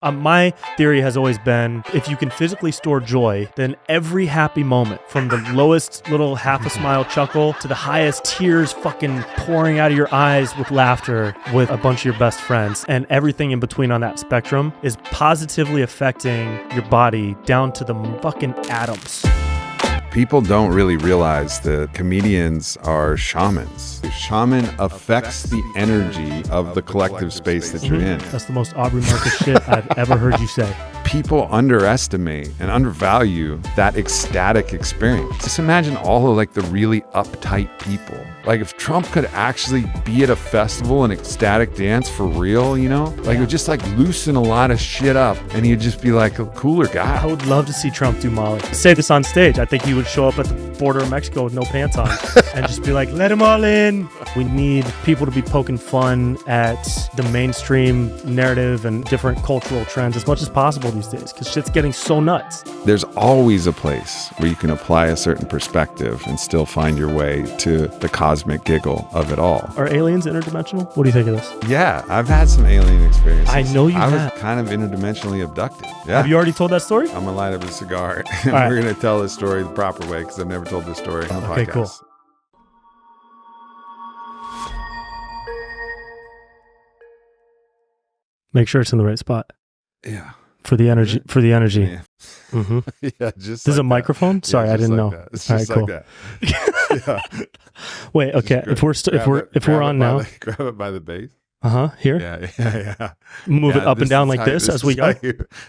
My theory has always been, if you can physically store joy, then every happy moment, from the lowest little half a smile chuckle to the highest tears fucking pouring out of your eyes with laughter with a bunch of your best friends, and everything in between on that spectrum is positively affecting your body down to the fucking atoms. People don't really realize that comedians are shamans. The shaman affects the energy of the collective space that you're in. That's the most Aubrey Marcus shit I've ever heard you say. People underestimate and undervalue that ecstatic experience. Just imagine all of like the really uptight people. Like if Trump could actually be at a festival and ecstatic dance for real, you know? Like it would just like loosen a lot of shit up and he'd just be like a cooler guy. I would love to see Trump do Molly. Say this on stage. I think he would show up at the border of Mexico with no pants on and just be like, let him all in. We need people to be poking fun at the mainstream narrative and different cultural trends as much as possible these days, because shit's getting so nuts. There's always a place where you can apply a certain perspective and still find your way to the cosmic giggle of it all. Are aliens interdimensional? What do you think of this? Yeah, I've had some alien experiences. I know you have. I was kind of interdimensionally abducted. Yeah. Have you already told that story? I'm going to light up a cigar and right. we're going to tell this story the proper way because I've never told this story on the podcast. Okay, cool. Make sure it's in the right spot. Yeah. For the energy. Yeah. For the energy. Yeah. Mm-hmm. Yeah, just this is a microphone? Sorry, yeah, I didn't know. That. It's all just right, like cool. that. Yeah. Wait, okay. If we're on now, grab it by the base. Here. Yeah. Move it up and down like this as we go.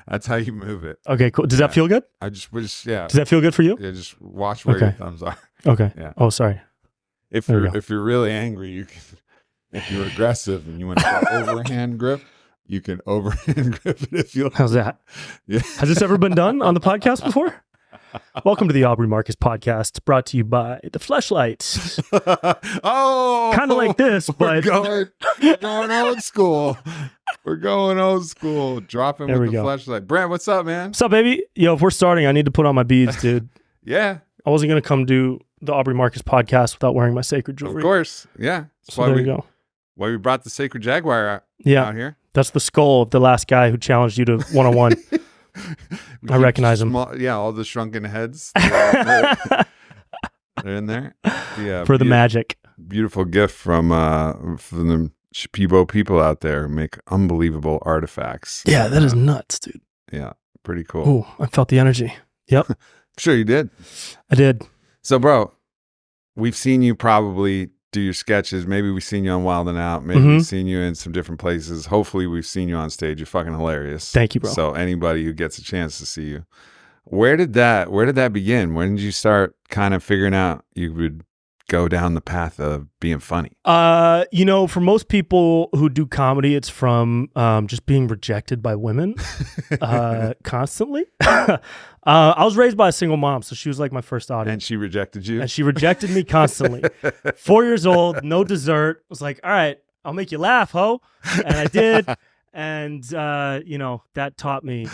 That's how you move it. Okay, cool. Does that feel good? Does that feel good for you? Yeah, just watch where your thumbs are. Okay. Yeah. Oh, sorry. If you're really angry, you can. If you're aggressive and you want to overhand grip, you can overhand grip it if you like. How's that? Yeah. Has this ever been done on the podcast before? Welcome to the Aubrey Marcus podcast, brought to you by the Fleshlight. Oh, kind of like this, but we're going old school. We're going old school. Dropping there with the Fleshlight. Brent, what's up, man? What's up, baby? Yo, if we're starting, I need to put on my beads, dude. Yeah. I wasn't gonna come do the Aubrey Marcus podcast without wearing my sacred jewelry. Of course, yeah. So there you go. Why we brought the sacred jaguar out here. That's the skull of the last guy who challenged you to one-on-one. I recognize him. Yeah, all the shrunken heads. They're in there. Yeah, for the magic. Beautiful gift from the Shipibo people out there who make unbelievable artifacts. Yeah, that is nuts, dude. Yeah, pretty cool. Ooh, I felt the energy. Yep. Sure you did. I did. So, bro, we've seen you probably do your sketches. Maybe we've seen you on Wild 'N Out. Maybe we've seen you in some different places. Hopefully we've seen you on stage. You're fucking hilarious. Thank you, bro. So anybody who gets a chance to see you. Where did that begin? When did you start kind of figuring out you would go down the path of being funny? For most people who do comedy, it's from just being rejected by women constantly. I was raised by a single mom, so she was like my first audience. And she rejected you? And she rejected me constantly. 4 years old, no dessert. I was like, all right, I'll make you laugh, ho. And I did. And, that taught me.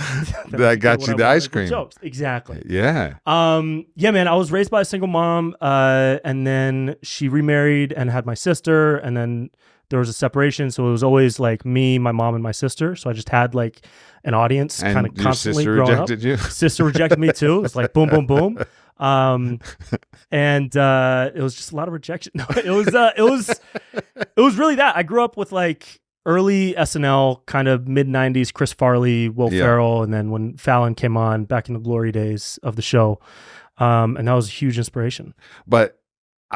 that got you the ice cream. Jokes. Exactly. Yeah. Yeah, man, I was raised by a single mom. And then she remarried and had my sister. And then there was a separation. So it was always like me, my mom, and my sister. So I just had like an audience kind of constantly growing up. And your sister rejected you? Sister rejected me too. It was like boom, boom, boom. And it was just a lot of rejection. No, it was really that. I grew up with like early SNL, kind of mid-90s, Chris Farley, Will Ferrell, and then when Fallon came on back in the glory days of the show. And that was a huge inspiration. But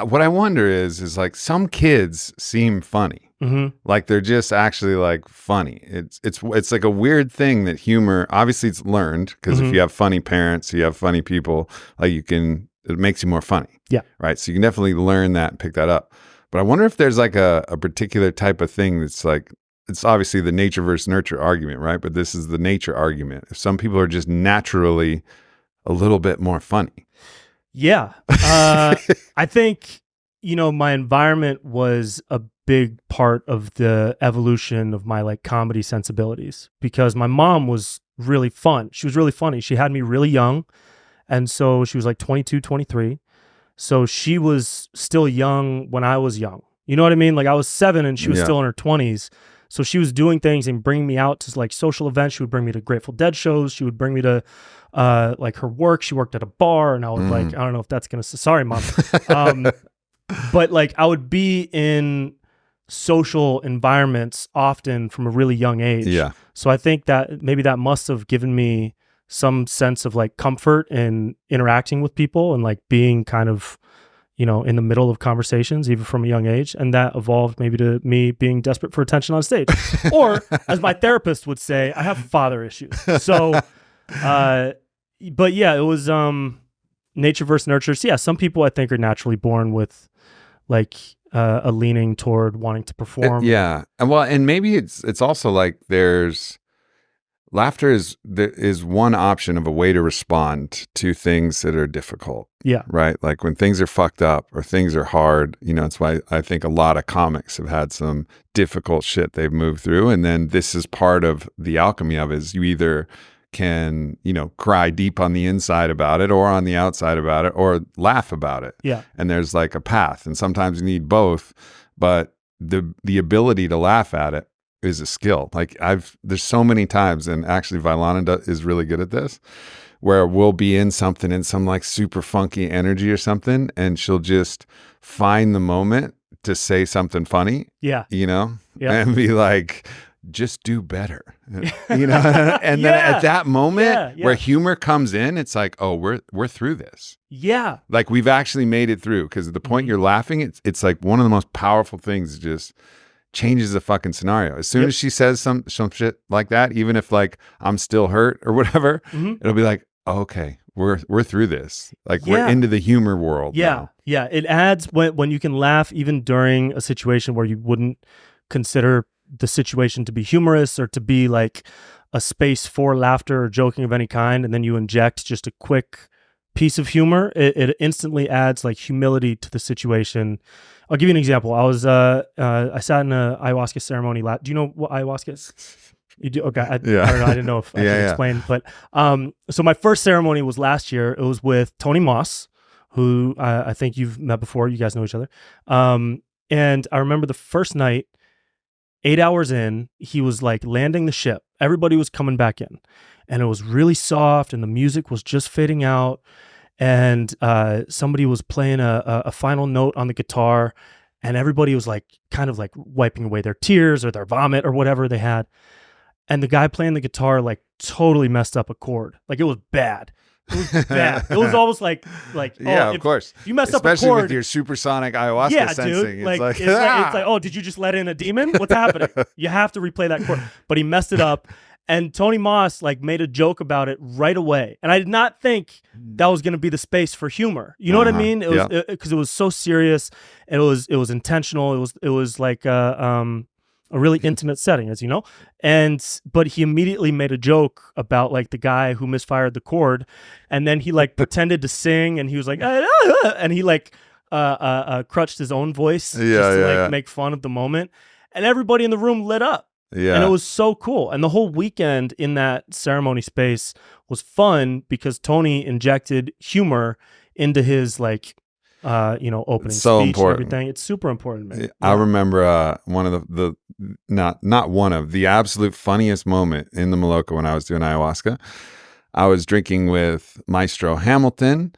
what I wonder is like some kids seem funny. Mm-hmm. Like they're just actually like funny. It's like a weird thing that humor, obviously it's learned because if you have funny parents, you have funny people, like it makes you more funny. Yeah. Right. So you can definitely learn that and pick that up. But I wonder if there's like a particular type of thing that's like, it's obviously the nature versus nurture argument, right? But this is the nature argument. If some people are just naturally a little bit more funny. Yeah. I think, my environment was a big part of the evolution of my like comedy sensibilities because my mom was really fun. She was really funny. She had me really young. And so she was like 22, 23. So she was still young when I was young. You know what I mean? Like I was 7 and she was still in her 20s. So she was doing things and bringing me out to like social events. She would bring me to Grateful Dead shows. She would bring me to like her work. She worked at a bar, and I would like, I don't know if that's gonna. Sorry, mom. But like I would be in social environments often from a really young age. Yeah. So I think that maybe that must have given me some sense of like comfort in interacting with people and like being kind of, you know, in the middle of conversations, even from a young age. And that evolved maybe to me being desperate for attention on stage. Or as my therapist would say, I have father issues. So, but yeah, it was nature versus nurture. So yeah, some people I think are naturally born with like a leaning toward wanting to perform. Yeah. And well, and maybe it's also like laughter is one option of a way to respond to things that are difficult. Yeah. Right. Like when things are fucked up or things are hard, you know, it's why I think a lot of comics have had some difficult shit they've moved through. And then this is part of the alchemy of it, is you either can, you know, cry deep on the inside about it or on the outside about it or laugh about it. Yeah. And there's like a path, and sometimes you need both, but the ability to laugh at it is a skill. Like there's so many times, and actually Vailana is really good at this, where we'll be in something in some like super funky energy or something, and she'll just find the moment to say something funny. Yeah. You know? Yeah. And be like, just do better, you know? And then at that moment where humor comes in, it's like, oh, we're through this. Yeah. Like we've actually made it through, because at the point you're laughing, it's like one of the most powerful things, just changes the fucking scenario. As soon as she says some shit like that, even if like I'm still hurt or whatever, it'll be like, oh, okay, we're through this. Like we're into the humor world now. Yeah. It adds when you can laugh even during a situation where you wouldn't consider the situation to be humorous or to be like a space for laughter or joking of any kind, and then you inject just a quick piece of humor, it instantly adds like humility to the situation. I'll give you an example. I sat in a ayahuasca ceremony. Do you know what ayahuasca is? You do? Okay. I don't know. I didn't know if I could explain, but so my first ceremony was last year. It was with Tony Moss, who I think you've met before. You guys know each other. And I remember the first night, 8 hours in, he was like landing the ship. Everybody was coming back in, and it was really soft, and the music was just fading out. And somebody was playing a final note on the guitar, and everybody was like kind of like wiping away their tears or their vomit or whatever they had. And the guy playing the guitar like totally messed up a chord. Like it was bad. It was bad. It was almost like of course. If you mess especially up a chord with your supersonic ayahuasca sensing. Dude, it's like, oh, did you just let in a demon? What's happening? You have to replay that chord. But he messed it up, and Tony Moss like made a joke about it right away. And I did not think that was going to be the space for humor. You know what I mean? It was because it was so serious. It was intentional. It was like a really intimate setting, as you know. But he immediately made a joke about like the guy who misfired the chord, and then he like pretended to sing, and he was like, and he like crutched his own voice to make fun of the moment, and everybody in the room lit up. Yeah. And it was so cool. And the whole weekend in that ceremony space was fun because Tony injected humor into his like opening speech important. And everything. It's super important, man. I remember one of the absolute funniest moment in the Maloka when I was doing ayahuasca. I was drinking with Maestro Hamilton,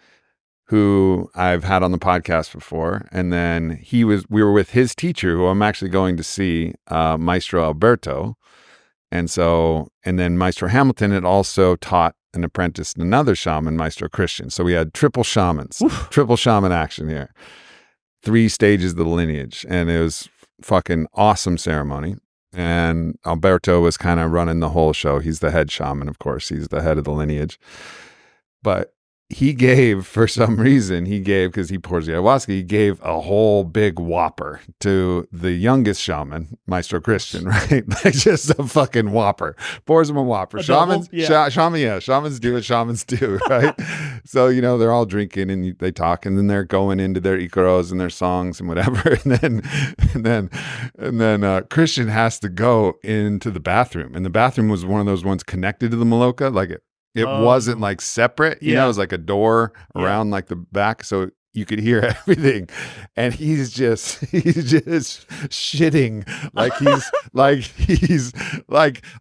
who I've had on the podcast before, and then we were with his teacher, who I'm actually going to see, Maestro Alberto, and then Maestro Hamilton had also taught an apprentice and another shaman, Maestro Christian. So we had triple shamans, triple shaman action here. 3 stages of the lineage, and it was fucking awesome ceremony. And Alberto was kind of running the whole show. He's the head shaman, of course. He's the head of the lineage. But he gave, for some reason, because he pours the ayahuasca, he gave a whole big whopper to the youngest shaman, Maestro Christian, right? Like just a fucking whopper. Pours him a whopper. Shamans do what shamans do, right? So, they're all drinking and they talk, and then they're going into their icaros and their songs and whatever. And then Christian has to go into the bathroom. And the bathroom was one of those ones connected to the Maloka, like it wasn't like separate, it was like a door around like the back. So you could hear everything, and he's just shitting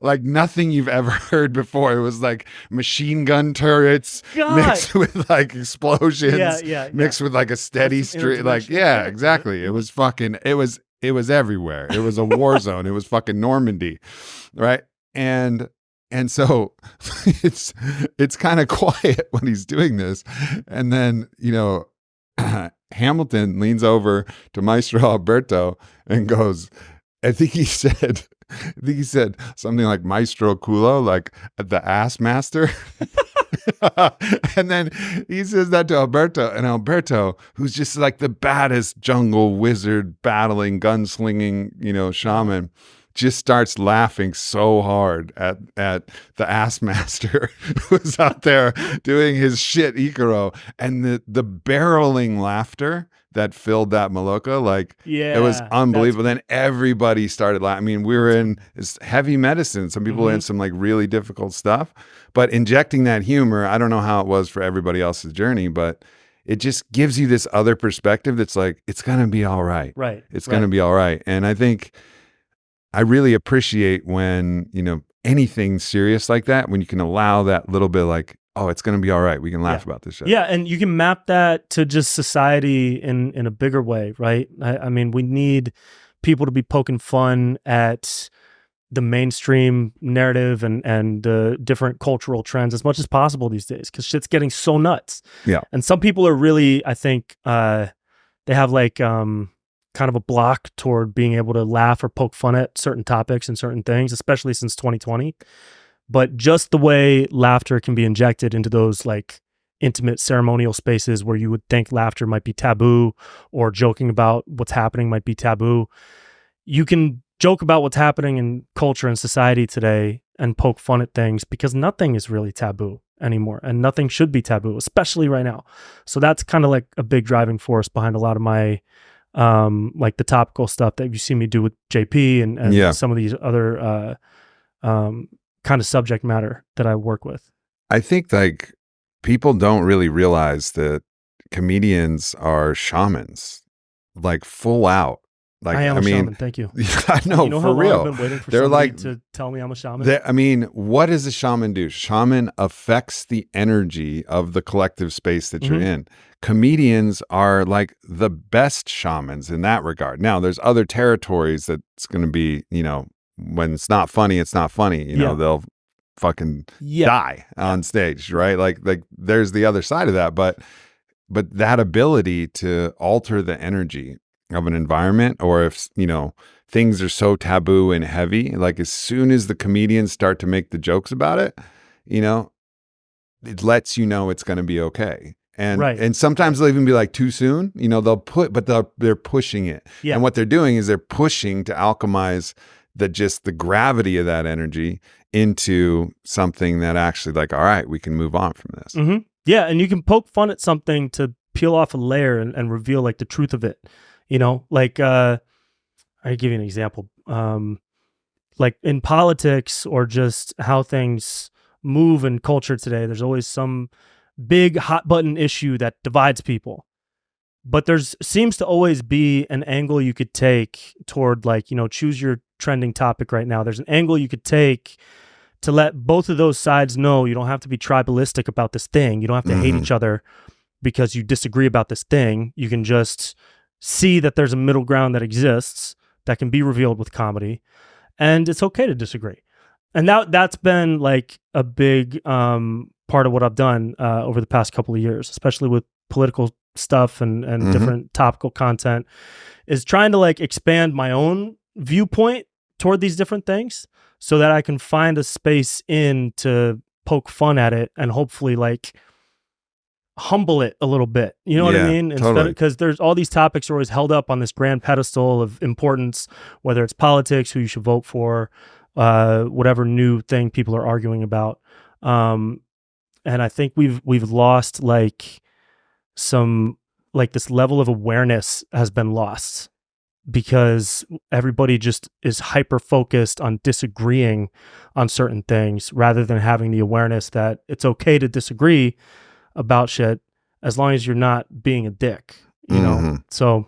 like nothing you've ever heard before. It was like machine gun turrets mixed with like explosions, mixed with like a steady stream. Like, yeah, exactly. It was fucking. It was everywhere. It was a war zone. It was fucking Normandy, right? And so it's kind of quiet when he's doing this, and then Hamilton leans over to Maestro Alberto and goes, I think he said something like Maestro Culo, like the ass master. And then he says that to Alberto, and Alberto, who's just like the baddest jungle wizard battling, gunslinging, shaman, just starts laughing so hard at the ass master who's out there doing his shit Icaro, and the barreling laughter that filled that Maloka, like, it was unbelievable. Then everybody started laughing. I mean, we were in heavy medicine. Some people are in some like really difficult stuff, but injecting that humor, I don't know how it was for everybody else's journey, but it just gives you this other perspective that's like, it's going to be all right. Right. It's going to be all right. And I think I really appreciate when, anything serious like that, when you can allow that little bit like, oh, it's going to be all right. We can laugh about this shit. Yeah, and you can map that to just society in a bigger way, right? I mean, we need people to be poking fun at the mainstream narrative and different cultural trends as much as possible these days, because shit's getting so nuts. Yeah. And some people are really, I think, they have like kind of a block toward being able to laugh or poke fun at certain topics and certain things, especially since 2020. But just the way laughter can be injected into those like intimate ceremonial spaces where you would think laughter might be taboo, or joking about what's happening might be taboo. You can joke about what's happening in culture and society today and poke fun at things, because nothing is really taboo anymore, and nothing should be taboo, especially right now. So that's kind of like a big driving force behind a lot of my like the topical stuff that you see me do with JP and some of these other kind of subject matter that I work with. I think like people don't really realize that comedians are shamans, like full out. Like, I am a shaman. Thank you. I know, you know for how real. I've been waiting for They're somebody like to tell me I'm a shaman. I mean, what does a shaman do? Shaman affects the energy of the collective space that you're in. Comedians are like the best shamans in that regard. Now, there's other territories that's going to be, when it's not funny, it's not funny. They'll fucking die on stage, right? Like there's the other side of that, but that ability to alter the energy of an environment, or if things are so taboo and heavy, like as soon as the comedians start to make the jokes about it, it lets you know it's going to be okay. And sometimes they'll even be like too soon, they're pushing it. And what they're doing is they're pushing to alchemize the gravity of that energy into something that actually like, all right, we can move on from this. Yeah. And you can poke fun at something to peel off a layer and reveal like the truth of it. Like I give you an example. Like in politics, or just how things move in culture today, there's always some big hot button issue that divides people. But seems to always be an angle you could take toward like, choose your trending topic right now. There's an angle you could take to let both of those sides know you don't have to be tribalistic about this thing. You don't have to hate each other because you disagree about this thing. You can just see that there's a middle ground that exists that can be revealed with comedy, and it's okay to disagree. And that's been like a big part of what I've done over the past couple of years, especially with political stuff and different topical content, is trying to like expand my own viewpoint toward these different things so that I can find a space to poke fun at it and hopefully like humble it a little bit. You know what I mean? Totally. Because there's all these topics are always held up on this grand pedestal of importance, whether it's politics, who you should vote for, whatever new thing people are arguing about. And I think we've lost like some, like this level of awareness has been lost because everybody just is hyper focused on disagreeing on certain things rather than having the awareness that it's okay to disagree about shit as long as you're not being a dick, you know? So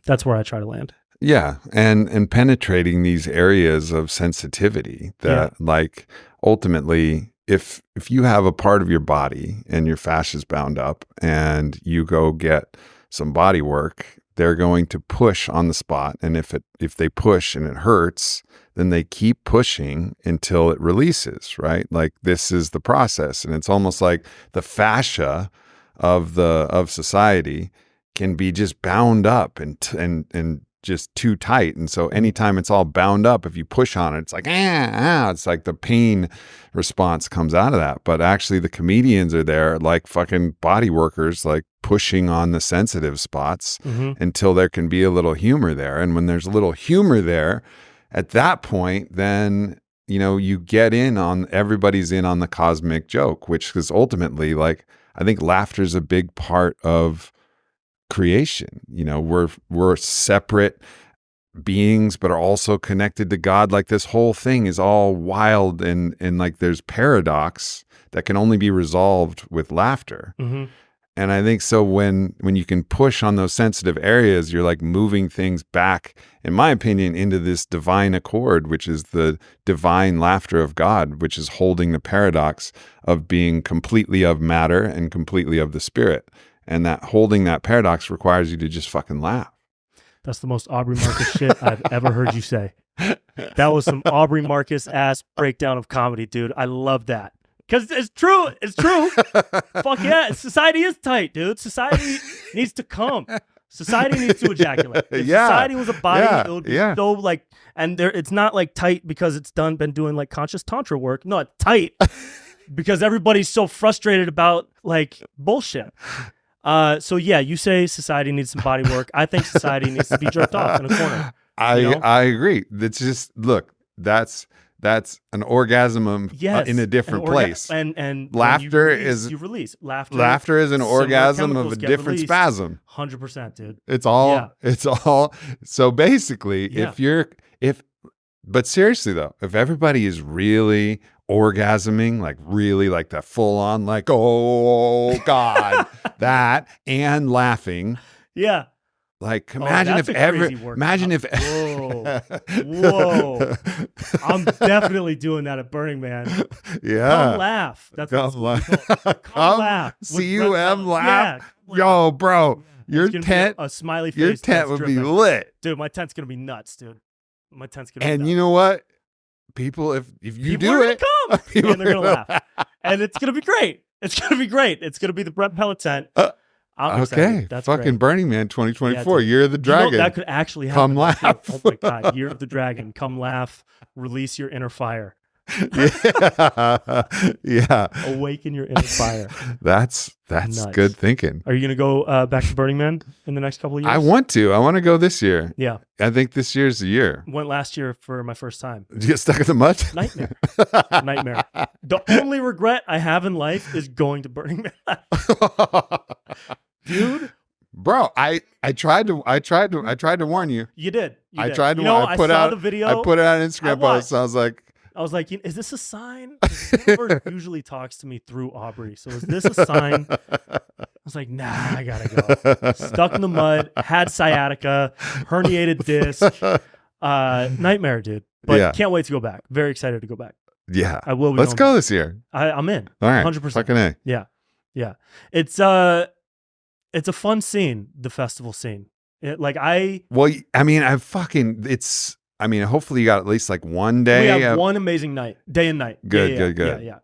that's where I try to land. Yeah. And penetrating these areas of sensitivity that like ultimately, if you have a part of your body and your fascia's bound up and you go get some body work, they're going to push on the spot. And if they push and it hurts, then they keep pushing until it releases, right? Like this is the process. And it's almost like the fascia of society can be just bound up and just too tight. And so anytime it's all bound up, if you push on it, it's like, it's like the pain response comes out of that. But actually the comedians are there like fucking body workers, like pushing on the sensitive spots until there can be a little humor there. And when there's a little humor there, at that point, then, you know, you get everybody's in on the cosmic joke, which is ultimately like, I think laughter is a big part of creation. You know, we're separate beings, but are also connected to God. Like this whole thing is all wild and like there's paradox that can only be resolved with laughter. And I think so when you can push on those sensitive areas, you're like moving things back, in my opinion, into this divine accord, which is the divine laughter of God, which is holding the paradox of being completely of matter and completely of the spirit. And that holding that paradox requires you to just fucking laugh. That's the most Aubrey Marcus shit I've ever heard you say. That was some Aubrey Marcus ass breakdown of comedy, dude. I love that. Because it's true. It's true. Fuck yeah. Society is tight, dude. Society needs to come. Society needs to ejaculate. If society was a body, it would be so like, and it's not like tight because it's been doing like conscious tantra work. No, it's tight because everybody's so frustrated about like bullshit. So yeah, you say society needs some body work. I think society needs to be jerked off in a corner. I agree. It's just, look, that's an orgasm in a different place. And laughter you release. Laughter is an orgasm of a different spasm. 100%, dude. It's all. So basically, but seriously though, if everybody is really orgasming, like really like that full on, like, oh God, that and laughing. Yeah. Like imagine if whoa. I'm definitely doing that at Burning Man. Yeah. Come laugh. That's come laugh. Come laugh. CUM laugh. Yeah. Yo, bro. Your tent, a smiley face. Your tent would be lit. Dude, my tent's gonna be nuts, dude. My tent's gonna be nuts. And you know what? People, if you people do it, come, and they're gonna laugh. And it's gonna be great. It's gonna be great. It's gonna be the Brent Pella tent. Okay, that's fucking great. Burning Man 2024, Year of the Dragon. You know, that could actually happen. Come laugh. Oh my God, Year of the Dragon. Come laugh. Release your inner fire. Yeah. Awaken your inner fire. That's good thinking. Are you going to go back to Burning Man in the next couple of years? I want to go this year. Yeah. I think this year's the year. Went last year for my first time. Did you get stuck in the mud? Nightmare. The only regret I have in life is going to Burning Man. Dude. Bro, I tried to warn you. You did. I tried to warn you. I saw the video. I put it on Instagram post. I was like, is this a sign? Never usually talks to me through Aubrey. So is this a sign? I was like, nah, I gotta go. Stuck in the mud, had sciatica, herniated disc. Nightmare, dude. But can't wait to go back. Very excited to go back. Yeah. I will be. Let's go this year. I'm in. All right. 100%. Fucking A. Yeah. Yeah. It's a fun scene, the festival scene. Hopefully you got at least like one day. We have one amazing night, day and night. Good.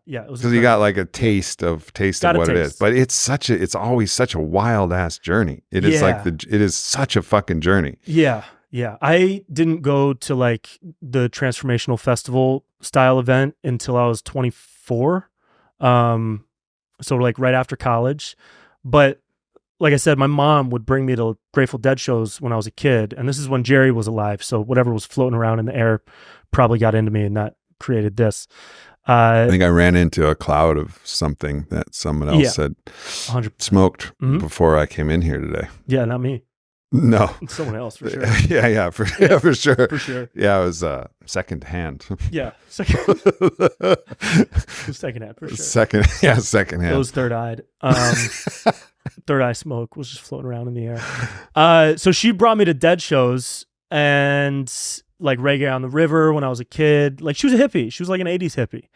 Yeah. Because you got like a taste of what it is. But it's always such a wild ass journey. It is it is such a fucking journey. Yeah. Yeah. I didn't go to like the transformational festival style event until I was 24. So like right after college. But like I said, my mom would bring me to Grateful Dead shows when I was a kid. And this is when Jerry was alive. So whatever was floating around in the air probably got into me, and that created this. I think I ran into a cloud of something that someone else had 100%. Smoked before I came in here today. Yeah, not me. No. Someone else, for sure. Yeah, for sure. For sure. Yeah, it was second hand. Yeah, second hand, for sure. Second hand. It was third-eyed. Third Eye Smoke was just floating around in the air. So she brought me to dead shows and like Reggae on the River when I was a kid. Like she was a hippie. She was like an 80s hippie.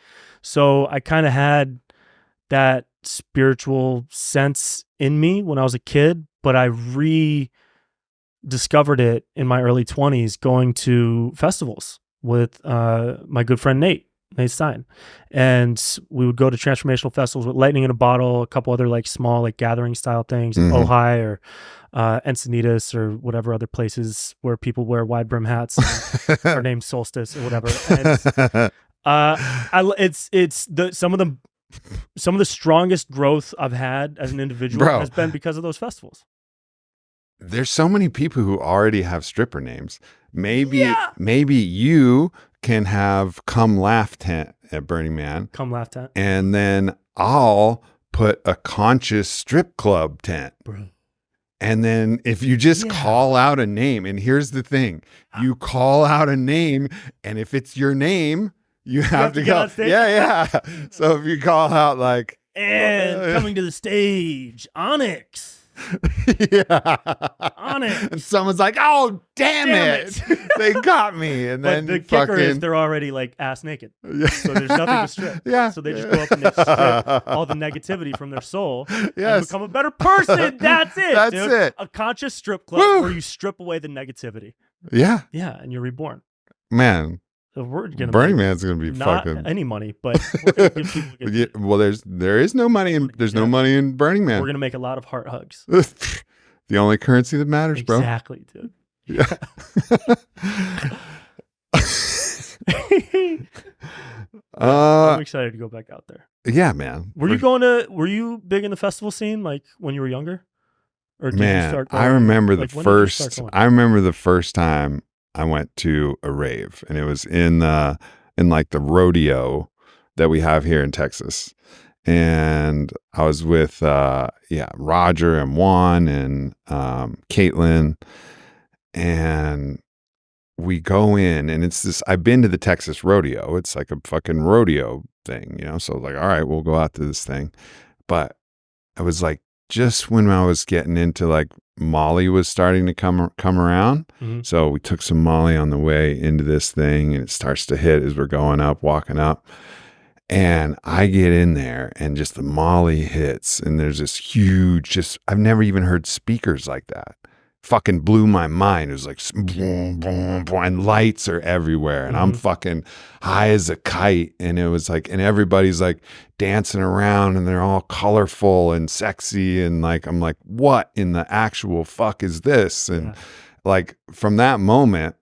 So I kind of had that spiritual sense in me when I was a kid, but I rediscovered it in my early 20s going to festivals with my good friend Nate Stein. And we would go to transformational festivals with Lightning in a Bottle, a couple other like small like gathering style things, Ojai or Encinitas or whatever other places where people wear wide brim hats and are named Solstice or whatever. And it's some of the strongest growth I've had as an individual has been because of those festivals. There's so many people who already have stripper names. Maybe you can have Come Laugh Tent at Burning Man. Come Laugh Tent. And then I'll put a Conscious Strip Club tent. Bro. And then if you just call out a name, and here's the thing, you call out a name, and if it's your name, you have to go. Yeah. So if you call out like, and coming to the stage, Onyx. Onyx. And someone's like, oh, damn it. They got me. And then the kicker is they're already like ass naked. So there's nothing to strip. So they just go up and they strip all the negativity from their soul and become a better person. That's it. That's dude. it. A conscious strip club where you strip away the negativity. Yeah. And you're reborn. Man. So we're gonna Burning Man's gonna be not fucking any money, but we're gonna give people a good well, there is no money in no money in Burning Man. We're gonna make a lot of heart hugs. The only currency that matters, bro. Exactly, dude. Yeah. I'm excited to go back out there. Yeah, man. Were you big in the festival scene like when you were younger? Or did you start going? I remember the first time I went to a rave, and it was in like the rodeo that we have here in Texas. And I was with Roger and Juan and Caitlin, and we go in, and it's this, I've been to the Texas rodeo. It's like a fucking rodeo thing, you know? So like, all right, we'll go out to this thing. But I was like, just when I was getting into like Molly was starting to come around. Mm-hmm. So we took some Molly on the way into this thing, and it starts to hit as we're going up, walking up. And I get in there, and just the Molly hits, and there's this huge, I've never even heard speakers like that. Fucking blew my mind. It was like, boom, boom, boom, and lights are everywhere, and I'm fucking high as a kite. And it was like, and everybody's like dancing around, and they're all colorful and sexy, and like, I'm like, what in the actual fuck is this? And like from that moment,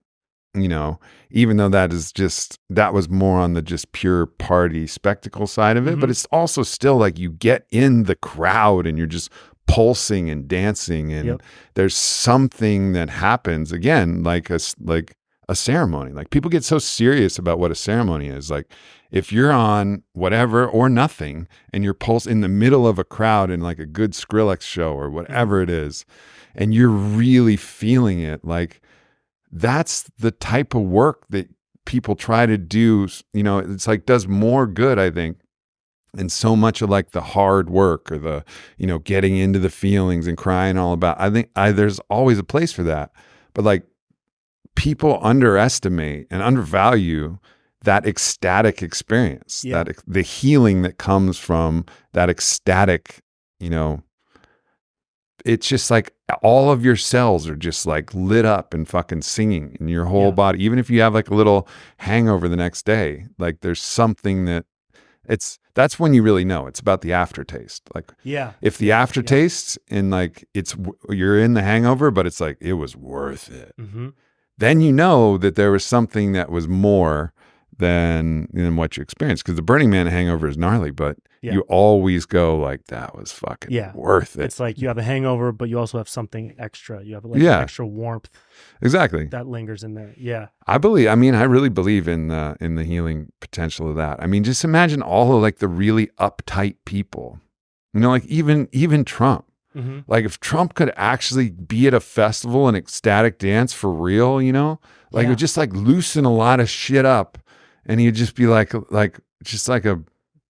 you know, even though that was more on the just pure party spectacle side of it, but it's also still like you get in the crowd and you're just pulsing and dancing, and there's something that happens again, like a ceremony. Like people get so serious about what a ceremony is. Like if you're on whatever or nothing and you're in the middle of a crowd in like a good Skrillex show or whatever it is, and you're really feeling it, like that's the type of work that people try to do. You know, it's like does more good, I think, and so much of like the hard work or the, you know, getting into the feelings and crying all about. I think there's always a place for that. But like people underestimate and undervalue that ecstatic experience, that the healing that comes from that ecstatic, you know, it's just like all of your cells are just like lit up and fucking singing in your whole body. Even if you have like a little hangover the next day, like there's something that's when you really know it's about the aftertaste. Like, if the aftertaste and like you're in the hangover, but it's like, it was worth it. Mm-hmm. Then you know that there was something that was more than what you experienced. Because the Burning Man hangover is gnarly, but you always go like, that was fucking worth it. It's like you have a hangover, but you also have something extra. You have like extra warmth. Exactly. That lingers in there. Yeah. I really believe in the healing potential of that. I mean, just imagine all of like the really uptight people, you know, like even Trump. Mm-hmm. Like if Trump could actually be at a festival and ecstatic dance for real, you know, like it would just like loosen a lot of shit up, and he'd just be like just like a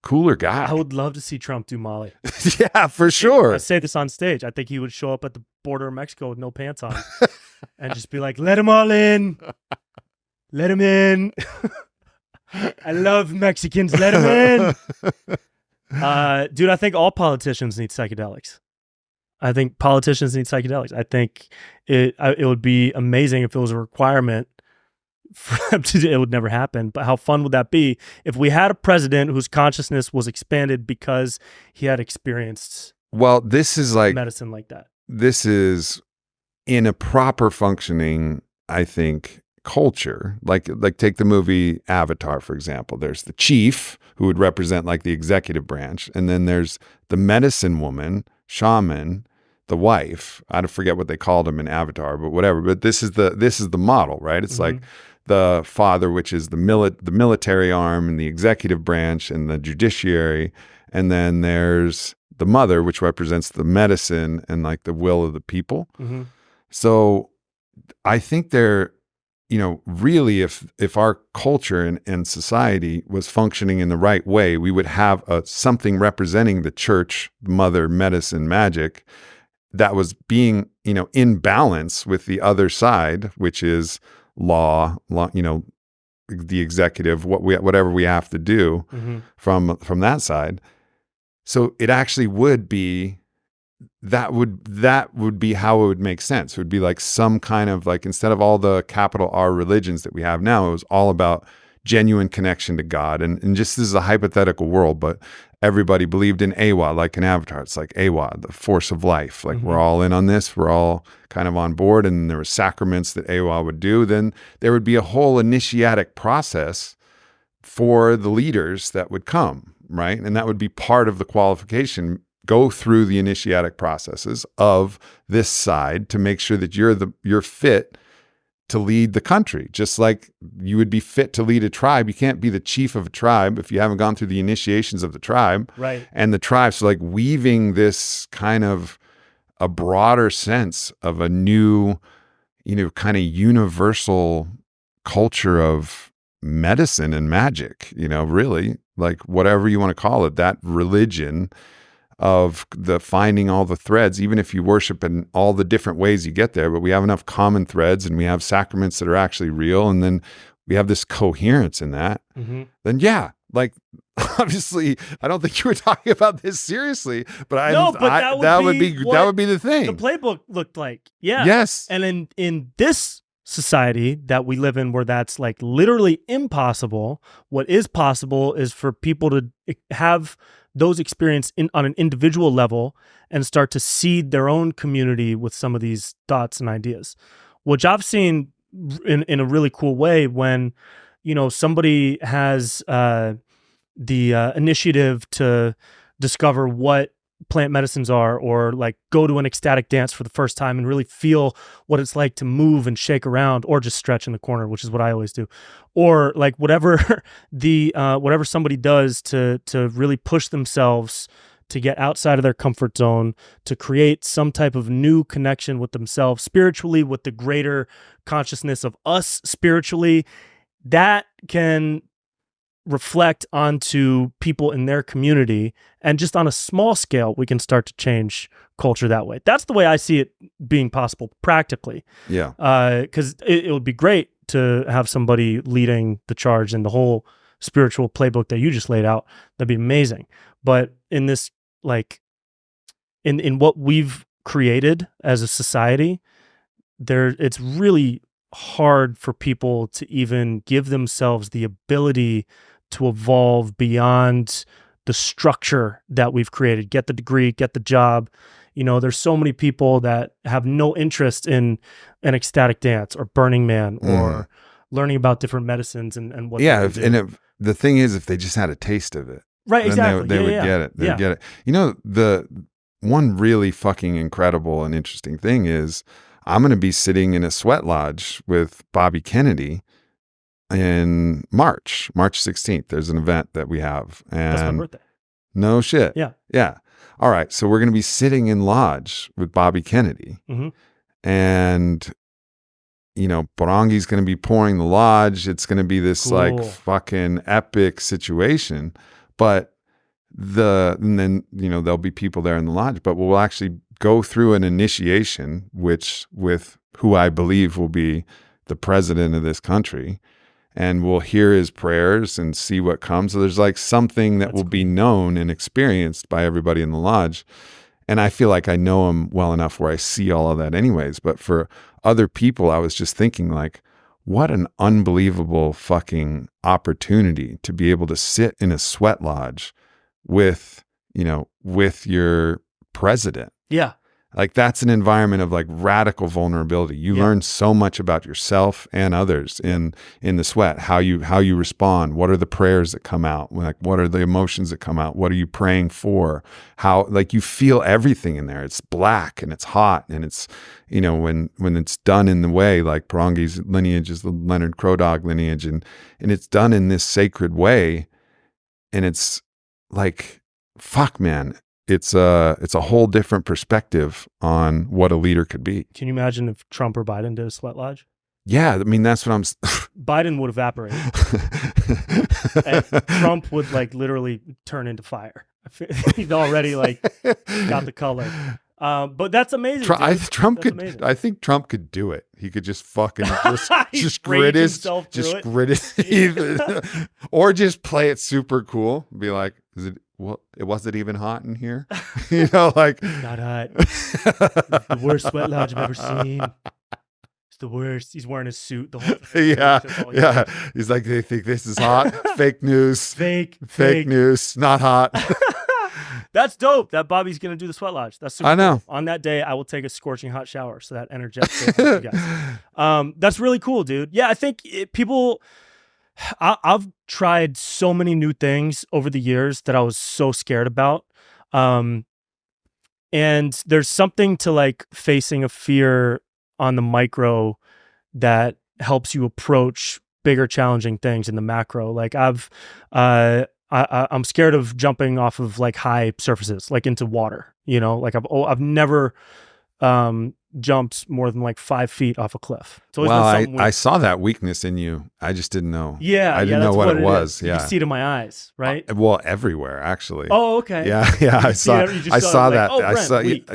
cooler guy. I would love to see Trump do Molly. Yeah, for sure. I say this on stage. I think he would show up at the border of Mexico with no pants on and just be like, let them all in. Let them in. I love Mexicans. Let them in. Dude, I think all politicians need psychedelics. I think politicians need psychedelics. I think it would be amazing if it was a requirement for them to do. It would never happen, but how fun would that be if we had a president whose consciousness was expanded because he had experienced this is like medicine like that. This is in a proper functioning, I think, culture. Like take the movie Avatar, for example. There's the chief who would represent like the executive branch, and then there's the medicine woman, shaman, the wife. I don't forget what they called him in Avatar, but whatever. But this is the model, right? It's like the father, which is the military arm, and the executive branch, and the judiciary, and then there's the mother, which represents the medicine and like the will of the people. So I think they're, really, if our culture and society was functioning in the right way, we would have something representing the church, mother, medicine, magic, that was being, in balance with the other side, which is law, the executive, whatever we have to do from that side. So it actually would be, that would be how it would make sense. It would be like some kind of like, instead of all the capital R religions that we have now, it was all about genuine connection to God. And just, this is a hypothetical world, but everybody believed in AWA, like in Avatar. It's like AWA, the force of life. Like we're all in on this. We're all kind of on board. And there were sacraments that AWA would do. Then there would be a whole initiatic process for the leaders that would come, right? And that would be part of the qualification. Go through the initiatic processes of this side to make sure that you're fit to lead the country. Just like you would be fit to lead a tribe. You can't be the chief of a tribe if you haven't gone through the initiations of the tribe. Right. And the tribe. So like weaving this kind of a broader sense of a new, kind of universal culture of medicine and magic, really, like whatever you want to call it, that religion of the finding all the threads, even if you worship in all the different ways you get there, but we have enough common threads and we have sacraments that are actually real. And then we have this coherence in that. Then yeah, like obviously I don't think you were talking about this seriously, but that would be the thing. The playbook looked like, yeah. Yes. And in this society that we live in, where that's like literally impossible, what is possible is for people to have those experience on an individual level and start to seed their own community with some of these thoughts and ideas, which I've seen in a really cool way when, somebody has the initiative to discover what plant medicines are, or like go to an ecstatic dance for the first time and really feel what it's like to move and shake around, or just stretch in the corner, which is what I always do, or like whatever whatever somebody does to really push themselves to get outside of their comfort zone, to create some type of new connection with themselves spiritually, with the greater consciousness of us spiritually, that can reflect onto people in their community. And just on a small scale, we can start to change culture that way. That's the way I see it being possible practically. Yeah. Because it would be great to have somebody leading the charge in the whole spiritual playbook that you just laid out. That'd be amazing. But in this, like, in what we've created as a society, it's really hard for people to even give themselves the ability to evolve beyond the structure that we've created. Get the degree, get the job. There's so many people that have no interest in an ecstatic dance or Burning Man or learning about different medicines and what. Yeah, the thing is, if they just had a taste of it, right? Exactly, they would get it. They would get it. The one really fucking incredible and interesting thing is, I'm going to be sitting in a sweat lodge with Bobby Kennedy in March 16th. There's an event that we have. And that's my birthday. No shit. Yeah. Yeah. All right. So we're going to be sitting in lodge with Bobby Kennedy. And, Borangi's going to be pouring the lodge. It's going to be this like fucking epic situation. But and then, there'll be people there in the lodge, but we'll actually go through an initiation, which with who I believe will be the president of this country, and we'll hear his prayers and see what comes. So there's like something that will be known and experienced by everybody in the lodge. And I feel like I know him well enough where I see all of that anyways. But for other people, I was just thinking like, what an unbelievable fucking opportunity to be able to sit in a sweat lodge with your president. Yeah. Like that's an environment of like radical vulnerability. You learn so much about yourself and others in the sweat, how you respond. What are the prayers that come out? Like, what are the emotions that come out? What are you praying for? How, like, you feel everything in there. It's black and it's hot. And it's, when it's done in the way, like Parangi's lineage is the Leonard Crow Dog lineage. And it's done in this sacred way. And it's like, fuck, man. It's a whole different perspective on what a leader could be. Can you imagine if Trump or Biden did a sweat lodge? Yeah, I mean, that's what I'm... Biden would evaporate. And Trump would like literally turn into fire. He's already like got the color. But that's amazing. I think Trump could do it. He could just fucking just grit his or just play it super cool. Be like, was it even hot in here? Like not hot. It's the worst sweat lodge I've ever seen. It's the worst. He's wearing his suit the whole time. Yeah. He's like, they think this is hot. Fake news. Fake news. Not hot. That's dope that Bobby's going to do the sweat lodge. That's super I know. Cool. On that day, I will take a scorching hot shower. So that energetic. You guys. That's really cool, dude. Yeah, I think I've tried so many new things over the years that I was so scared about. And there's something to like facing a fear on the micro that helps you approach bigger challenging things in the macro. Like I'm scared of jumping off of like high surfaces, like into water, like I've never jumped more than like 5 feet off a cliff. I saw that weakness in you. I just didn't know. Yeah. I didn't know what it was. Yeah. You see it in my eyes, right? Well, everywhere actually. Oh, okay. Yeah. I saw that. Oh, Brent, I saw, weak.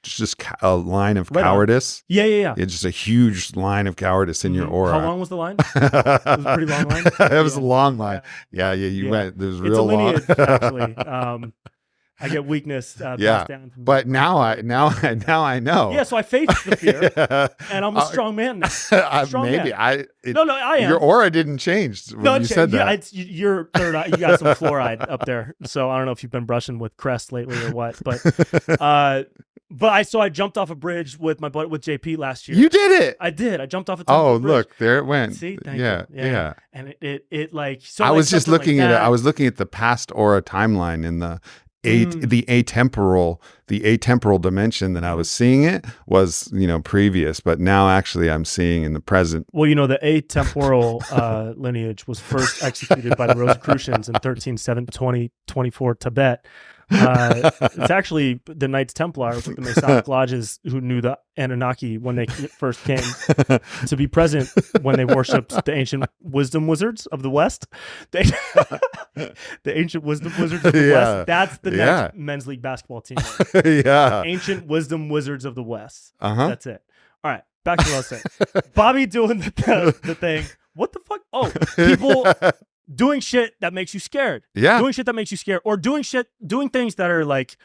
just a line of cowardice. Yeah. It's just a huge line of cowardice in your aura. How long was the line? It was a pretty long line. It was a long line. Yeah. You went. It was real long. It's a lineage, actually. I get weakness passed down. But now I know. Yeah, so I faced the fear, and I'm a strong man now. I am. Your aura didn't change when you said that. Yeah, you're third eye. You got some fluoride up there, so I don't know if you've been brushing with Crest lately or what. But I jumped off a bridge with my buddy with JP last year. You did it. I did. I jumped off a bridge. Oh, look, there it went. See, thank you. Yeah. And it like so. I like was just looking like at it. I was looking at the past aura timeline in the atemporal dimension that I was seeing it was, previous, but now actually I'm seeing in the present. Well, the atemporal lineage was first executed by the Rosicrucians in 1324 Tibet. It's actually the Knights Templar with the Masonic lodges who knew the Anunnaki when they first came to be present when they worshipped the ancient wisdom wizards of the West. The ancient wisdom wizards of the West. That's the next men's league basketball team. Ancient wisdom wizards of the West. That's it. All right, back to what I was saying. Bobby doing the thing. What the fuck? Oh, people doing shit that makes you scared. Yeah. Doing shit that makes you scared. Or doing things that are like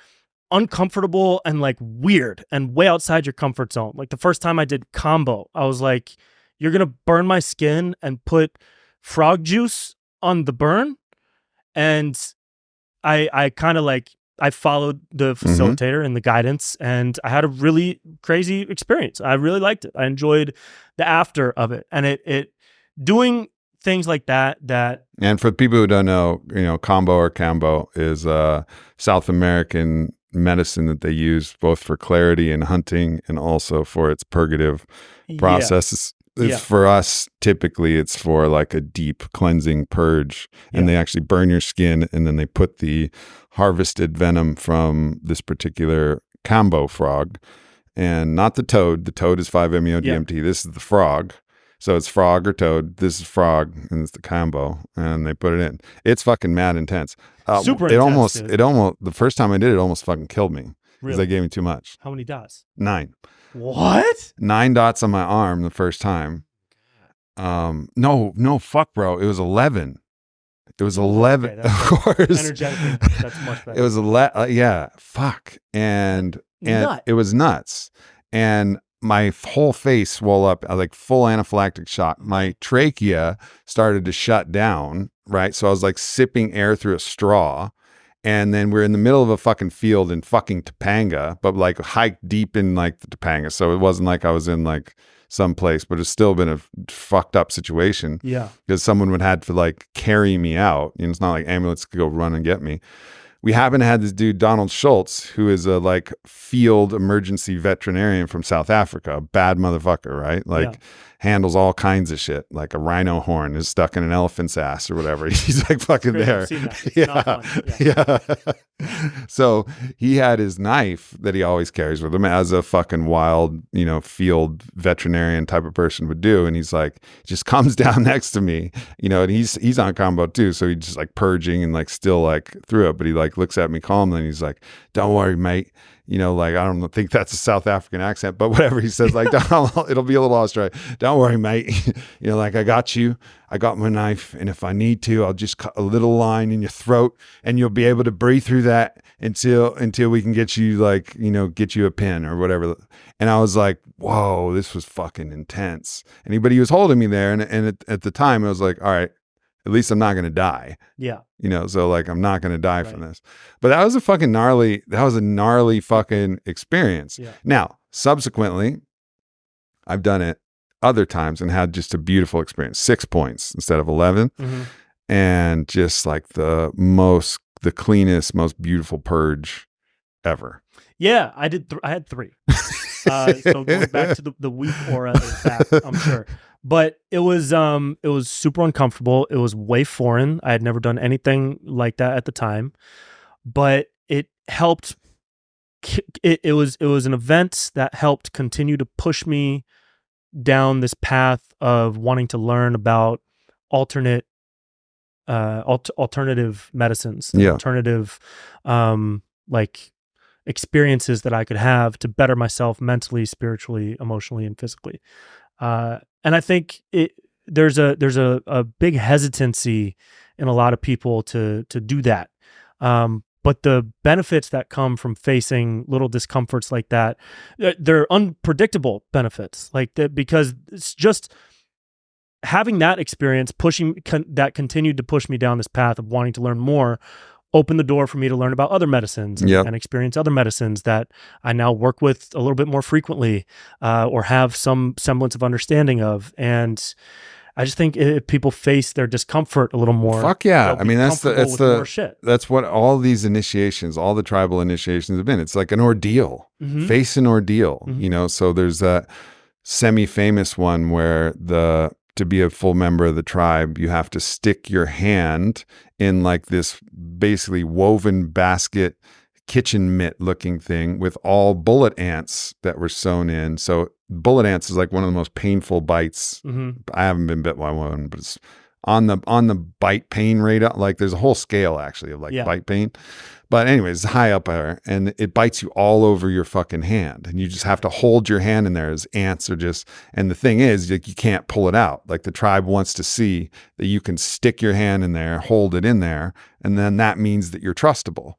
uncomfortable and like weird and way outside your comfort zone. Like the first time I did combo, I was like, you're going to burn my skin and put frog juice on the burn? And I kind of like, I followed the facilitator and the guidance, and I had a really crazy experience. I really liked it. I enjoyed the after of it. And it doing things like that. And for people who don't know, combo or cambo is South American medicine that they use both for clarity and hunting and also for its purgative processes. It's for us, typically it's for like a deep cleansing purge, and they actually burn your skin, and then they put the harvested venom from this particular cambo frog, and not the toad. The toad is 5-MeO-DMT. This is the frog. So it's frog or toad. This is frog, and it's the combo, and they put it in. It's fucking mad intense. Super it intense, dude. It almost the first time I did it almost fucking killed me because Really? they gave me too much. How many dots? 9. What? 9 dots on my arm the first time. No, fuck, bro. It was 11. It was 11. Okay, of course. Energetically, that's much better. It was yeah. Fuck. And Nut. it was nuts. And my whole face swelled up, like full anaphylactic shock. My trachea started to shut down, right? So I was like sipping air through a straw. And then we're in the middle of a fucking field in fucking Topanga, but like hiked deep in like the Topanga. So it wasn't like I was in like some place, but it's still been a fucked up situation. Yeah. Because someone would have to like carry me out. You know, it's not like ambulance could go run and get me. We happen to have this dude, Donald Schultz, who is a like field emergency veterinarian from South Africa, a bad motherfucker, right? Like handles all kinds of shit. Like a rhino horn is stuck in an elephant's ass or whatever. He's like fucking there. I've seen that. It's not fun. Yeah. So he had his knife that he always carries with him as a fucking wild, field veterinarian type of person would do. And he's like, just comes down next to me, and he's on combo too. So he's just like purging and like still like through it. But he like looks at me calmly and he's like, don't worry, mate. Like, I don't think that's a South African accent, but whatever he says, like, it'll be a little Australian. Don't worry, mate. Like, I got you. I got my knife. And if I need to, I'll just cut a little line in your throat and you'll be able to breathe through that until we can get you like, get you a pin or whatever. And I was like, whoa, this was fucking intense. But he was holding me there. And at the time I was like, all right, at least I'm not going to die. Yeah. So like, I'm not going to die from this. But that was a gnarly fucking experience. Yeah. Now, subsequently, I've done it other times and had just a beautiful experience. 6 points instead of 11. Mm-hmm. And just like the cleanest, most beautiful purge ever. Yeah, I did. I had 3. So going back to the weak aura is back, I'm sure. But it was super uncomfortable. It was way foreign. I had never done anything like that at the time, but it helped. It was an event that helped continue to push me down this path of wanting to learn about alternative medicines, alternative like experiences that I could have to better myself mentally, spiritually, emotionally, and physically. And I think there's a big hesitancy in a lot of people to do that. But the benefits that come from facing little discomforts like that, they're unpredictable benefits, because it's just having that experience that continued to push me down this path of wanting to learn more, opened the door for me to learn about other medicines and experience other medicines that I now work with a little bit more frequently, or have some semblance of understanding of. And I just think if people face their discomfort a little more, fuck yeah. I mean, that's what all these initiations, all the tribal initiations have been. It's like an ordeal, face an ordeal, so there's that semi-famous one where to be a full member of the tribe, you have to stick your hand in like this basically woven basket, kitchen mitt looking thing with all bullet ants that were sewn in. So bullet ants is like one of the most painful bites. I haven't been bit by one, but it's on the bite pain radar. Like there's a whole scale actually of bite pain. But anyways, it's high up there and it bites you all over your fucking hand. And you just have to hold your hand in there as ants are just, and the thing is like, you can't pull it out. Like the tribe wants to see that you can stick your hand in there, hold it in there. And then that means that you're trustable.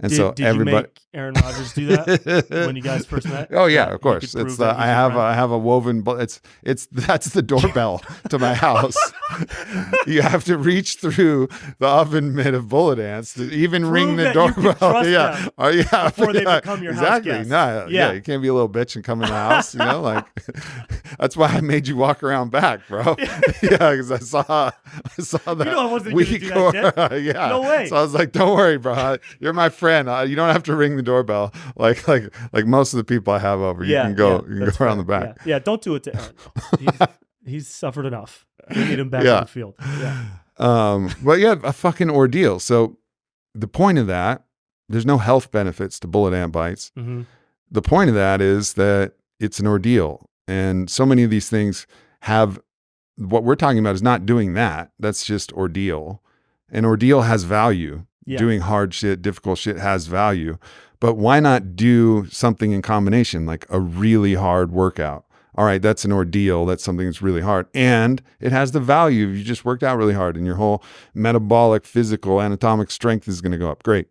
And did everybody, you make Aaron Rodgers do that when you guys first met? Oh yeah, of course. It's I have a woven. That's the doorbell to my house. You have to reach through the oven mitt of bullet ants to even ring the doorbell. Yeah, before they become your house guests. You can't be a little bitch and come in the house. Like that's why I made you walk around back, bro. Because I saw that. I wasn't going to do that. Yeah, no way. So I was like, don't worry, bro. You're my friend. You don't have to ring the doorbell like most of the people I have over. You can go around the back. Yeah, don't do it to Aaron. He's suffered enough. You need him back in the field. Yeah. But yeah, a fucking ordeal. So the point of that, there's no health benefits to bullet ant bites. The point of that is that it's an ordeal, and so many of these things have what we're talking about is not doing that. That's just ordeal. And ordeal has value. Yeah. Doing hard shit, difficult shit has value. But why not do something in combination, like a really hard workout? All right, that's an ordeal. That's something that's really hard. And it has the value of you just worked out really hard and your whole metabolic, physical, anatomic strength is going to go up. Great.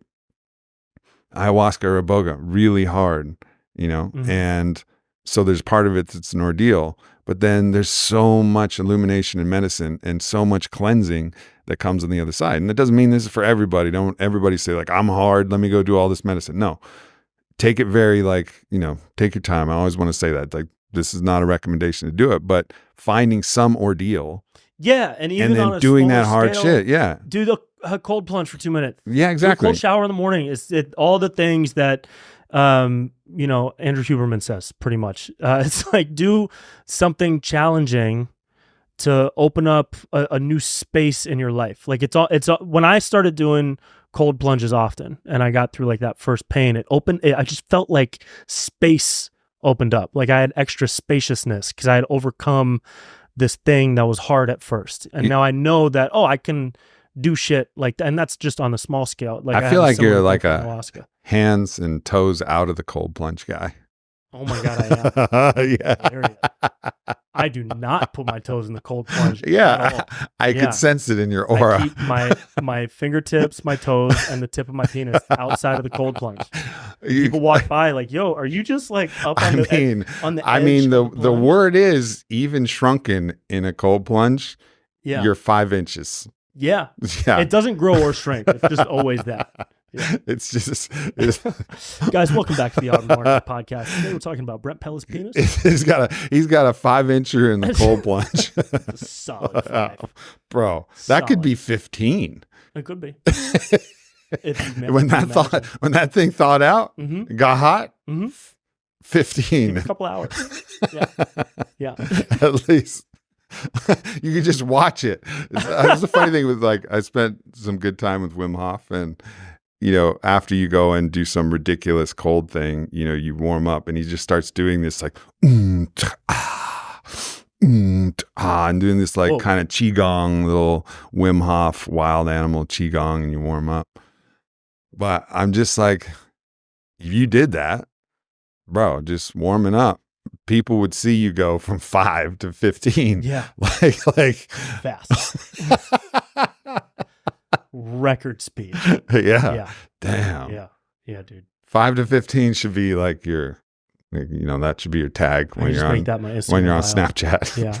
Ayahuasca or iboga, really hard, and so there's part of it that's an ordeal, but then there's so much illumination in medicine and so much cleansing that comes on the other side. And it doesn't mean this is for everybody. Don't everybody say like, I'm hard, let me go do all this medicine. No, take it very take your time. I always want to say that, like, this is not a recommendation to do it, but finding some ordeal. Yeah. And even then on a doing that smaller hard scale, shit. Yeah. Do a cold plunge for 2 minutes. Yeah, exactly. Do a cold shower in the morning. It's all the things that, Andrew Huberman says pretty much. It's like, do something challenging to open up a new space in your life. Like when I started doing cold plunges often and I got through like that first pain, I just felt like space opened up. Like I had extra spaciousness because I had overcome this thing that was hard at first. And now I know that, I can do shit like that. And that's just on a small scale. Like I feel like you're like a ayahuasca. Hands and toes out of the cold plunge guy. Oh my God, I am. Yeah. I do not put my toes in the cold plunge. Yeah. I could sense it in your aura. I keep my fingertips, my toes, and the tip of my penis outside of the cold plunge. People walk by like, yo, are you just like up on the edge the word is even shrunken in a cold plunge. Yeah. You're 5 inches. Yeah. Yeah. It doesn't grow or shrink. It's just always that. Yeah. It's Guys, welcome back to the Aubrey Marcus podcast. Today we're talking about Brent Pella's penis. He's got a 5-incher in the cold plunge. It's a solid 5. Bro, that could be 15. It could be. When that thing thawed out, got hot, 15. A couple hours. Yeah. At least. You could just watch it. It's the funny thing with, like, I spent some good time with Wim Hof, and after you go and do some ridiculous cold thing, you warm up and he just starts doing this like and doing this like kind of qigong, little Wim Hof wild animal qigong, and you warm up. But I'm just like, if you did that, bro, just warming up, people would see you go from 5 to 15. Yeah. Like fast. Record speed. Yeah. Damn. Yeah, dude. 5 to 15 should be like your, that should be your tag when you're on Snapchat. Yeah.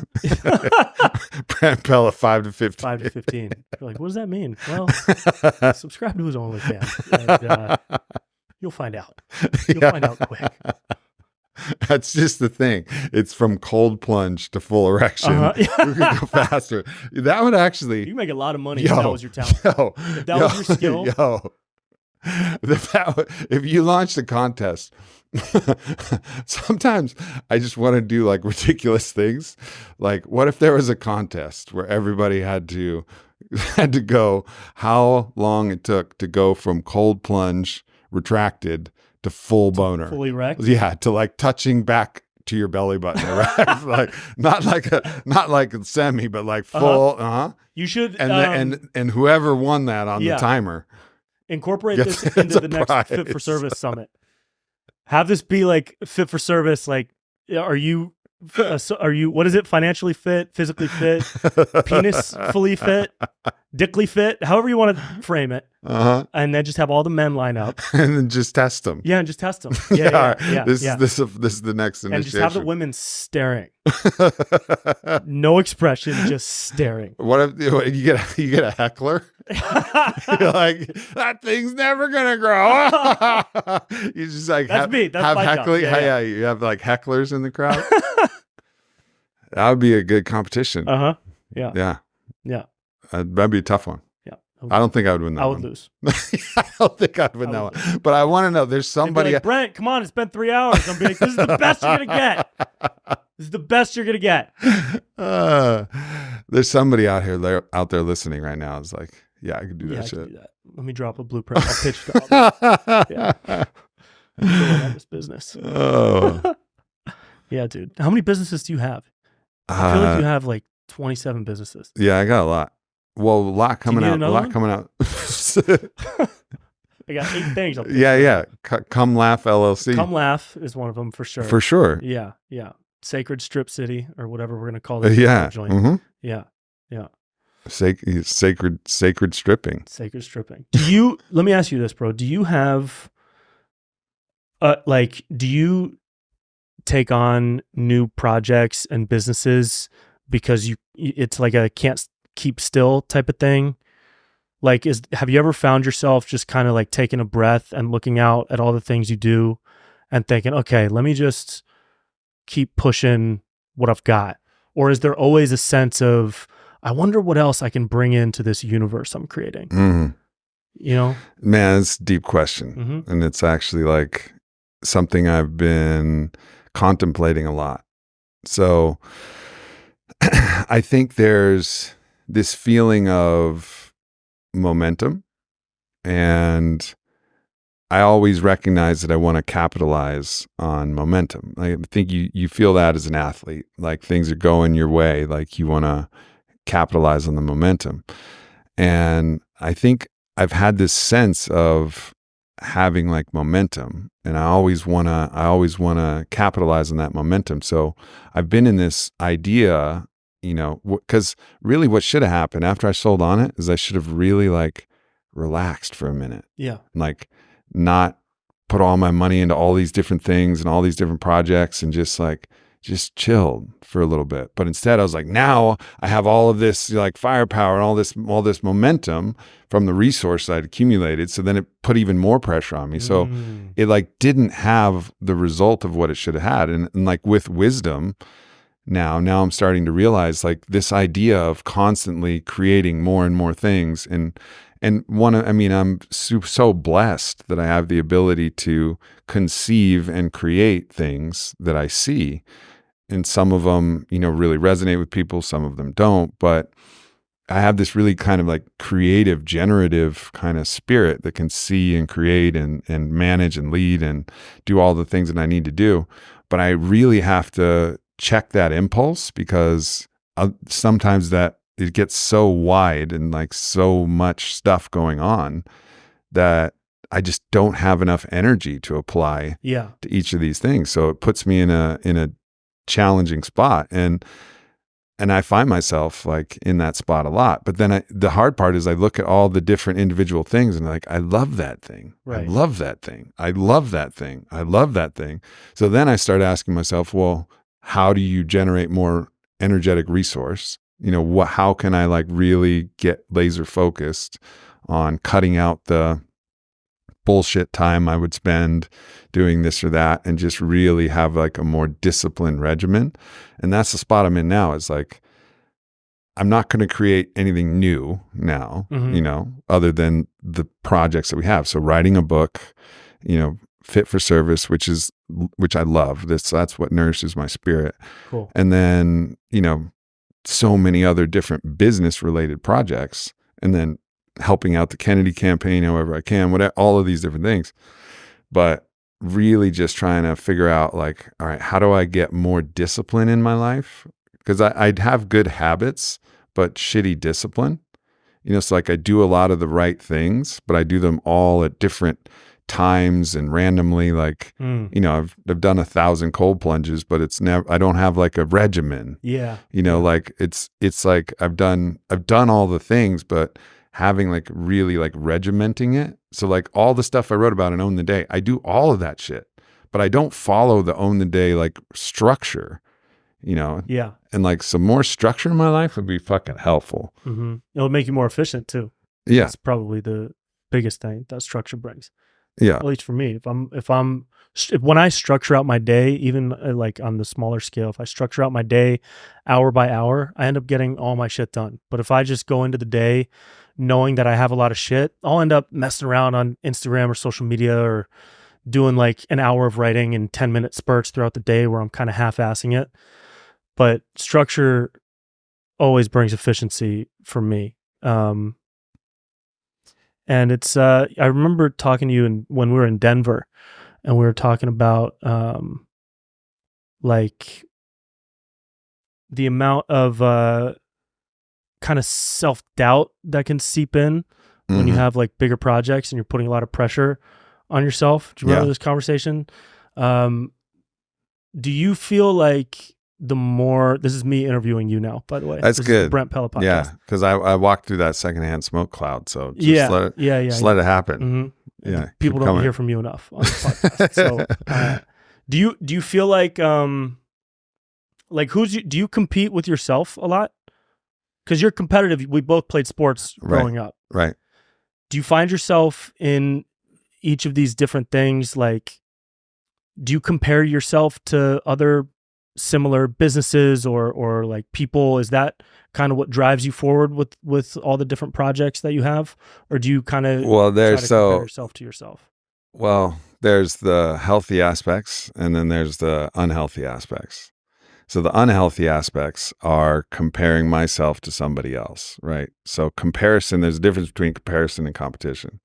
Brent Pella, 5 to 15. 5 to 15. You're like, what does that mean? Well, subscribe to his OnlyFans. And, you'll find out. You'll find out quick. That's just the thing. It's from cold plunge to full erection. You can go faster. That would actually... You make a lot of money if that was your talent. If that was your skill. If you launched a contest, sometimes I just want to do like ridiculous things. Like, what if there was a contest where everybody had to go how long it took to go from cold plunge, retracted, to full boner, fully erect. Yeah, to like touching back to your belly button, erect. Like not like semi, but like full. You should and whoever won that on the timer, incorporate this into the next Fit for Service summit. Have this be like fit for service. Like, are you? What is it? Financially fit, physically fit, penis fully fit, dickly fit, however you want to frame it. And then just have all the men line up and then just test them. Yeah, and just test them. Yeah. This is the next initiation. And just have the women staring. No expression, just staring. What if you get a heckler? You're like, that thing's never gonna grow. You just like that's me. That's have my heckling. job. Yeah. You have like hecklers in the crowd. That would be a good competition. Yeah. That'd be a tough one. Yeah. I don't think I would win that one. I would lose. I don't think I'd win that one. But I want to know, there's somebody... Like, Brent, come on, it's been 3 hours. I'm like, this is the best you're going to get. This is the best you're going to get. There's somebody out there listening right now. It's like, yeah, I could do that shit. I can do that. Let me drop a blueprint. I'll pitch to all this. This business. Oh. Yeah, dude. How many businesses do you have? I feel like you have like 27 businesses. Yeah, I got a lot. Well, a lot coming out. A lot one? coming out. I got 8 things. Yeah. Come Laugh LLC. Come Laugh is one of them for sure. For sure. Yeah. Sacred Strip City, or whatever we're gonna call this. Yeah. Joint. Mm-hmm. Yeah. Sacred stripping. Sacred stripping. Let me ask you this, bro. Do you have, do you take on new projects and businesses because it's like a can't keep still type of thing? Like, have you ever found yourself just kind of like taking a breath and looking out at all the things you do and thinking, okay, let me just keep pushing what I've got? Or is there always a sense of, I wonder what else I can bring into this universe I'm creating? Mm-hmm. You know? Man, it's a deep question. Mm-hmm. And it's actually like something I've been contemplating a lot. So I think there's this feeling of momentum, and I always recognize that I want to capitalize on momentum. I think you feel that as an athlete, like things are going your way, like you want to capitalize on the momentum. And I think I've had this sense of having like momentum, and I always want to capitalize on that momentum. So I've been in this idea, because really what should have happened after I sold On It is I should have really like relaxed for a minute. Yeah. Like not put all my money into all these different things and all these different projects and just chilled for a little bit. But instead I was like, now I have all of this like firepower and all this momentum from the resource I'd accumulated. So then it put even more pressure on me. So it like didn't have the result of what it should have had. And like with wisdom, now I'm starting to realize like this idea of constantly creating more and more things. I'm so blessed that I have the ability to conceive and create things that I see. And some of them, really resonate with people. Some of them don't. But I have this really kind of like creative, generative kind of spirit that can see and create and manage and lead and do all the things that I need to do. But I really have to check that impulse, because sometimes that it gets so wide and like so much stuff going on that I just don't have enough energy to apply to each of these things. So it puts me in a challenging spot, and I find myself like in that spot a lot. But then the hard part is I look at all the different individual things and like, I love that thing. Right. I love that thing. I love that thing. I love that thing. So then I start asking myself, well, how do you generate more energetic resource? How can I like really get laser focused on cutting out the bullshit time I would spend doing this or that, and just really have like a more disciplined regimen? And that's the spot I'm in now. Is like, I'm not going to create anything new now, other than the projects that we have. So writing a book, fit for service, which I love. That's what nourishes my spirit. Cool. And then, so many other different business related projects, and then helping out the Kennedy campaign however I can, all of these different things. But really just trying to figure out like, all right, how do I get more discipline in my life? Because I'd have good habits, but shitty discipline. So like I do a lot of the right things, but I do them all at different times and randomly. Like, I've done 1,000 cold plunges, but it's never, I don't have like a regimen. Yeah. Like it's like I've done all the things, but having like really like regimenting it. So like all the stuff I wrote about in Own the Day, I do all of that shit, but I don't follow the Own the Day like structure, Yeah. And like some more structure in my life would be fucking helpful. Mm-hmm. It'll make you more efficient too. Yeah. That's probably the biggest thing that structure brings. Yeah. At least for me, when I structure out my day, even like on the smaller scale, if I structure out my day hour by hour, I end up getting all my shit done. But if I just go into the day knowing that I have a lot of shit, I'll end up messing around on Instagram or social media, or doing like an hour of writing in 10-minute spurts throughout the day where I'm kind of half-assing it. But structure always brings efficiency for me. And it's, I remember talking to you when we were in Denver, and we were talking about, like the amount of kind of self-doubt that can seep in when you have like bigger projects and you're putting a lot of pressure on yourself. Do you remember this conversation? Do you feel like this is me interviewing you now, by the way. That's this good. Is the Brent Pella podcast. Yeah, because I walked through that secondhand smoke cloud, so just let it happen. Mm-hmm. Yeah, people don't hear from you enough on this podcast. So, do you feel like do you compete with yourself a lot? Because you're competitive. We both played sports growing up. Right. Do you find yourself in each of these different things? Like, do you compare yourself to other similar businesses or like people? Is that kind of what drives you forward with all the different projects that you have? Or do you kind of compare yourself to yourself? Well, there's the healthy aspects and then there's the unhealthy aspects. So the unhealthy aspects are comparing myself to somebody else, right? So comparison, there's a difference between comparison and competition.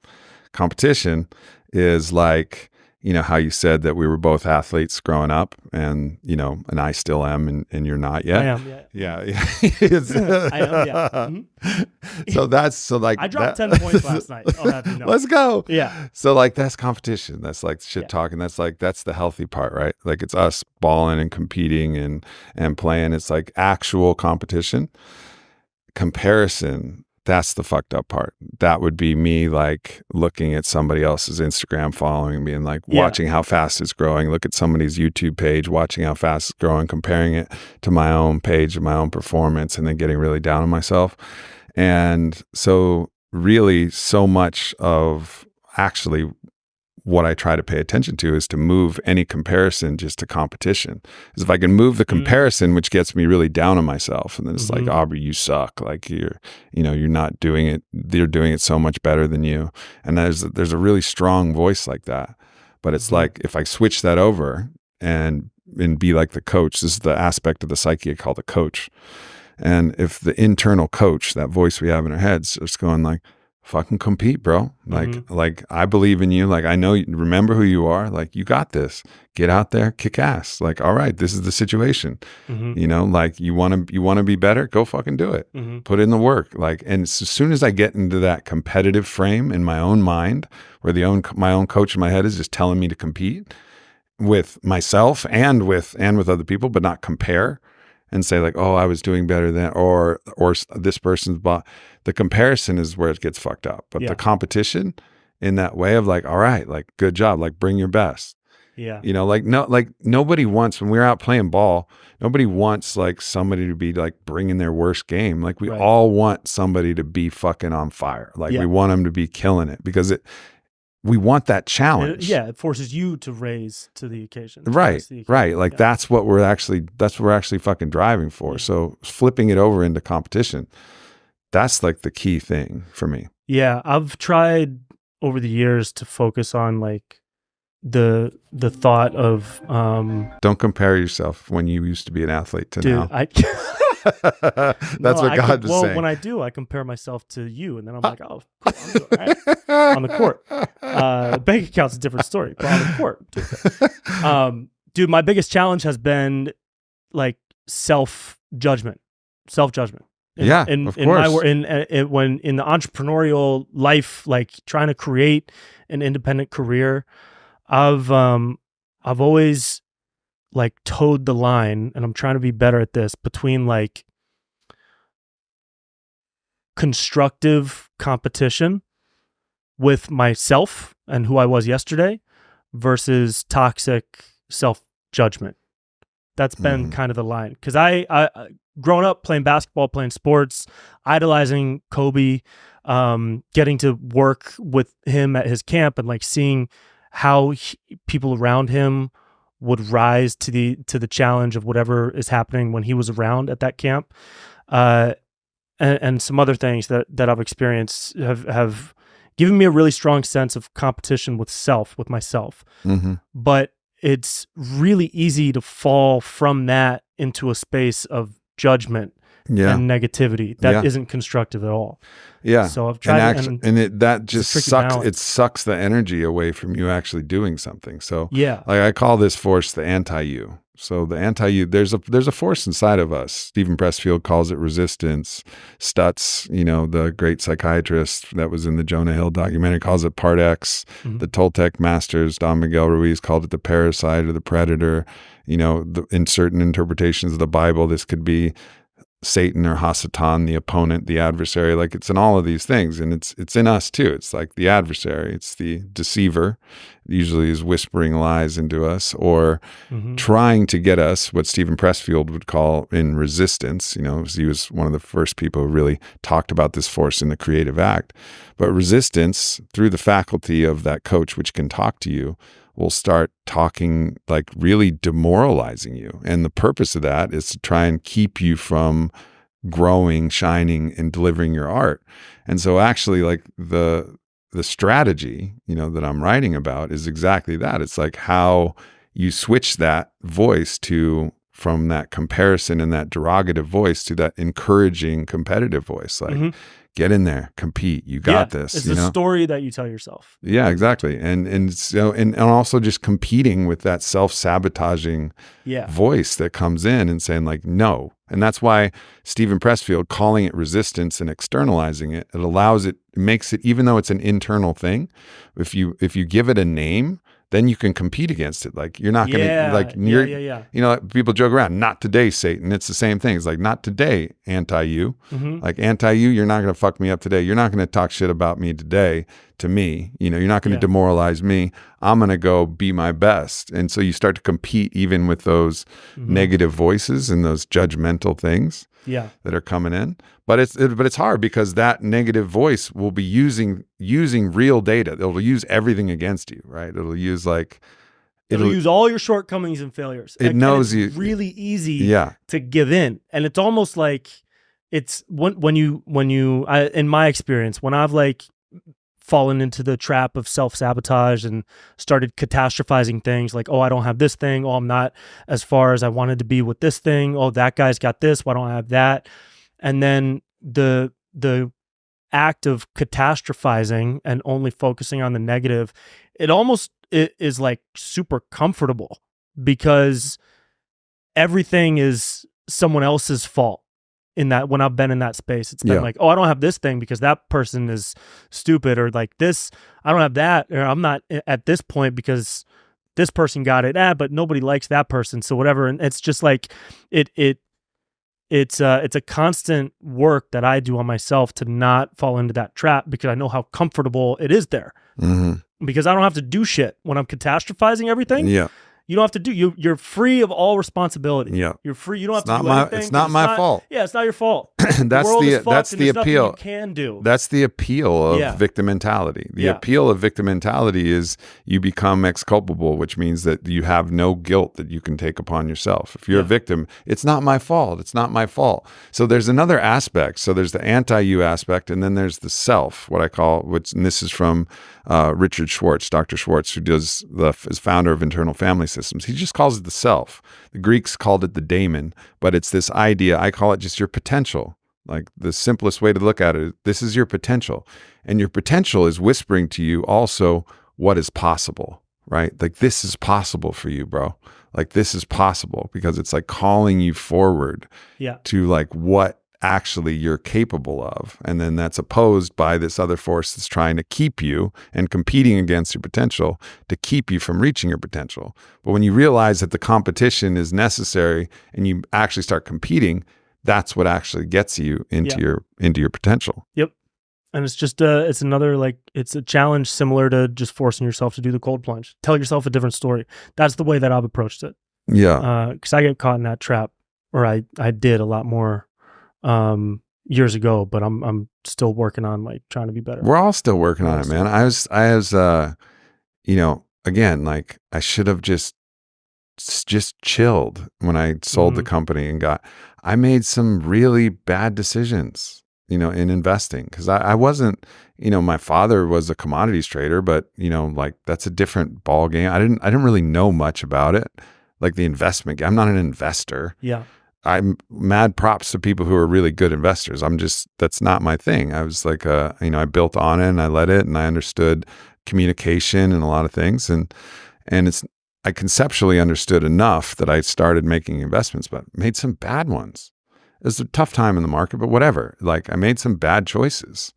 Competition is like, how you said that we were both athletes growing up and, and I still am and you're not yet. I am, yeah. Yeah. I am, yeah. Mm-hmm. So like I dropped 10 points last night. I'll have you know. Let's go. Yeah. So like that's competition. That's like shit talking. That's the healthy part, right? Like it's us balling and competing and playing. It's like actual competition. Comparison, that's the fucked up part. That would be me like looking at somebody else's Instagram following and being like watching how fast it's growing. Look at somebody's YouTube page, watching how fast it's growing, comparing it to my own page and my own performance, and then getting really down on myself. And so really so much of actually what I try to pay attention to is to move any comparison just to competition. Because if I can move the comparison, which gets me really down on myself, and then it's like, Aubrey, you suck. Like you're not doing it. They're doing it so much better than you. And there's a really strong voice like that. But it's like, if I switch that over and be like the coach, this is the aspect of the psyche I call the coach. And if the internal coach, that voice we have in our heads, is going like, fucking compete, bro. Like I believe in you. Like I know, remember who you are. Like you got this. Get out there, kick ass. Like, all right, this is the situation. Like you want to be better. Go fucking do it. Put in the work. Like, and as soon as I get into that competitive frame in my own mind, where my own coach in my head is just telling me to compete with myself and with other people, but not compare and say like, oh, I was doing better than, or this person's bought. The comparison is where it gets fucked up. But the competition in that way of like, all right, like good job, like bring your best. Yeah. Like nobody wants, when we're out playing ball, nobody wants like somebody to be like bringing their worst game. Like we all want somebody to be fucking on fire. Like we want them to be killing it because we want that challenge. It forces you to raise to the occasion. Right. Like that's what we're actually fucking driving for. Yeah. So flipping it over into competition, that's like the key thing for me. Yeah. I've tried over the years to focus on like the thought of don't compare yourself when you used to be an athlete to now. That's what God was saying. Well, when I do, I compare myself to you, and then I'm like, oh, cool, I'm doing all right on the court. Bank account's a different story, but on the court, dude, my biggest challenge has been like self-judgment. Of course. When in the entrepreneurial life, like trying to create an independent career, I've always like towed the line, and I'm trying to be better at this, between like constructive competition with myself and who I was yesterday versus toxic self-judgment. That's been kind of the line. Because I growing up playing basketball, playing sports, idolizing Kobe, getting to work with him at his camp and like seeing how people around him would rise to the challenge of whatever is happening when he was around at that camp, and some other things that I've experienced have given me a really strong sense of competition with myself. But it's really easy to fall from that into a space of judgment and negativity that isn't constructive at all. Yeah. So I've tried, that just sucks. Balance. It sucks the energy away from you actually doing something. So like I call this force the AntiU. So the AntiU, there's a force inside of us. Stephen Pressfield calls it resistance. Stutz, the great psychiatrist that was in the Jonah Hill documentary, calls it Part X. Mhm. The Toltec masters, Don Miguel Ruiz, called it the parasite or the predator. In certain interpretations of the Bible, this could be Satan or Hasatan, the opponent, the adversary. Like, it's in all of these things, and it's in us too. It's like the adversary, it's the deceiver, usually is whispering lies into us or trying to get us, what Stephen Pressfield would call in resistance. He was one of the first people who really talked about this force in the creative act. But resistance, through the faculty of that coach, which can talk to you, will start talking, like really demoralizing you. And the purpose of that is to try and keep you from growing, shining, and delivering your art. And so actually, like the strategy, that I'm writing about is exactly that. It's like how you switch that voice from that comparison and that derogative voice to that encouraging competitive voice. Like, get in there, compete. You got this. It's a story that you tell yourself. Yeah, exactly. And so and also just competing with that self-sabotaging voice that comes in and saying like, no. And that's why Stephen Pressfield, calling it resistance and externalizing it, it makes it, even though it's an internal thing, if you give it a name, then you can compete against it. Like, you're not going to, people joke around, not today, Satan. It's the same thing. It's like, not today, AntiU. Like, AntiU, you're not going to fuck me up today. You're not going to talk shit about me today to me. You're not going to demoralize me. I'm going to go be my best. And so you start to compete even with those negative voices and those judgmental things that are coming in. But it's hard because that negative voice will be using real data. It'll use everything against you, right? It'll use it'll use all your shortcomings and failures. It knows you. It's really easy to give in, and it's almost like it's when you in my experience, when I've like fallen into the trap of self-sabotage and started catastrophizing things like, oh, I don't have this thing. Oh, I'm not as far as I wanted to be with this thing. Oh, that guy's got this. Why don't I have that? And then the act of catastrophizing and only focusing on the negative, it almost is like super comfortable because everything is someone else's fault. In that, when I've been in that space, it's been like, oh, I don't have this thing because that person is stupid, or like this, I don't have that, or I'm not at this point because this person got it, but nobody likes that person, so whatever. And it's just like it's a constant work that I do on myself to not fall into that trap, because I know how comfortable it is there, because I don't have to do shit when I'm catastrophizing everything. You don't have to do. You're free of all responsibility. You're free. You don't have to do anything. It's not my fault. Yeah, it's not your fault. That's the appeal. You can do. That's the appeal of victim mentality. The appeal of victim mentality is you become exculpable, which means that you have no guilt that you can take upon yourself. If you're a victim, it's not my fault. It's not my fault. So there's another aspect. So there's the AntiU aspect, and then there's the self, what I call, and this is from Richard Schwartz, Dr. Schwartz, who is founder of Internal Family Systems. He just calls it the self. The Greeks called it the daemon, but it's this idea. I call it just your potential. Like, the simplest way to look at it, this is your potential. And your potential is whispering to you also what is possible, right? Like, this is possible for you, bro. Like, this is possible, because it's like calling you forward to like what actually you're capable of. And then that's opposed by this other force that's trying to keep you and competing against your potential to keep you from reaching your potential. But when you realize that the competition is necessary and you actually start competing, that's what actually gets you into your potential. Yep. And it's just it's another, like, it's a challenge similar to just forcing yourself to do the cold plunge. Tell yourself a different story. That's the way that I've approached it. Yeah. Because I get caught in that trap, or I did a lot more years ago, but I'm still working on like trying to be better. We're all still working on it, man. I was again, like, I should have just chilled when I sold the company and I made some really bad decisions, in investing, because I wasn't, my father was a commodities trader, but like, that's a different ball game. I didn't really know much about it, like the investment game. I'm not an investor. Yeah. I'm mad props to people who are really good investors. That's not my thing. I was like, I built on it and I let it, and I understood communication and a lot of things. And I conceptually understood enough that I started making investments, but made some bad ones. It was a tough time in the market, but whatever. Like, I made some bad choices.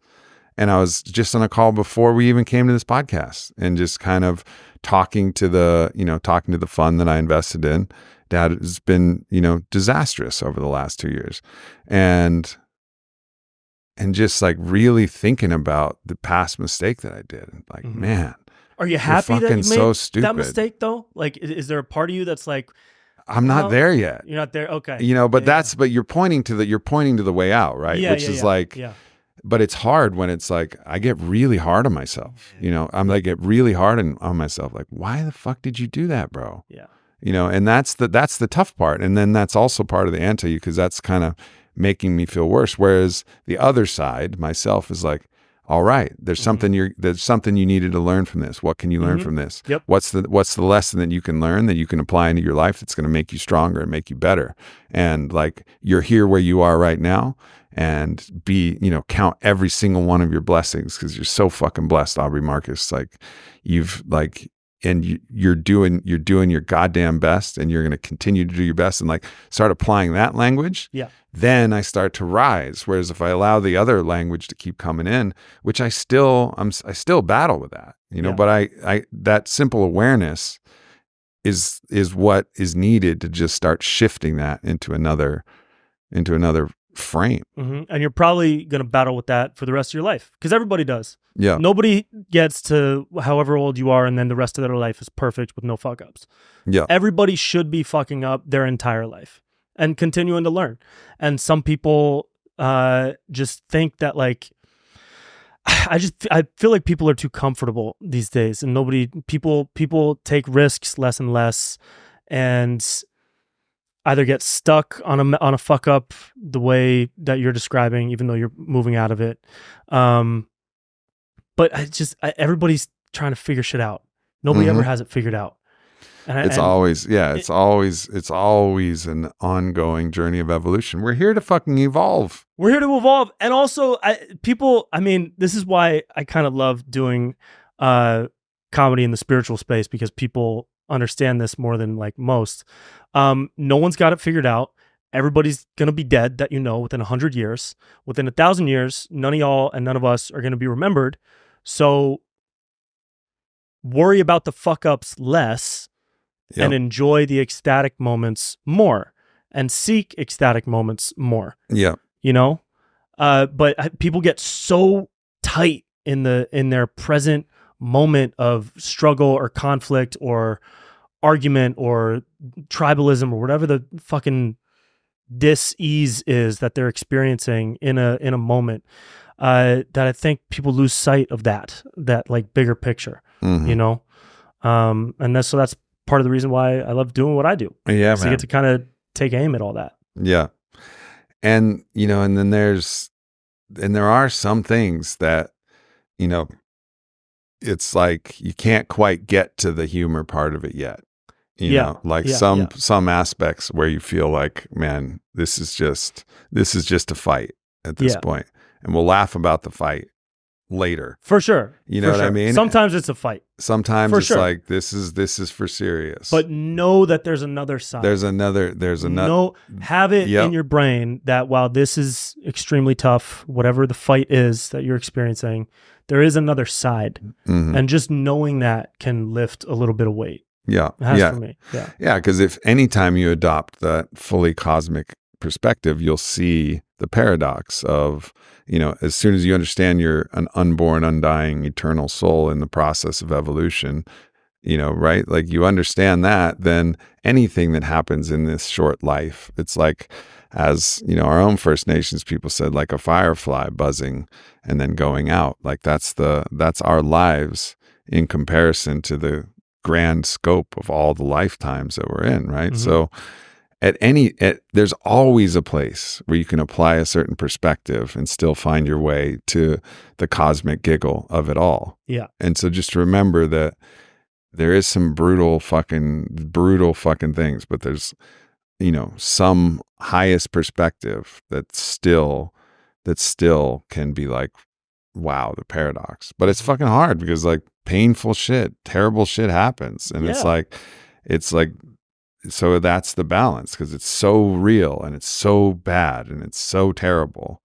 And I was just on a call before we even came to this podcast and just kind of talking to the fund that I invested in. That has been, disastrous over the last 2 years. And just like really thinking about the past mistake that I did. Like, man. Are you happy that you made so stupid. that mistake though? Like, is there a part of you that's like, I'm not there yet. You're not there. Okay. But you're pointing to the way out, right? Yeah, Which is like, but it's hard when it's like, I get really hard on myself. I'm like, get really hard on myself. Like, why the fuck did you do that, bro? Yeah. And that's the tough part. And then that's also part of the AntiU, because that's kind of making me feel worse. Whereas the other side, myself, is like, all right, there's something you needed to learn from this. What can you learn from this? Yep. What's the lesson that you can learn that you can apply into your life that's going to make you stronger and make you better? And like, you're here where you are right now, and count every single one of your blessings, because you're so fucking blessed, Aubrey Marcus. Like, you're doing your goddamn best, and you're going to continue to do your best, and like start applying that language. Yeah. Then I start to rise. Whereas if I allow the other language to keep coming in, which I still battle with that, but I that simple awareness is what is needed to just start shifting that into another frame. And you're probably going to battle with that for the rest of your life, because everybody does. Yeah. Nobody gets to however old you are and then the rest of their life is perfect with no fuck ups. Yeah. Everybody should be fucking up their entire life and continuing to learn. And some people just think that, like, I feel like people are too comfortable these days, and people take risks less and less, and either get stuck on a fuck up the way that you're describing, even though you're moving out of it. But everybody's trying to figure shit out. Nobody ever has it figured out. It's always an ongoing journey of evolution. We're here to fucking evolve. We're here to evolve. And also, this is why I kind of love doing comedy in the spiritual space, because people understand this more than like most. No one's got it figured out. Everybody's going to be dead that within 100 years. Within 1,000 years, none of y'all and none of us are going to be remembered. So worry about the fuck ups less. Yep. And enjoy the ecstatic moments more, and seek ecstatic moments more. Yeah. But people get so tight in their present moment of struggle or conflict or argument or tribalism or whatever the fucking dis-ease is that they're experiencing in a moment, that I think people lose sight of that like bigger picture, and that's part of the reason why I love doing what I do. Yeah, man. So you get to kind of take aim at all that. Yeah. And, and then there are some things that, it's like you can't quite get to the humor part of it yet. Some aspects where you feel like, man, this is just a fight at this point. And we'll laugh about the fight later. For sure. You know what I mean? Sometimes it's a fight. Sometimes it's like, this is for serious. But know that there's another side. There's another. Have it in your brain that while this is extremely tough, whatever the fight is that you're experiencing, there is another side. And just knowing that can lift a little bit of weight. Yeah. It has for me. Yeah. Yeah. Because if anytime you adopt that fully cosmic perspective, you'll see the paradox of, as soon as you understand you're an unborn, undying, eternal soul in the process of evolution, right? Like, you understand that, then anything that happens in this short life, it's like, as our own First Nations people said, like a firefly buzzing and then going out. Like, that's our lives in comparison to the grand scope of all the lifetimes that we're in, right? So there's always a place where you can apply a certain perspective and still find your way to the cosmic giggle of it all. Yeah. And so just remember that there is some brutal fucking things, but there's, some highest perspective that still can be like, wow, the paradox. But it's fucking hard because, like, painful shit, terrible shit happens. And it's like, It's like, so that's the balance, because it's so real and it's so bad and it's so terrible.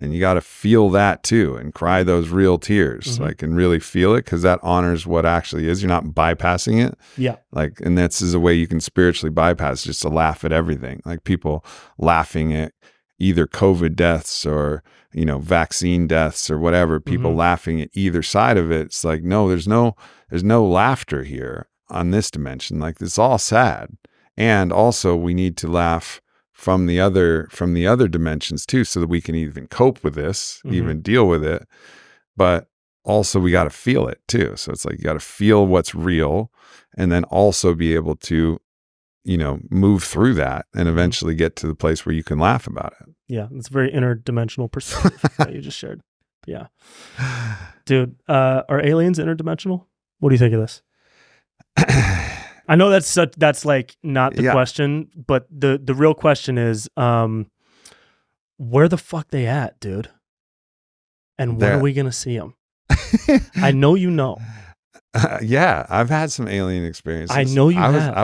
And you got to feel that too, and cry those real tears, like, and really feel it, because that honors what actually is. You're not bypassing it. Yeah. Like, and this is a way you can spiritually bypass, just to laugh at everything. Like people laughing at either COVID deaths or, you know, vaccine deaths or whatever, people laughing at either side of it. It's like, no, there's no laughter here on this dimension. Like, it's all sad. And also we need to laugh from the other dimensions too, so that we can even cope with this, even deal with it. But also we got to feel it too. So it's like, you got to feel what's real, and then also be able to, you know, move through that and eventually get to the place where you can laugh about it. Yeah. It's a very interdimensional perspective that you just shared. Yeah. Dude, are aliens interdimensional? What do you think of this? I know that's like not the question, but the real question is, where the fuck they at, dude? And when are we gonna see them? I know you know. Yeah, I've had some alien experiences. I know you have.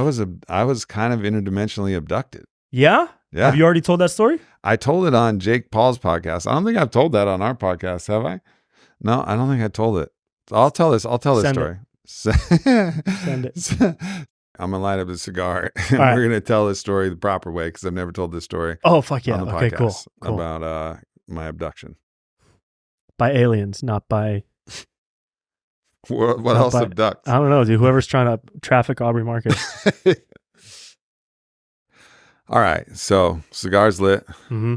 I was kind of interdimensionally abducted. Yeah? Yeah. Have you already told that story? I told it on Jake Paul's podcast. I don't think I've told that on our podcast, have I? No, I don't think I told it. I'll tell this story. Send it. I'm gonna light up a cigar, and right. we're gonna tell this story the proper way, because I've never told this story. Oh, fuck yeah. On the Okay, podcast cool. About my abduction. By aliens, not by... What else abducts? I don't know, dude. Whoever's trying to traffic Aubrey Marcus. All right, so cigar's lit. Mm-hmm.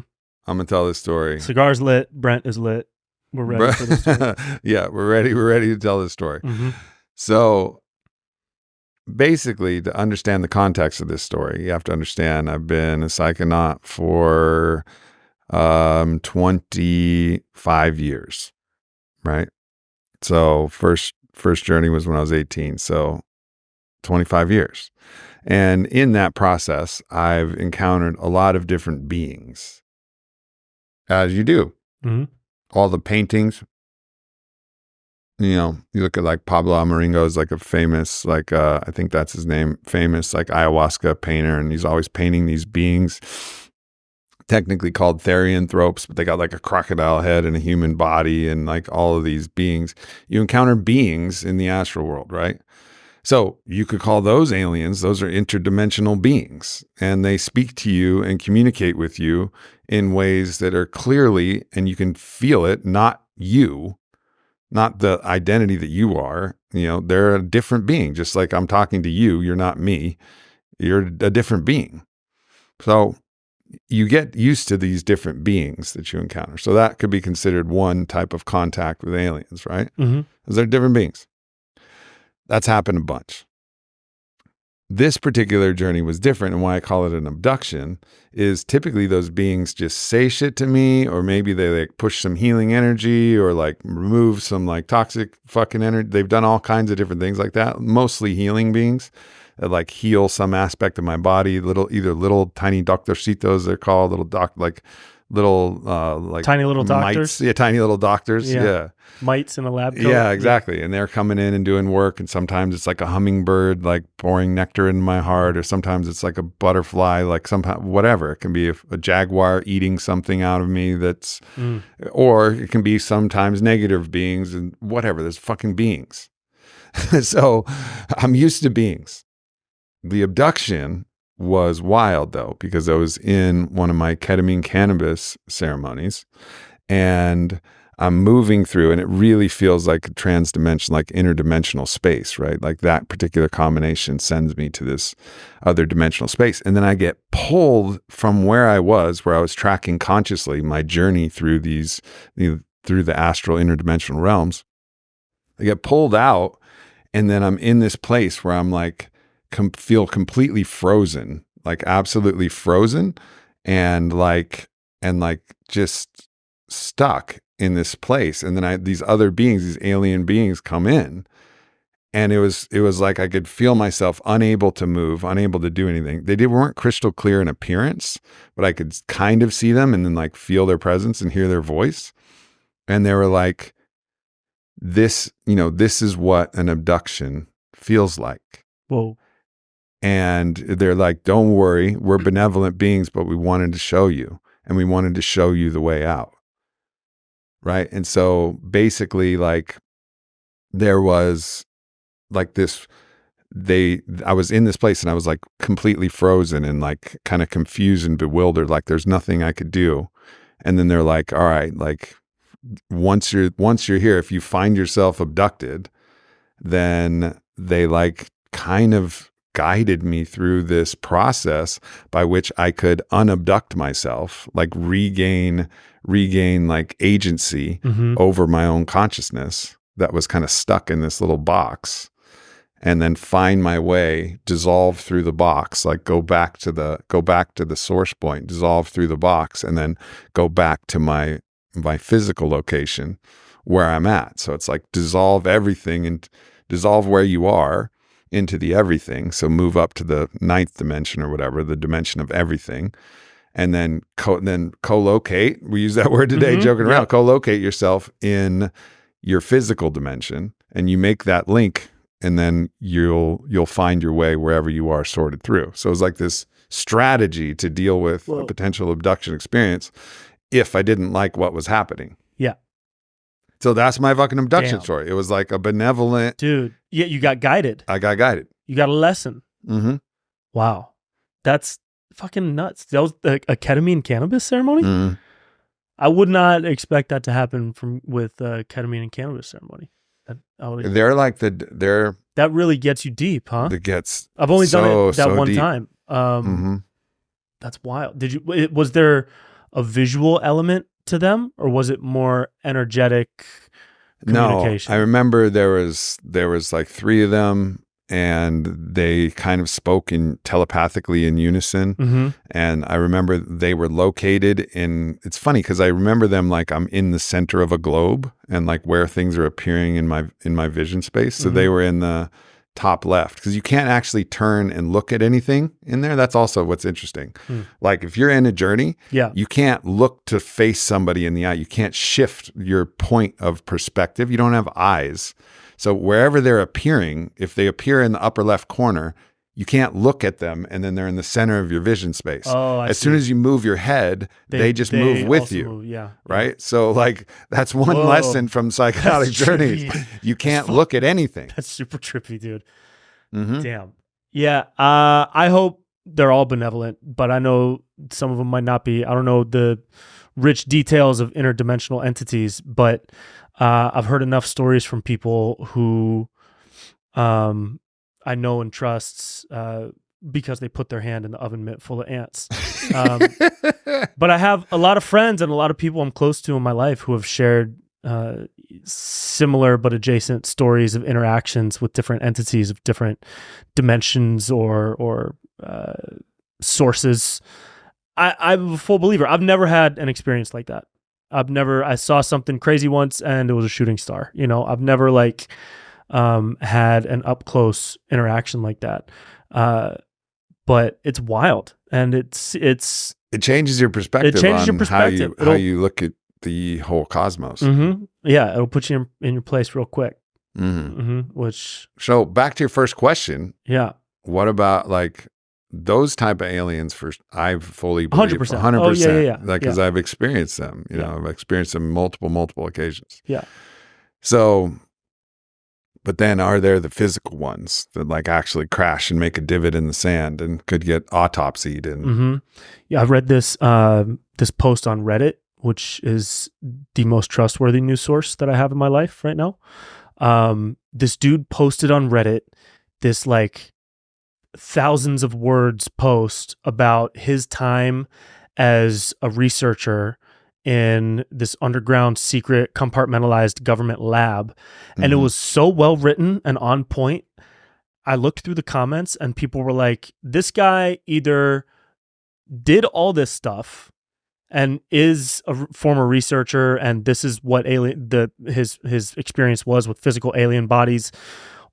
I'm gonna tell this story. Cigar's lit. Brent is lit. We're ready for this story. Yeah, we're ready. We're ready to tell this story. Mm-hmm. So basically, to understand the context of this story, you have to understand I've been a psychonaut for 25 years, right? So first journey was when I was 18, so 25 years. And in that process, I've encountered a lot of different beings, as you do. Mm-hmm. All the paintings, you know, you look at like Pablo Amaringo's like a famous, like, I think that's his name, famous like ayahuasca painter. And he's always painting these beings, technically called therianthropes, but they got like a crocodile head and a human body and like all of these beings. You encounter beings in the astral world, right? So you could call those aliens. Those are interdimensional beings, and they speak to you and communicate with you in ways that are clearly, and you can feel it, not you, not the identity that you are. You know, they're a different being. Just like I'm talking to you, you're not me. You're a different being. So you get used to these different beings that you encounter. So that could be considered one type of contact with aliens, right? Mm-hmm. Because they're different beings. That's happened a bunch. This particular journey was different, and why I call it an abduction is typically those beings just say shit to me, or maybe they like push some healing energy or like remove some like toxic fucking energy. They've done all kinds of different things like that, mostly healing beings that like heal some aspect of my body, either little tiny doctorcitos, they're called, like tiny little doctors. Mites. Yeah, tiny little doctors. Yeah. Mites in a lab coat. Yeah, exactly. And they're coming in and doing work. And sometimes it's like a hummingbird, like pouring nectar in my heart. Or sometimes it's like a butterfly, like somehow, whatever. It can be a jaguar eating something out of me or it can be sometimes negative beings and whatever. There's fucking beings. So I'm used to beings. The abduction was wild though, because I was in one of my ketamine cannabis ceremonies and I'm moving through, and it really feels like a transdimensional, like interdimensional space, right? Like that particular combination sends me to this other dimensional space. And then I get pulled from where I was tracking consciously my journey through through the astral interdimensional realms. I get pulled out, and then I'm in this place where I'm like, feel completely frozen, like absolutely frozen, and just stuck in this place. And then these other beings, these alien beings come in, and it was like I could feel myself unable to move, unable to do anything. They weren't crystal clear in appearance, but I could kind of see them and then like feel their presence and hear their voice. And they were like, this is what an abduction feels like. Whoa. And they're like, don't worry, we're benevolent beings, but we wanted to show you, and we wanted to show you the way out. Right. And so basically, like, there was like this, I was in this place and I was like completely frozen and like kind of confused and bewildered. Like there's nothing I could do. And then they're like, all right, like once you're here, if you find yourself abducted, then they like kind of guided me through this process by which I could unabduct myself, like regain like agency over my own consciousness that was kind of stuck in this little box, and then find my way, dissolve through the box, like go back to the source point, dissolve through the box, and then go back to my physical location where I'm at. So it's like dissolve everything and dissolve where you are into the everything. So move up to the 9th dimension or whatever, the dimension of everything. And then co-locate. We use that word today, joking around. Co-locate yourself in your physical dimension, and you make that link, and then you'll find your way wherever you are sorted through. So it's like this strategy to deal with a potential abduction experience if I didn't like what was happening. Yeah. So that's my fucking abduction story. It was like a benevolent... Dude, yeah, you got guided. I got guided. You got a lesson. Mm-hmm. Wow. That's fucking nuts. That was a ketamine cannabis ceremony? Mm-hmm. I would not expect that to happen with ketamine and cannabis ceremony. They're like that really gets you deep, huh? It gets. I've only done it that one deep. time. That's wild. Was there a visual element to them, or was it more energetic communication? No, I remember there was like 3 of them, and they kind of spoke telepathically in unison. And I remember they were located in, it's funny because I remember them like I'm in the center of a globe and like where things are appearing in my vision space. So they were in the top left, because you can't actually turn and look at anything in there. That's also what's interesting. Like if you're in a journey, you can't look to face somebody in the eye. You can't shift your point of perspective. You don't have eyes. So wherever they're appearing, if they appear in the upper left corner, you can't look at them, and then they're in the center of your vision space. Oh, as soon as you move your head, they just move with you. Move, right? So like that's one lesson from psychedelic journeys. You can't look at anything. That's super trippy, dude. Damn. Yeah. I hope they're all benevolent, but I know some of them might not be. I don't know the rich details of interdimensional entities, but I've heard enough stories from people who I know and trust because they put their hand in the oven mitt full of ants. But I have a lot of friends and a lot of people I'm close to in my life who have shared similar but adjacent stories of interactions with different entities of different dimensions or sources. I'm a full believer. I've never had an experience like that. I saw something crazy once and it was a shooting star. You know, I've never like had an up close interaction like that. But it's wild, and it changes your perspective. It changes your perspective. How you look at the whole cosmos. Yeah, it'll put you in your place real quick. So back to your first question. Yeah. What about like those type of aliens? I fully believe 100%. 100%. Oh, yeah. Like, because I've experienced them. You know, I've experienced them multiple occasions. Yeah. So, but then are there the physical ones that like actually crash and make a divot in the sand and could get autopsied? And yeah, I've read this this post on Reddit, which is the most trustworthy news source that I have in my life right now. This dude posted on Reddit this like thousands of words post about his time as a researcher in this underground secret compartmentalized government lab. And it was so well written and on point. I looked through the comments and people were like, this guy either did all this stuff and is a former researcher, and this is what his experience was with physical alien bodies,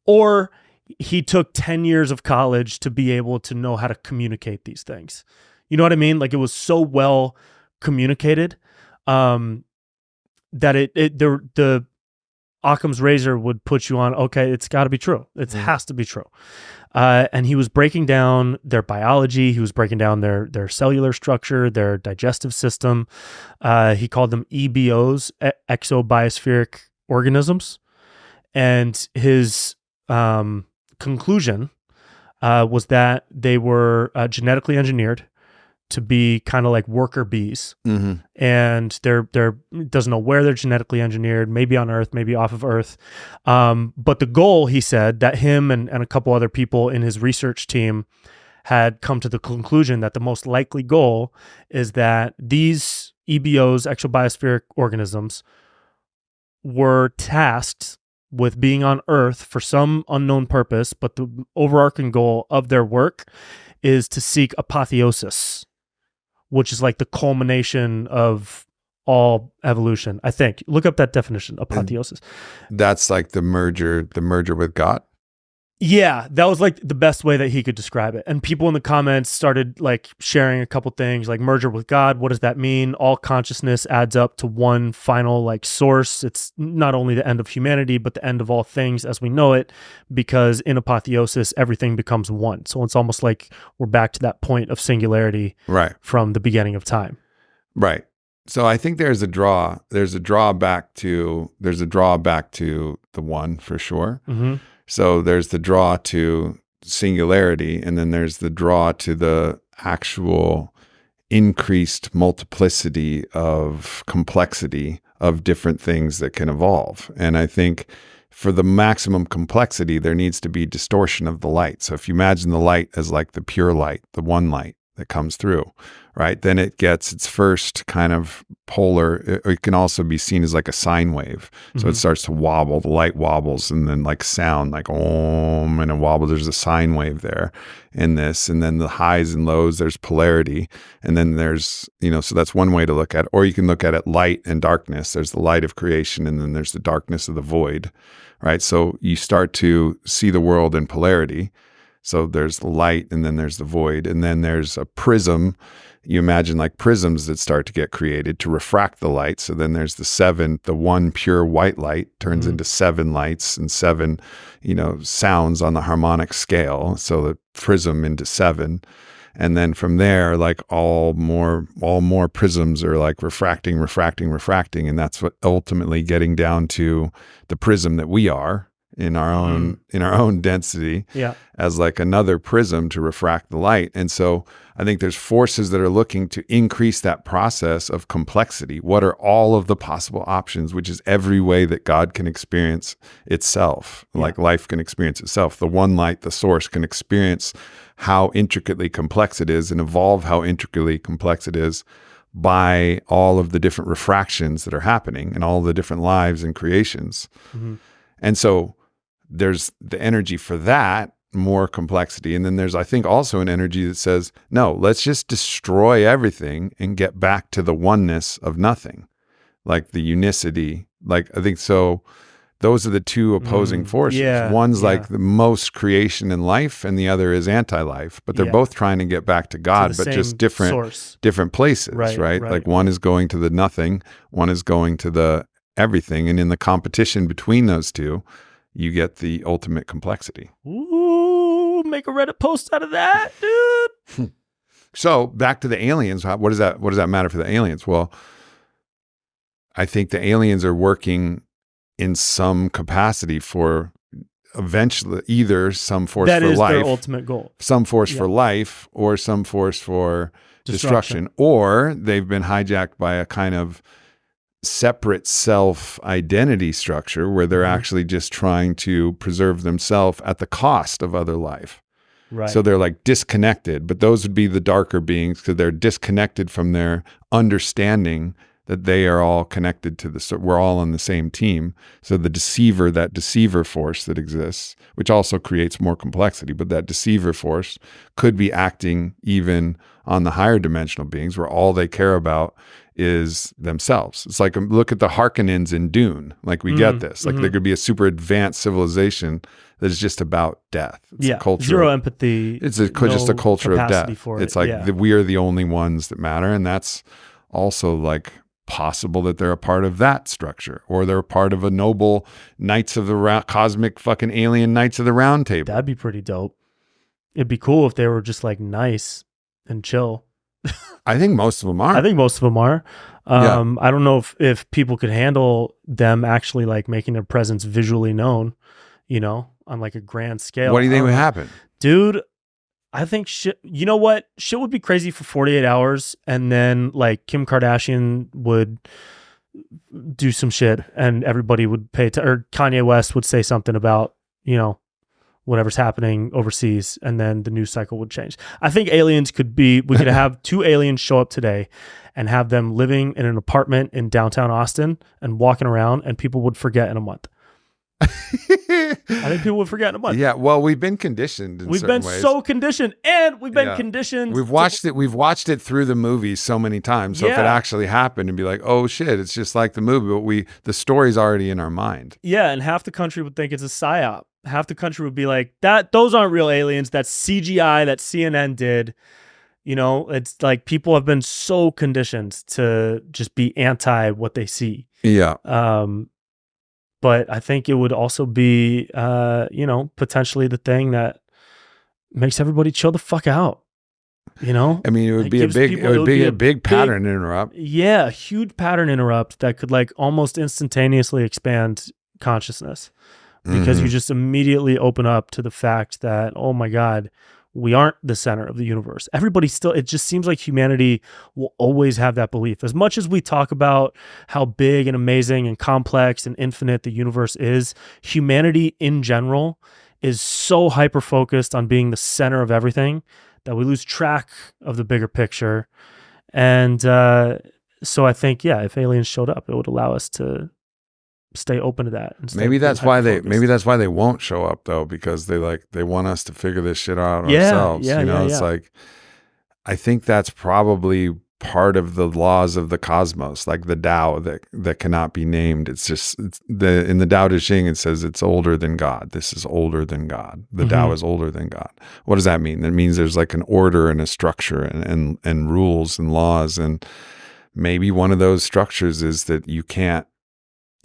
or he took 10 years of college to be able to know how to communicate these things. You know what I mean? Like, it was so well communicated that the Occam's razor would put you on, okay, it's got to be true. It has to be true. And he was breaking down their biology. He was breaking down their cellular structure, their digestive system. He called them EBOs, exobiospheric organisms. And his conclusion was that they were genetically engineered to be kind of like worker bees. And they're doesn't know where they're genetically engineered, maybe on Earth, maybe off of Earth. But the goal, he said, that him and a couple other people in his research team had come to the conclusion that the most likely goal is that these EBOs, exobiospheric organisms, were tasked with being on Earth for some unknown purpose, but the overarching goal of their work is to seek apotheosis, which is like the culmination of all evolution, I think. Look up that definition, apotheosis. And that's like the merger with God. Yeah, that was like the best way that he could describe it. And people in the comments started like sharing a couple things like merger with God. What does that mean? All consciousness adds up to one final like source. It's not only the end of humanity, but the end of all things as we know it, because in apotheosis, everything becomes one. So it's almost like we're back to that point of singularity from the beginning of time. Right. So I think there's a drawback to the one for sure. So there's the draw to singularity, and then there's the draw to the actual increased multiplicity of complexity of different things that can evolve. And I think for the maximum complexity, there needs to be distortion of the light. So if you imagine the light as like the pure light, the one light that comes through, right? Then it gets its first kind of polar, it can also be seen as like a sine wave. So it starts to wobble, the light wobbles, and then like sound like om, and it wobbles. There's a sine wave there in this. And then the highs and lows, there's polarity. And then there's, so that's one way to look at it. Or you can look at it light and darkness. There's the light of creation, and then there's the darkness of the void, right? So you start to see the world in polarity. So there's the light, and then there's the void, and then there's a prism. You imagine like prisms that start to get created to refract the light. So then there's the one pure white light turns into 7 lights and 7, sounds on the harmonic scale. So the prism into 7. And then from there, like all more prisms are like refracting. And that's what ultimately getting down to the prism that we are in our own density as like another prism to refract the light. And so I think there's forces that are looking to increase that process of complexity. What are all of the possible options, which is every way that God can experience itself, like life can experience itself. The one light, the source, can experience how intricately complex it is and evolve how intricately complex it is by all of the different refractions that are happening and all the different lives and creations. And so there's the energy for that, more complexity. And then there's, I think, also an energy that says, no, let's just destroy everything and get back to the oneness of nothing, like the unicity. Like, I think so. Those are the two opposing forces. One's like the most creation in life, and the other is anti-life. But they're both trying to get back to God, but just different places, right? Like one is going to the nothing, one is going to the everything. And in the competition between those two, you get the ultimate complexity. Ooh, make a Reddit post out of that, dude. So back to the aliens. What does that matter for the aliens? Well, I think the aliens are working in some capacity for eventually either some force that for is life, their ultimate goal, some force for life, or some force for destruction, or they've been hijacked by a kind of separate self-identity structure where they're actually just trying to preserve themselves at the cost of other life. Right. So they're like disconnected, but those would be the darker beings because they're disconnected from their understanding that they are all connected to so we're all on the same team. So the deceiver, that deceiver force that exists, which also creates more complexity, but that deceiver force could be acting even on the higher dimensional beings where all they care about is themselves. It's like, look at the Harkonnens in Dune. Like we get this. Like there could be a super advanced civilization that is just about death. It's a culture. Zero empathy. It's just a culture of death. It's like we are the only ones that matter. And that's also like possible that they're a part of that structure, or they're a part of a noble Knights of the cosmic fucking alien Knights of the Round Table. That'd be pretty dope. It'd be cool if they were just like nice and chill. I think most of them are. I think most of them are. Yeah. I don't know if people could handle them actually like making their presence visually known, you know, on like a grand scale. What do you think would happen? Dude, I think shit, you know what? Shit would be crazy for 48 hours, and then like Kim Kardashian would do some shit and everybody would or Kanye West would say something about, you know, whatever's happening overseas, and then the news cycle would change. I think aliens we could have 2 aliens show up today and have them living in an apartment in downtown Austin and walking around, and people would forget in a month. I think people would forget in a month. Yeah, well, we've been conditioned in certain ways. So conditioned, and we've been conditioned. We've watched it through the movie so many times. So if it actually happened, and be like, oh shit, it's just like the movie, but the story's already in our mind. Yeah, and half the country would think it's a psyop. Half the country would be like, those aren't real aliens. That's CGI that CNN did. You know, it's like people have been so conditioned to just be anti what they see. Yeah. But I think it would also be, you know, potentially the thing that makes everybody chill the fuck out. You know, I mean, it would be a big pattern interrupt. Yeah, a huge pattern interrupt that could like almost instantaneously expand consciousness, because you just immediately open up to the fact that, oh my God, we aren't the center of the universe. Everybody still, it just seems like humanity will always have that belief. As much as we talk about how big and amazing and complex and infinite the universe is, humanity in general is so hyper-focused on being the center of everything that we lose track of the bigger picture. And so I think, yeah, if aliens showed up, it would allow us to stay open to that. Maybe that's why they won't show up though, because they want us to figure this shit out ourselves. It's like, I think that's probably part of the laws of the cosmos, like the Tao that cannot be named. It's just in the Tao Te Ching, it says it's older than God. This is older than God. The Tao is older than God. What does that mean? That means there's like an order and a structure and rules and laws. And maybe one of those structures is that you can't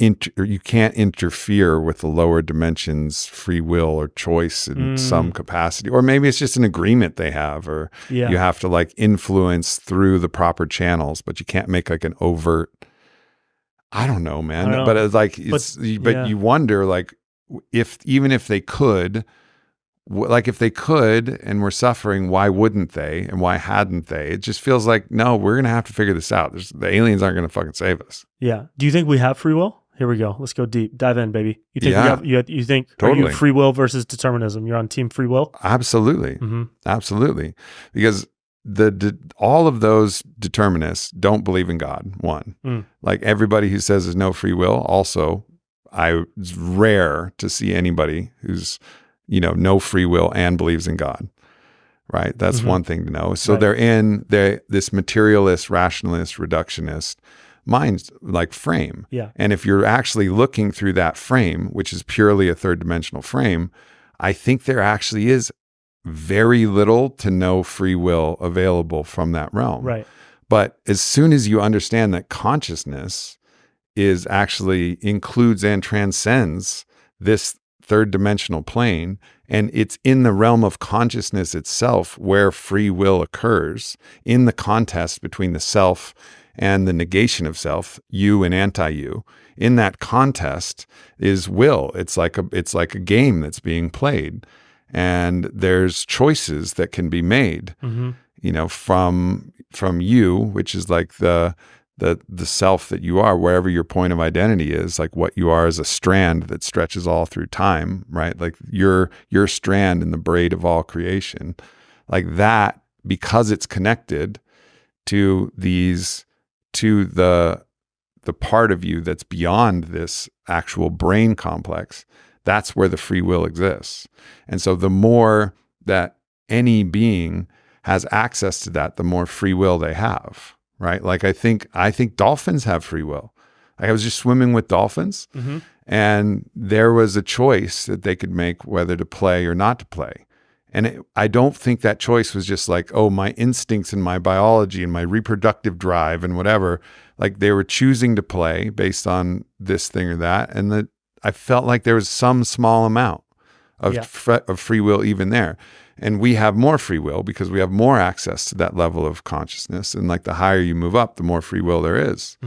interfere with the lower dimensions' free will or choice in some capacity. Or maybe it's just an agreement they have, or you have to like influence through the proper channels, but you can't make like an overt, I don't know, man. But it's like, you wonder, like, even if they could, like if they could and were suffering, why wouldn't they? And why hadn't they? It just feels like, no, we're going to have to figure this out. The aliens aren't going to fucking save us. Yeah. Do you think we have free will? Here we go. Let's go deep. Dive in, baby. You think you think totally. Are you free will versus determinism? You're on team free will? Absolutely. Absolutely. Because all of those determinists don't believe in God. One. Like everybody who says there's no free will, also, it's rare to see anybody who's, no free will and believes in God. Right? That's one thing to know. So they're in this materialist, rationalist, reductionist mind like frame. Yeah. And if you're actually looking through that frame, which is purely a third dimensional frame, I think there actually is very little to no free will available from that realm. Right. But as soon as you understand that consciousness is actually includes and transcends this third dimensional plane, and it's in the realm of consciousness itself where free will occurs, in the contest between the self and the negation of self, you and anti-you. In that contest is will. It's like a game that's being played, and there's choices that can be made. From you, which is like the self that you are, wherever your point of identity is, like what you are as a strand that stretches all through time, right? Like your strand in the braid of all creation, like that, because it's connected to the part of you that's beyond this actual brain complex, that's where the free will exists. And so the more that any being has access to that, the more free will they have, right? Like I think dolphins have free will. Like I was just swimming with dolphins, and there was a choice that they could make whether to play or not to play. And I don't think that choice was just like, oh, my instincts and my biology and my reproductive drive and whatever. Like they were choosing to play based on this thing or that. And that I felt like there was some small amount of, of free will even there. And we have more free will because we have more access to that level of consciousness. And like the higher you move up, the more free will there is.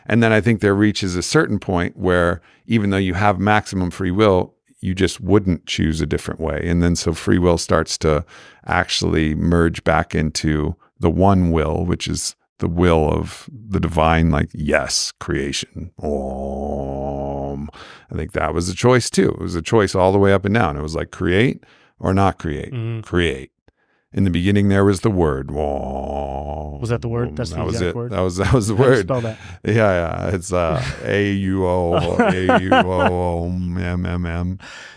And then I think there reaches a certain point where even though you have maximum free will, you just wouldn't choose a different way. And then so free will starts to actually merge back into the one will, which is the will of the divine, like, yes, creation. I think that was a choice too. It was a choice all the way up and down. It was like create or not create. Create. In the beginning, there was the word. Was that the word? That's the exact word? That was the word. How do you spell that? Yeah. It's AUO.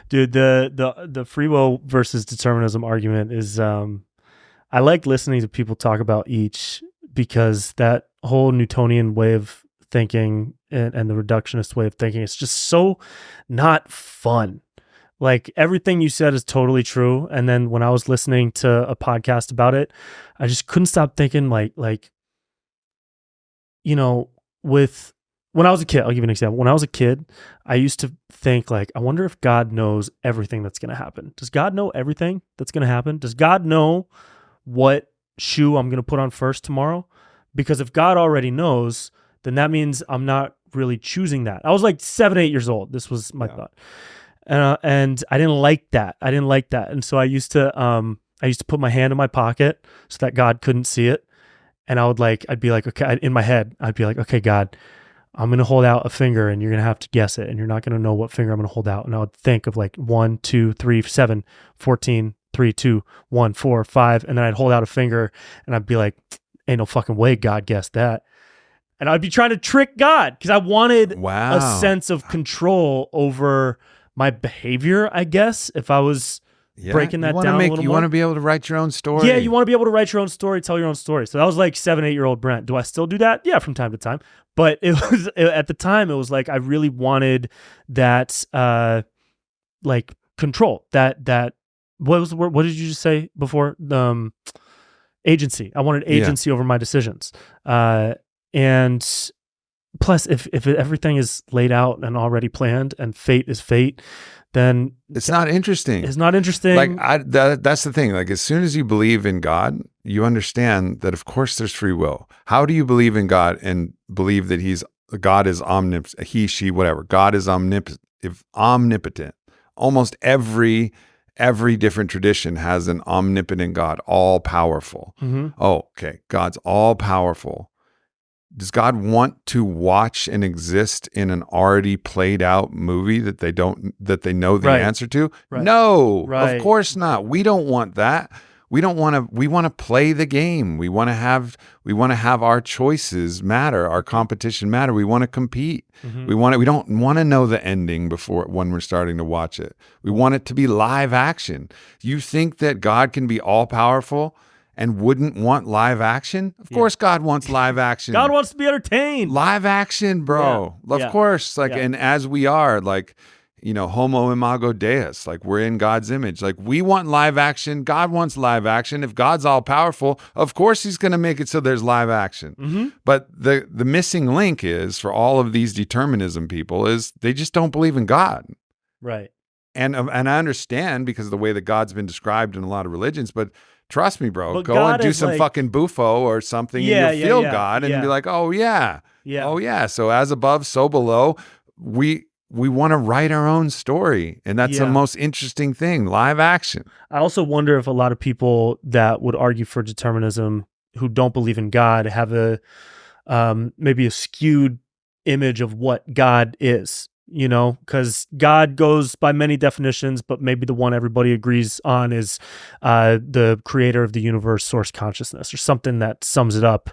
Dude, the free will versus determinism argument is, I like listening to people talk about each, because that whole Newtonian way of thinking and the reductionist way of thinking, it's just so not fun. Like everything you said is totally true. And then when I was listening to a podcast about it, I just couldn't stop thinking like, you know, when I was a kid, I'll give you an example. When I was a kid, I used to think like, I wonder if God knows everything that's going to happen. Does God know everything that's going to happen? Does God know what shoe I'm going to put on first tomorrow? Because if God already knows, then that means I'm not really choosing that. I was like 7, 8 years old. This was my thought. And I didn't like that. And so I used to put my hand in my pocket so that God couldn't see it. And I'd be like, okay, in my head, I'd be like, okay, God, I'm going to hold out a finger and you're going to have to guess it. And you're not going to know what finger I'm going to hold out. And I would think of like 1, 2, 3, 7, 14, 3, 2, 1, 4, 5. And then I'd hold out a finger and I'd be like, ain't no fucking way God guessed that. And I'd be trying to trick God because I wanted a sense of control over my behavior, I guess, if I was breaking that down a little more. You want to be able to write your own story. Yeah, you want to be able to write your own story, tell your own story. So that was like 7, 8-year-old Brent. Do I still do that? Yeah, from time to time. But at the time, it was like I really wanted that like control. That what was the word? What did you just say before? Agency. I wanted agency over my decisions. And plus, if everything is laid out and already planned and fate is fate, then it's not interesting. It's not interesting. Like that's the thing. Like as soon as you believe in God, you understand that of course there's free will. How do you believe in God and believe that God is omnipotent? He, she, whatever. God is omnipotent. Almost every different tradition has an omnipotent God, all powerful. Oh, okay. God's all powerful. Does God want to watch and exist in an already played out movie that they know the answer to? Right. No, of course not. We don't want that. We want to play the game. We want to have our choices matter, our competition matter. We want to compete. We don't want to know the ending when we're starting to watch it. We want it to be live action. You think that God can be all powerful and wouldn't want live action? Of course God wants live action. God wants to be entertained. Live action, bro. Of course. And as we are, like, you know, homo imago deus, like we're in God's image. Like we want live action. God wants live action. If God's all powerful, of course he's going to make it so there's live action. But the missing link is for all of these determinism people is they just don't believe in God. Right. And I understand because of the way that God's been described in a lot of religions, but trust me, bro, but go God and do some fucking buffo or something and you'll feel God and be like, oh yeah. So as above, so below. We want to write our own story. And that's the most interesting thing, live action. I also wonder if a lot of people that would argue for determinism who don't believe in God have maybe a skewed image of what God is. You know, because God goes by many definitions, but maybe the one everybody agrees on is the creator of the universe, source consciousness, or something that sums it up.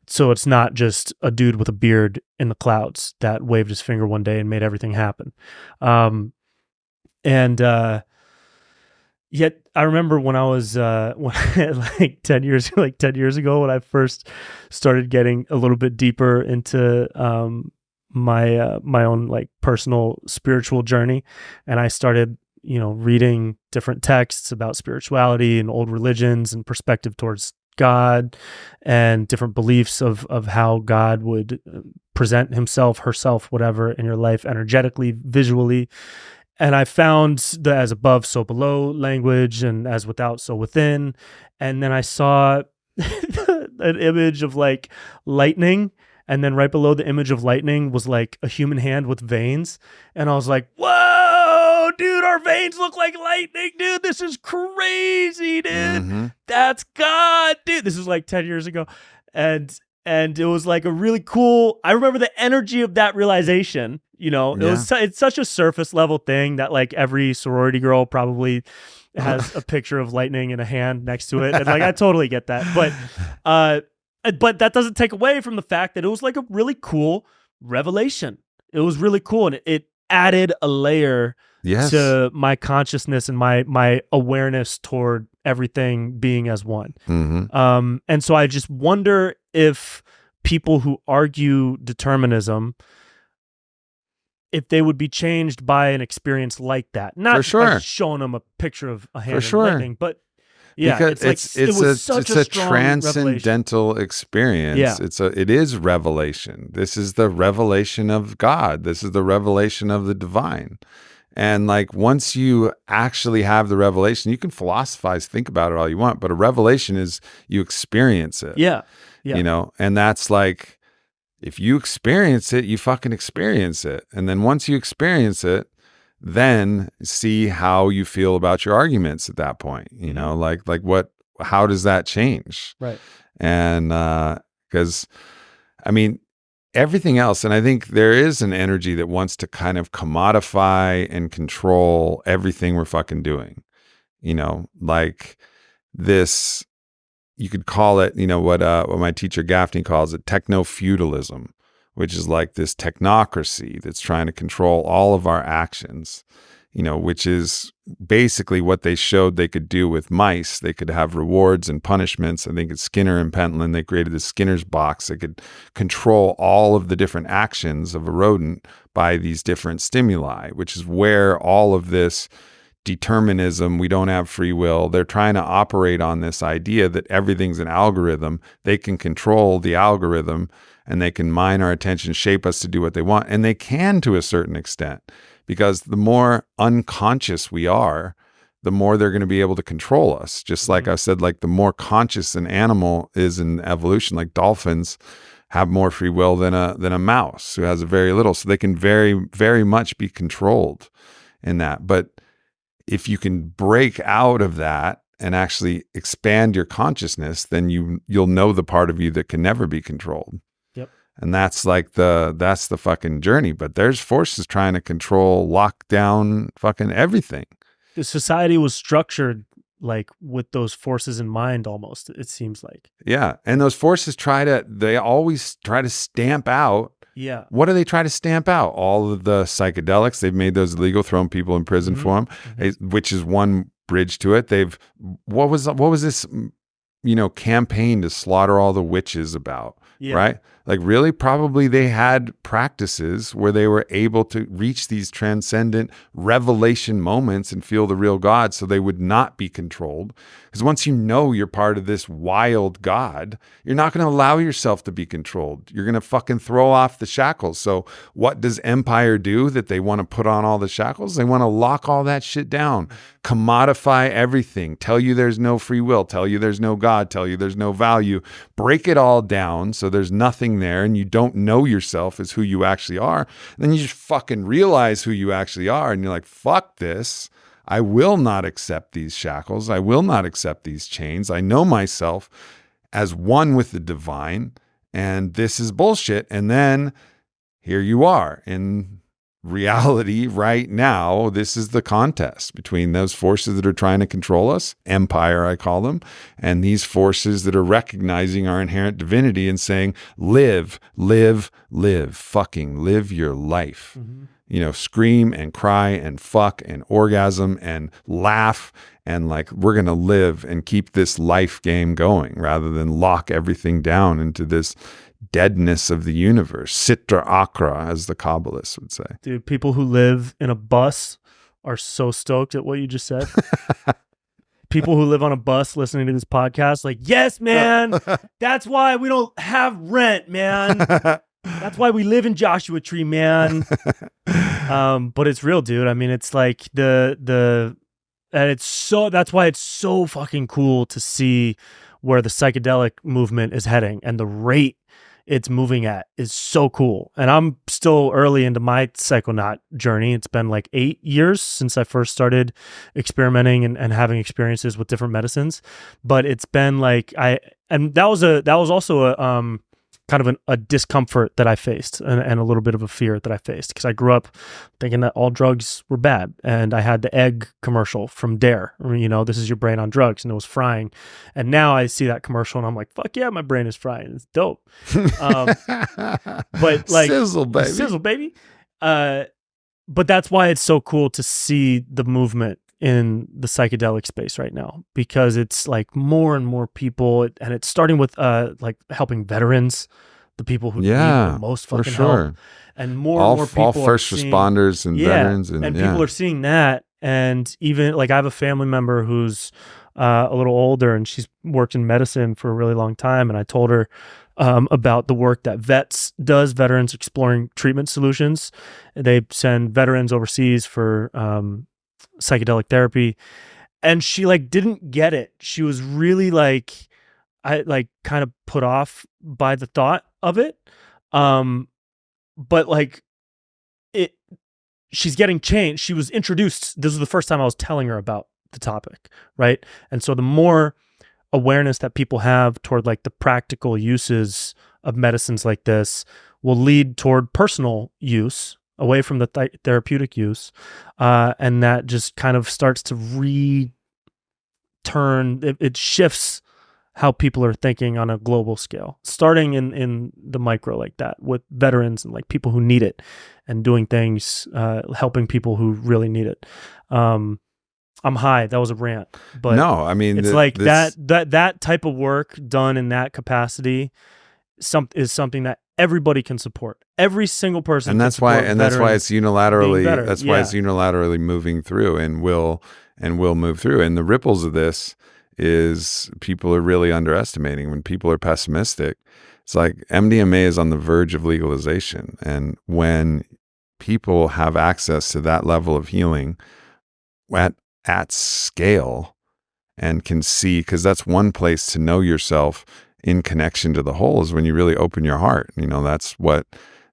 So it's not just a dude with a beard in the clouds that waved his finger one day and made everything happen. Yet I remember when I was like 10 years ago when I first started getting a little bit deeper into my own like personal spiritual journey, and I started reading different texts about spirituality and old religions and perspective towards God and different beliefs of how God would present himself, herself, whatever in your life energetically, visually. And I found the as above, so below language and as without, so within. And then I saw an image of like lightning. And then right below the image of lightning was like a human hand with veins. And I was like, whoa, dude, our veins look like lightning, dude. This is crazy, dude. That's God, dude. This was like 10 years ago. And it was like a really cool, I remember the energy of that realization, it's such a surface level thing that like every sorority girl probably has a picture of lightning and a hand next to it. And like, I totally get that. But that doesn't take away from the fact that it was like a really cool revelation. It was really cool. And it added a layer to my consciousness and my awareness toward everything being as one. And so I just wonder if people who argue determinism, if they would be changed by an experience like that. Not by showing them a picture of a hand and lightning, but yeah, because it's a transcendental experience. Yeah. It is revelation. This is the revelation of God. This is the revelation of the divine. And like once you actually have the revelation, you can philosophize, think about it all you want, but a revelation is you experience it. Yeah. And that's like, if you experience it, you fucking experience it. And then once you experience it, then see how you feel about your arguments at that point, how does that change? Right. And because everything else, and I think there is an energy that wants to kind of commodify and control everything we're fucking doing, like this, you could call it, what my teacher Gaffney calls it, techno-feudalism, which is like this technocracy that's trying to control all of our actions, which is basically what they showed they could do with mice. They could have rewards and punishments. I think it's Skinner and Pentland, they created the Skinner's box. They could control all of the different actions of a rodent by these different stimuli, which is where all of this determinism, we don't have free will. They're trying to operate on this idea that everything's an algorithm. They can control the algorithm and they can mine our attention, shape us to do what they want. And they can to a certain extent, because the more unconscious we are, the more they're going to be able to control us. Just like I said, like the more conscious an animal is in evolution, like dolphins have more free will than a mouse who has a very little. So they can very, very much be controlled in that. But if you can break out of that and actually expand your consciousness, then you'll know the part of you that can never be controlled. Yep. And that's the fucking journey. But there's forces trying to control, lock down fucking everything. The society was structured like with those forces in mind, almost, it seems like. Yeah. And those forces they always try to stamp out. Yeah. What do they try to stamp out? All of the psychedelics. They've made those illegal, thrown people in prison for them, which is one bridge to it. What was this, campaign to slaughter all the witches about? Yeah. Right? Like really, probably they had practices where they were able to reach these transcendent revelation moments and feel the real God, so they would not be controlled. Because once you know you're part of this wild God, you're not going to allow yourself to be controlled. You're going to fucking throw off the shackles. So what does Empire do that they want to put on all the shackles? They want to lock all that shit down, commodify everything, tell you there's no free will, tell you there's no God, tell you there's no value, break it all down so there's nothing there and you don't know yourself as who you actually are. And then you just fucking realize who you actually are and you're like, fuck this. I will not accept these shackles. I will not accept these chains. I know myself as one with the divine, and this is bullshit. And then here you are in reality right now. This is the contest between those forces that are trying to control us, Empire, I call them, and these forces that are recognizing our inherent divinity and saying, live, live, live, fucking live your life. Mm-hmm. Scream and cry and fuck and orgasm and laugh and like, we're going to live and keep this life game going rather than lock everything down into this deadness of the universe. Sitra Akra, as the Kabbalists would say. Dude, people who live in a bus are so stoked at what you just said. People who live on a bus listening to this podcast, like, yes, man, that's why we don't have rent, man. That's why we live in Joshua Tree, man. But it's real, dude. I mean, it's like and that's why it's so fucking cool to see where the psychedelic movement is heading, and the rate it's moving at is so cool. And I'm still early into my psychonaut journey. It's been like 8 years since I first started experimenting and having experiences with different medicines. But it's been like that was also a kind of a discomfort that I faced, and a little bit of a fear that I faced, because I grew up thinking that all drugs were bad. And I had the egg commercial from Dare, this is your brain on drugs, and it was frying. And now I see that commercial and I'm like, fuck yeah, my brain is frying. It's dope. But like, sizzle baby. But that's why it's so cool to see the movement in the psychedelic space right now, because it's like more and more people, and it's starting with like helping veterans, the people who need the most fucking help, and more and more people, all first responders and veterans, and people are seeing that. And even like, I have a family member who's a little older, and she's worked in medicine for a really long time, and I told her about the work that Veterans Exploring Treatment Solutions. They send veterans overseas for psychedelic therapy, and she like didn't get it. She was really like, kind of put off by the thought of it. But like she's getting changed. She was introduced. This was the first time I was telling her about the topic, right? And so the more awareness that people have toward like the practical uses of medicines like this will lead toward personal use, away from the therapeutic use, and that just kind of starts to it shifts how people are thinking on a global scale, starting in the micro like that, with veterans and like people who need it, and doing things, helping people who really need it. I'm high. That was a rant, but no, I mean, it's that type of work done in that capacity is something that everybody can support. Every single person, and that's why it's unilaterally moving through, and will move through. And the ripples of this is people are really underestimating. When people are pessimistic, it's like MDMA is on the verge of legalization, and when people have access to that level of healing at scale, and can see, because that's one place to know yourself in connection to the whole, is when you really open your heart. That's what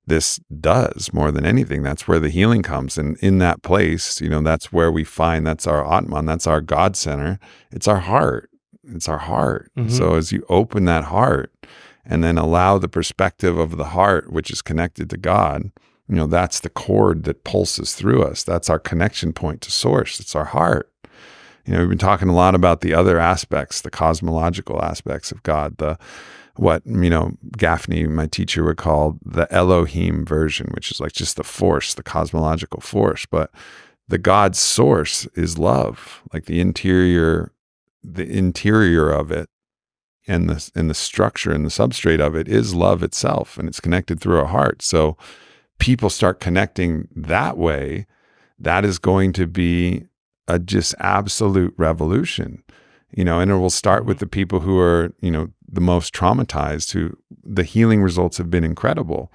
this does more than anything. That's where the healing comes. And in that place, that's where we find, that's our Atman, that's our God center. It's our heart. It's our heart. Mm-hmm. So as you open that heart and then allow the perspective of the heart, which is connected to God, that's the cord that pulses through us. That's our connection point to source. It's our heart. We've been talking a lot about the other aspects, the cosmological aspects of God, what Gaffney, my teacher, would call the Elohim version, which is like just the force, the cosmological force. But the God source is love, like the interior of it, and the structure and the substrate of it is love itself, and it's connected through our heart. So people start connecting that way, that is going to be a just absolute revolution, and it will start with the people who are, the most traumatized, who the healing results have been incredible.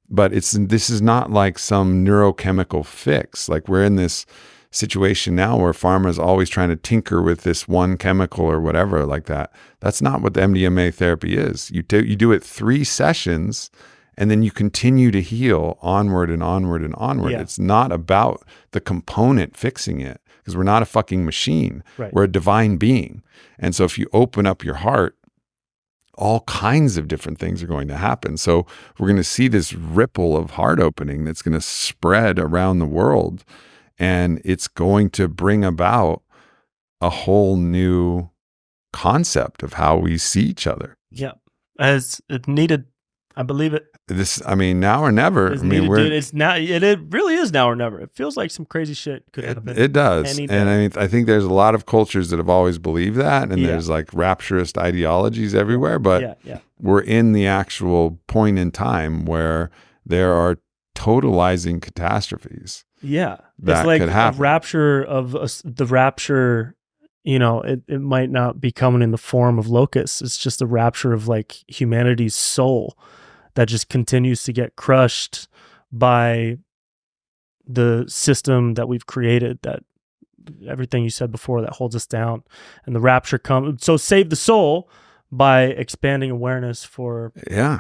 But this is not like some neurochemical fix. Like, we're in this situation now where pharma is always trying to tinker with this one chemical or whatever like that. That's not what the MDMA therapy is. You do it 3 sessions, and then you continue to heal onward and onward and onward. Yeah. It's not about the component fixing it, because we're not a fucking machine. Right. We're a divine being. And so if you open up your heart, all kinds of different things are going to happen. So we're going to see this ripple of heart opening that's going to spread around the world, and it's going to bring about a whole new concept of how we see each other. Yeah. As it needed. I believe it. Now or never. It's now. It really is now or never. It feels like some crazy shit could happen. It does, and I think there's a lot of cultures that have always believed that, and there's like rapturist ideologies everywhere. But we're in the actual point in time where there are totalizing catastrophes. Yeah, that like could happen. a rapture of the rapture. It might not be coming in the form of locusts. It's just a rapture of like humanity's soul that just continues to get crushed by the system that we've created, that everything you said before that holds us down. And the rapture comes. So save the soul by expanding awareness for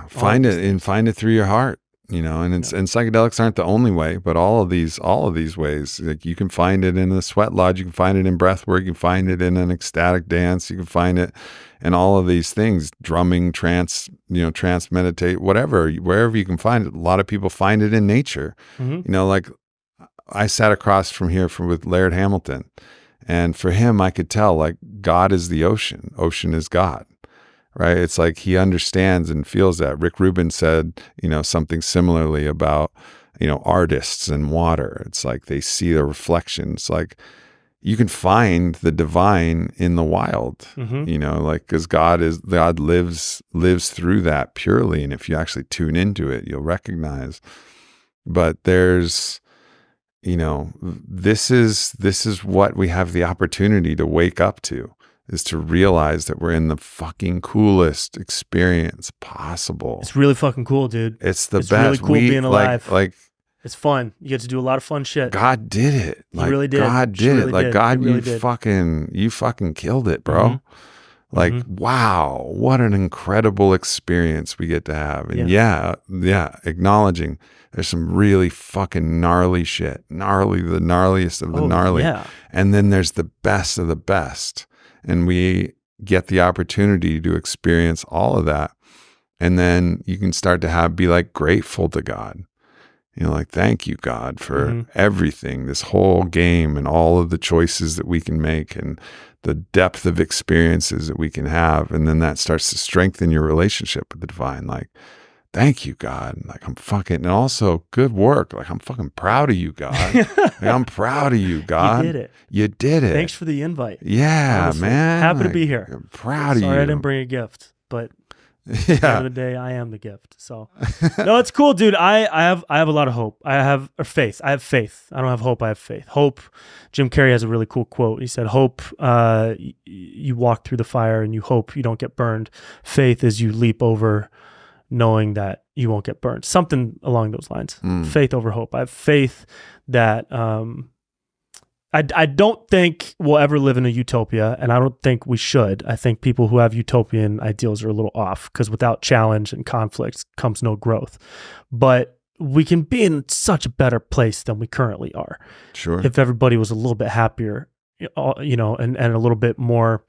find it through your heart. And and psychedelics aren't the only way, but all of these ways, like you can find it in a sweat lodge, you can find it in breath work, you can find it in an ecstatic dance, you can find it in all of these things, drumming, trance, trance meditate, wherever you can find it. A lot of people find it in nature. Like I sat across from here with Laird Hamilton, and for him, I could tell like God is the ocean is God. Right. It's like he understands and feels that. Rick Rubin said, something similarly about, artists and water. It's like they see the reflections. Like you can find the divine in the wild, like because God lives through that purely. And if you actually tune into it, you'll recognize. But there's, this is what we have the opportunity to wake up to. Is to realize that we're in the fucking coolest experience possible. It's really fucking cool, dude. It's best. Really cool being alive. Like it's fun. You get to do a lot of fun shit. God did it. He really did. God did it. Like God, really you fucking killed it, bro. Like, wow, what an incredible experience we get to have. And yeah, acknowledging there's some really fucking gnarly shit. The gnarliest of the gnarly. Yeah. And then there's the best of the best. And we get the opportunity to experience all of that. And then you can start to be like grateful to God. Like, thank you, God, for everything, this whole game and all of the choices that we can make and the depth of experiences that we can have. And then that starts to strengthen your relationship with the divine. Like, thank you, God. Like, I'm fucking, and also good work. Like, I'm fucking proud of you, God. Like, I'm proud of you, God. You did it. Thanks for the invite. Yeah, honestly. Man. Happy to be here. I'm proud of you. Sorry I didn't bring a gift, but at the end of the day, I am the gift. So, no, it's cool, dude. I have a lot of hope. I have faith. I have faith. I don't have hope. I have faith. Hope. Jim Carrey has a really cool quote. He said, hope, you walk through the fire and you hope you don't get burned. Faith is you leap over knowing that you won't get burned. Something along those lines. Faith over hope. I have faith that I don't think we'll ever live in a utopia, and I don't think we should. I think people who have utopian ideals are a little off, because without challenge and conflict comes no growth. But we can be in such a better place than we currently are. Sure. If everybody was a little bit happier, and a little bit more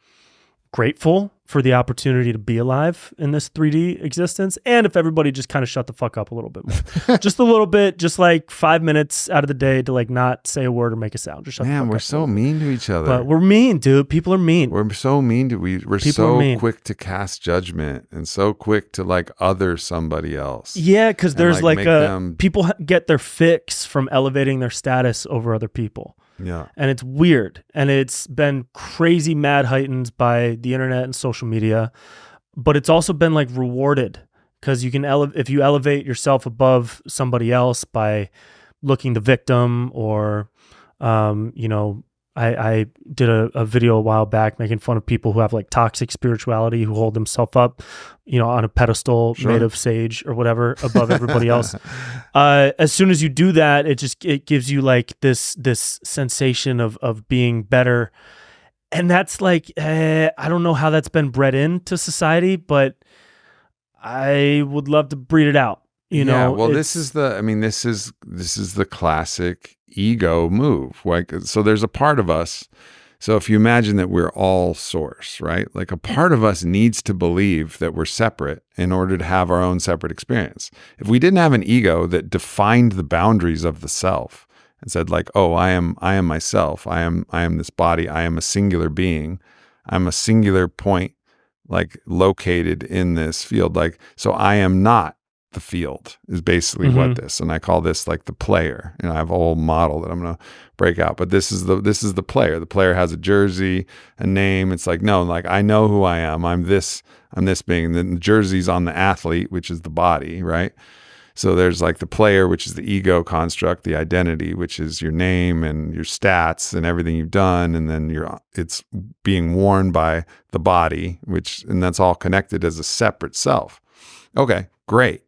grateful for the opportunity to be alive in this 3D existence. And if everybody just kind of shut the fuck up a little bit more, just a little bit, just like 5 minutes out of the day to like not say a word or make a sound. Just shut the fuck up. We're so mean to each other. But we're mean, dude. People are mean. We're so mean to we're so quick to cast judgment and so quick to like other somebody else. Yeah, because there's people get their fix from elevating their status over other people. Yeah. And it's weird. And it's been crazy mad heightened by the internet and social media. But it's also been like rewarded, because you can if you elevate yourself above somebody else by looking the victim, or I did a video a while back making fun of people who have like toxic spirituality, who hold themselves up, on a pedestal made of sage or whatever above everybody else. As soon as you do that, it gives you like this sensation of being better. And that's like, I don't know how that's been bred into society, but I would love to breed it out. Well, this is the classic ego move. Like, so there's a part of us. So if you imagine that we're all source, right? Like a part of us needs to believe that we're separate in order to have our own separate experience. If we didn't have an ego that defined the boundaries of the self and said like, oh, I am myself. I am this body. I am a singular being. I'm a singular point, like located in this field. Like, so I am not the field is basically what this, and I call this like the player. I have a whole model that I'm going to break out, but this is the player. The player has a jersey, a name. It's like, no, like I know who I am. I'm this being. And then the jersey's on the athlete, which is the body, right? So there's like the player, which is the ego construct, the identity, which is your name and your stats and everything you've done. And then it's being worn by the body, and that's all connected as a separate self. Okay, great.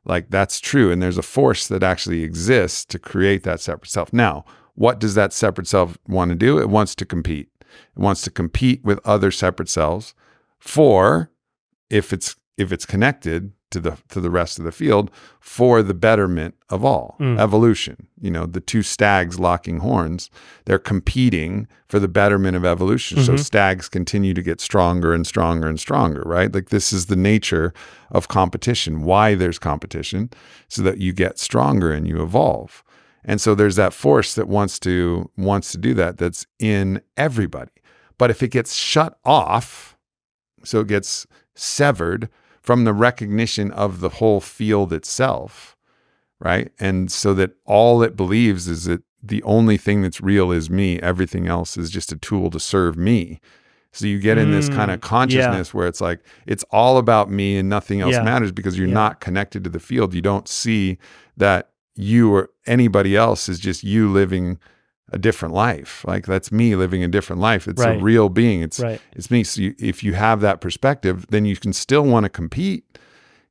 Like that's true. And there's a force that actually exists to create that separate self. Now, what does that separate self want to do? It wants to compete. It wants to compete with other separate selves for, if it's connected to the rest of the field, for the betterment of all. Evolution. The two stags locking horns, they're competing for the betterment of evolution. So stags continue to get stronger and stronger and stronger, right? Like this is the nature of competition. Why there's competition, so that you get stronger and you evolve. And so there's that force that wants to do that, that's in everybody. But if it gets shut off, so it gets severed from the recognition of the whole field itself, right? And so that all it believes is that the only thing that's real is me. Everything else is just a tool to serve me. So you get in this kind of consciousness where it's like, it's all about me and nothing else matters, because you're not connected to the field. You don't see that you or anybody else is just you living a different life. Like that's me living a different life. It's a real being. It's me. So if you have that perspective, then you can still want to compete,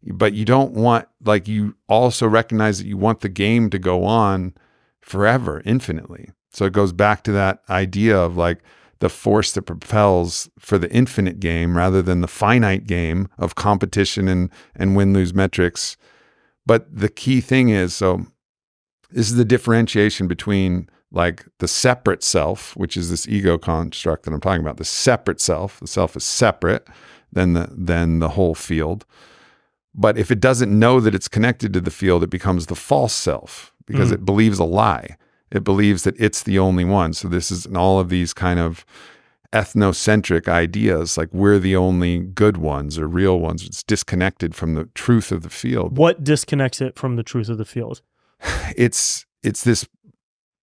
but you don't want, like, you also recognize that you want the game to go on forever, infinitely. So it goes back to that idea of like the force that propels for the infinite game rather than the finite game of competition and win-lose metrics. But the key thing is, so this is the differentiation between like the separate self, which is this ego construct that I'm talking about, the separate self. The self is separate than the whole field. But if it doesn't know that it's connected to the field, it becomes the false self, because it believes a lie. It believes that it's the only one. So this is all of these kind of ethnocentric ideas, like we're the only good ones or real ones. It's disconnected from the truth of the field. What disconnects it from the truth of the field? It's this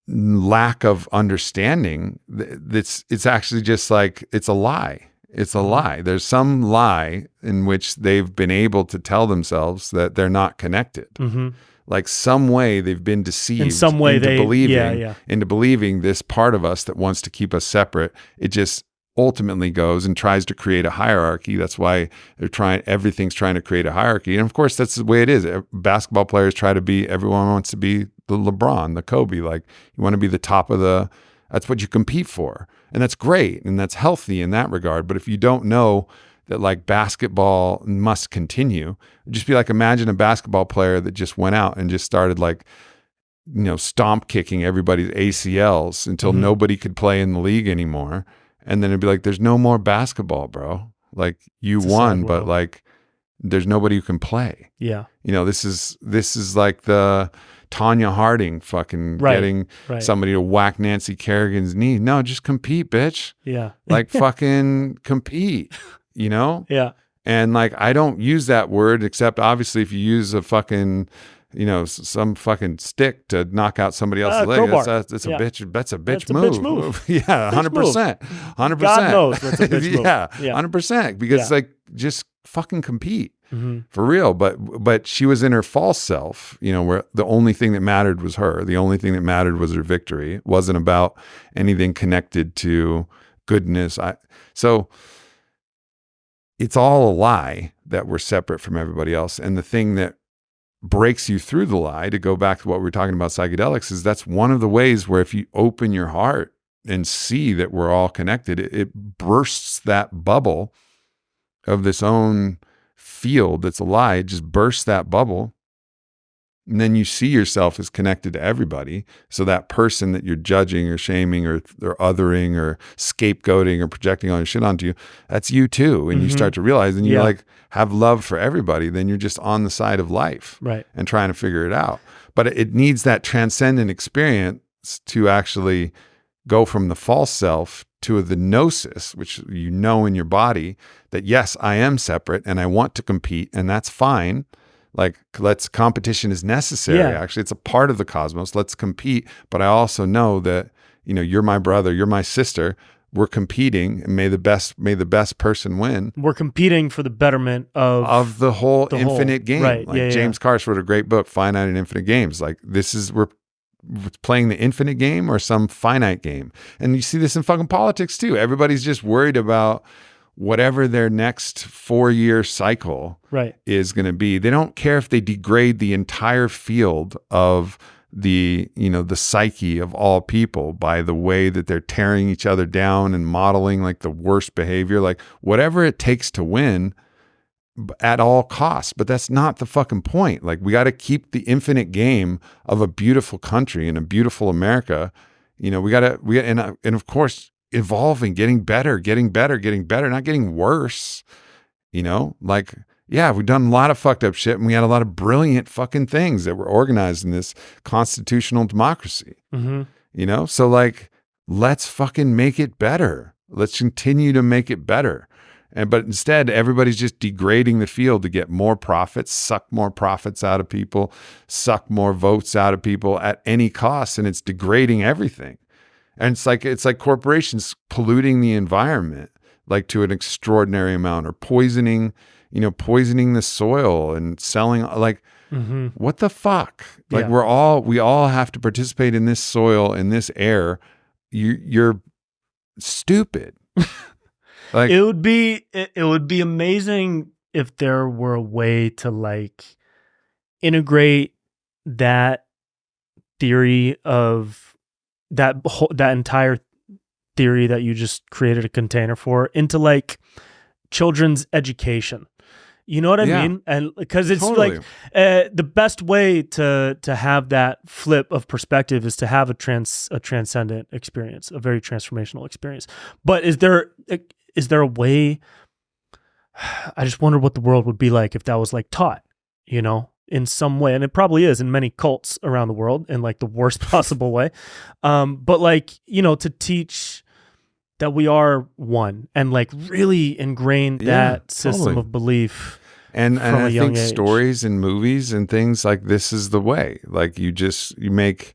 lack of understanding. It's actually just like, it's a lie. It's a lie. There's some lie in which they've been able to tell themselves that they're not connected. Like some way they've been deceived in some way into believing this part of us that wants to keep us separate. It just ultimately goes and tries to create a hierarchy. That's why everything's trying to create a hierarchy. And of course, that's the way it is. Basketball players everyone wants to be the LeBron, the Kobe. Like you want to be the top of that's what you compete for. And that's great. And that's healthy in that regard. But if you don't know that like basketball must continue, just be like, imagine a basketball player that just went out and just started like, stomp kicking everybody's ACLs until nobody could play in the league anymore. And then it'd be like, there's no more basketball, bro. Like you won, but like there's nobody who can play. Yeah. This is like the Tanya Harding fucking getting somebody to whack Nancy Kerrigan's knee. No, just compete, bitch. Yeah. Like fucking compete, Yeah. And like, I don't use that word, except obviously if you use a fucking, some fucking stick to knock out somebody else's leg. That's a bitch. That's a bitch move. Yeah. 100%. 100%. God knows that's a bitch move. Yeah. 100%. Because it's like, just fucking compete. For real. But she was in her false self, where the only thing that mattered was her. The only thing that mattered was her victory. It wasn't about anything connected to goodness. So it's all a lie that we're separate from everybody else. And the thing that breaks you through the lie, to go back to what we were talking about psychedelics, is that's one of the ways where if you open your heart and see that we're all connected, it bursts that bubble of this own field that's a lie. It just bursts that bubble. And then you see yourself as connected to everybody. So that person that you're judging or shaming or othering or scapegoating or projecting all your shit onto you, that's you too. And you start to realize, and you like have love for everybody, then you're just on the side of life and trying to figure it out. But it needs that transcendent experience to actually go from the false self to the gnosis, which in your body that, yes, I am separate and I want to compete, and that's fine. Like, competition is necessary. Actually, it's a part of the cosmos. Let's compete. But I also know that, you're my brother, you're my sister. we're competing, and may the best person win. We're competing for the betterment of the whole infinite game. Right. Like James Carse wrote a great book, Finite and Infinite Games. Like we're playing the infinite game or some finite game. And you see this in fucking politics too. Everybody's just worried about whatever their next 4-year cycle is going to be. They don't care if they degrade the entire field of the psyche of all people by the way that they're tearing each other down and modeling like the worst behavior, like whatever it takes to win at all costs. But that's not the fucking point. Like, we got to keep the infinite game of a beautiful country and a beautiful America. We got and of course, evolving, getting better, not getting worse. Like, yeah, we've done a lot of fucked up shit, and we had a lot of brilliant fucking things that were organized in this constitutional democracy. Mm-hmm. So like, let's fucking make it better. Let's continue to make it better. But instead, everybody's just degrading the field to get more profits, suck more profits out of people, suck more votes out of people at any cost, and it's degrading everything. And it's like corporations polluting the environment, like to an extraordinary amount, or poisoning the soil and selling, like, what the fuck? Like, we all have to participate in this soil, in this air. You're stupid. Like, it would be amazing if there were a way to like integrate that theory of that entire theory that you just created a container for into like children's education. You know what I mean? And because it's totally. Like the best way to have that flip of perspective is to have a transcendent experience, a very transformational experience. But is there a way? I just wonder what the world would be like if that was like taught, in some way. And it probably is in many cults around the world in like the worst possible way. But like, to teach that we are one, and like really ingrain that system of belief. And I think age. Stories and movies and things like this is the way. Like, you make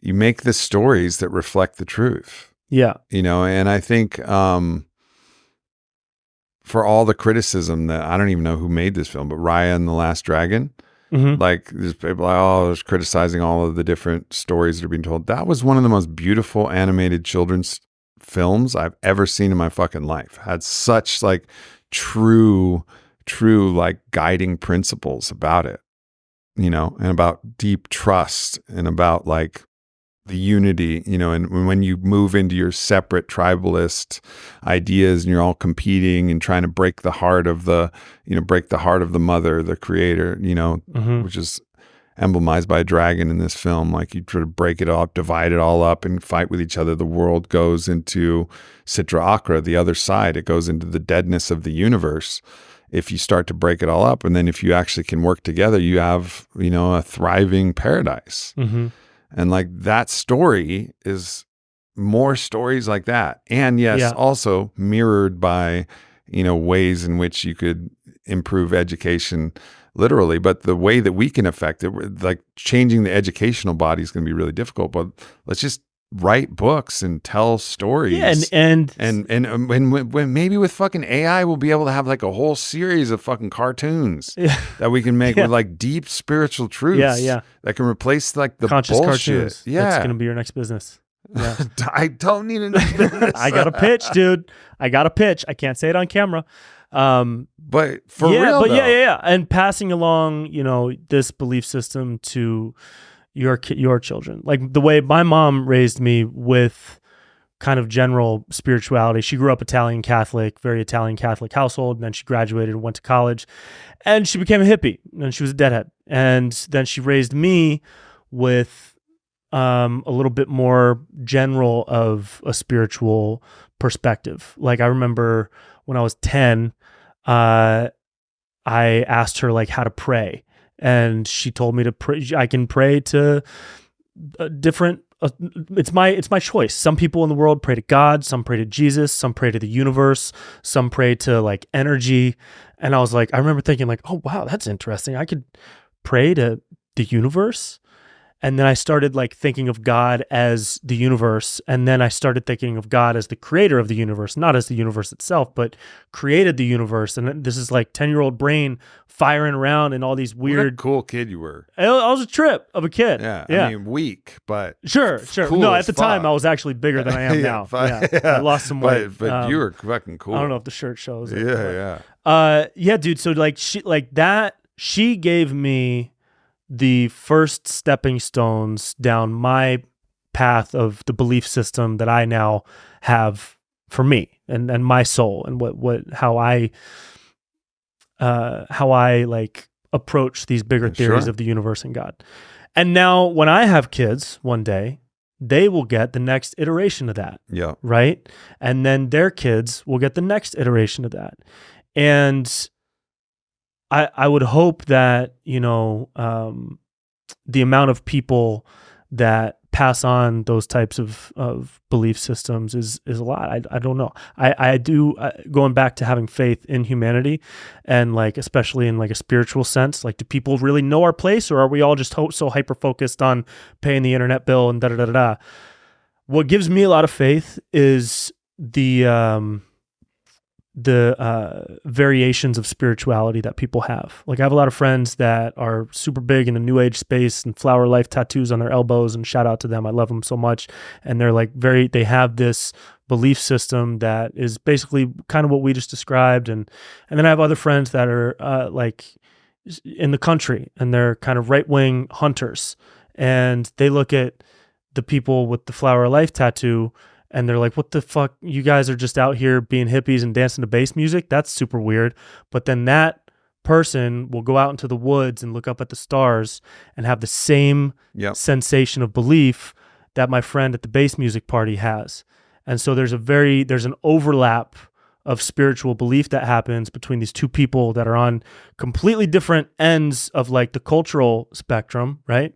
the stories that reflect the truth. Yeah. And I think for all the criticism that, I don't even know who made this film, but Raya and the Last Dragon, like, there's people like, there's criticizing all of the different stories that are being told. That was one of the most beautiful animated children's films I've ever seen in my fucking life. Had such like true like guiding principles about it, and about deep trust, and about like the unity, and when you move into your separate tribalist ideas and you're all competing and trying to break the heart of the mother, the creator, which is emblemized by a dragon in this film. Like, you try to break it up, divide it all up, and fight with each other. The world goes into Sitra Akra, the other side. It goes into the deadness of the universe if you start to break it all up. And then if you actually can work together, you have, a thriving paradise. And like, that story is more stories like that. And also mirrored by, ways in which you could improve education literally. But the way that we can affect it, like changing the educational body, is going to be really difficult. But let's just write books and tell stories. Yeah, and when maybe with fucking AI, we'll be able to have like a whole series of fucking cartoons that we can make with like deep spiritual truths. That can replace like the conscious bullshit. Cartoons. That's going to be your next business. Yeah. I don't need a new business. I got a pitch, dude. I can't say it on camera. But for real, but though. yeah. And passing along, this belief system to your children, like the way my mom raised me with kind of general spirituality. She grew up Italian Catholic, very Italian Catholic household. And then she graduated and went to college, and she became a hippie, and she was a deadhead. And then she raised me with a little bit more general of a spiritual perspective. Like, I remember when I was 10, I asked her like how to pray, and she told me to pray. I can pray to different. It's my choice. Some people in the world pray to God, some pray to Jesus, some pray to the universe, some pray to like energy. And I was like, I remember thinking like, oh wow, that's interesting. I could pray to the universe. And then I started like thinking of God as the universe. And then I started thinking of God as the creator of the universe, not as the universe itself, but created the universe. And this is like 10-year-old brain firing around in all these weird. What a cool kid you were. I was a trip of a kid. Yeah. Yeah. I mean, weak, but Sure. cool No, as at the time I was actually bigger than I am now. I lost some weight. But you were fucking cool. I don't know if the shirt shows it. Yeah. Dude. So like she gave me the first stepping stones down my path of the belief system that I now have for me and my soul and how I like approach these bigger theories of the universe and God. And now when I have kids one day, they will get the next iteration of that. Yeah. Right. And then their kids will get the next iteration of that. And I would hope that, the amount of people that pass on those types of belief systems is a lot. I don't know. I do, going back to having faith in humanity and like, especially in like a spiritual sense, like do people really know our place, or are we all just so hyper-focused on paying the internet bill and da-da-da-da-da? What gives me a lot of faith is the variations of spirituality that people have. Like I have a lot of friends that are super big in the new age space and flower life tattoos on their elbows, and shout out to them. I love them so much. And they're like they have this belief system that is basically kind of what we just described. And then I have other friends that are like in the country, and they're kind of right-wing hunters. And they look at the people with the flower life tattoo and they're like, what the fuck? You guys are just out here being hippies and dancing to bass music? That's super weird. But then that person will go out into the woods and look up at the stars and have the same sensation of belief that my friend at the bass music party has. And so there's an overlap of spiritual belief that happens between these two people that are on completely different ends of like the cultural spectrum, right?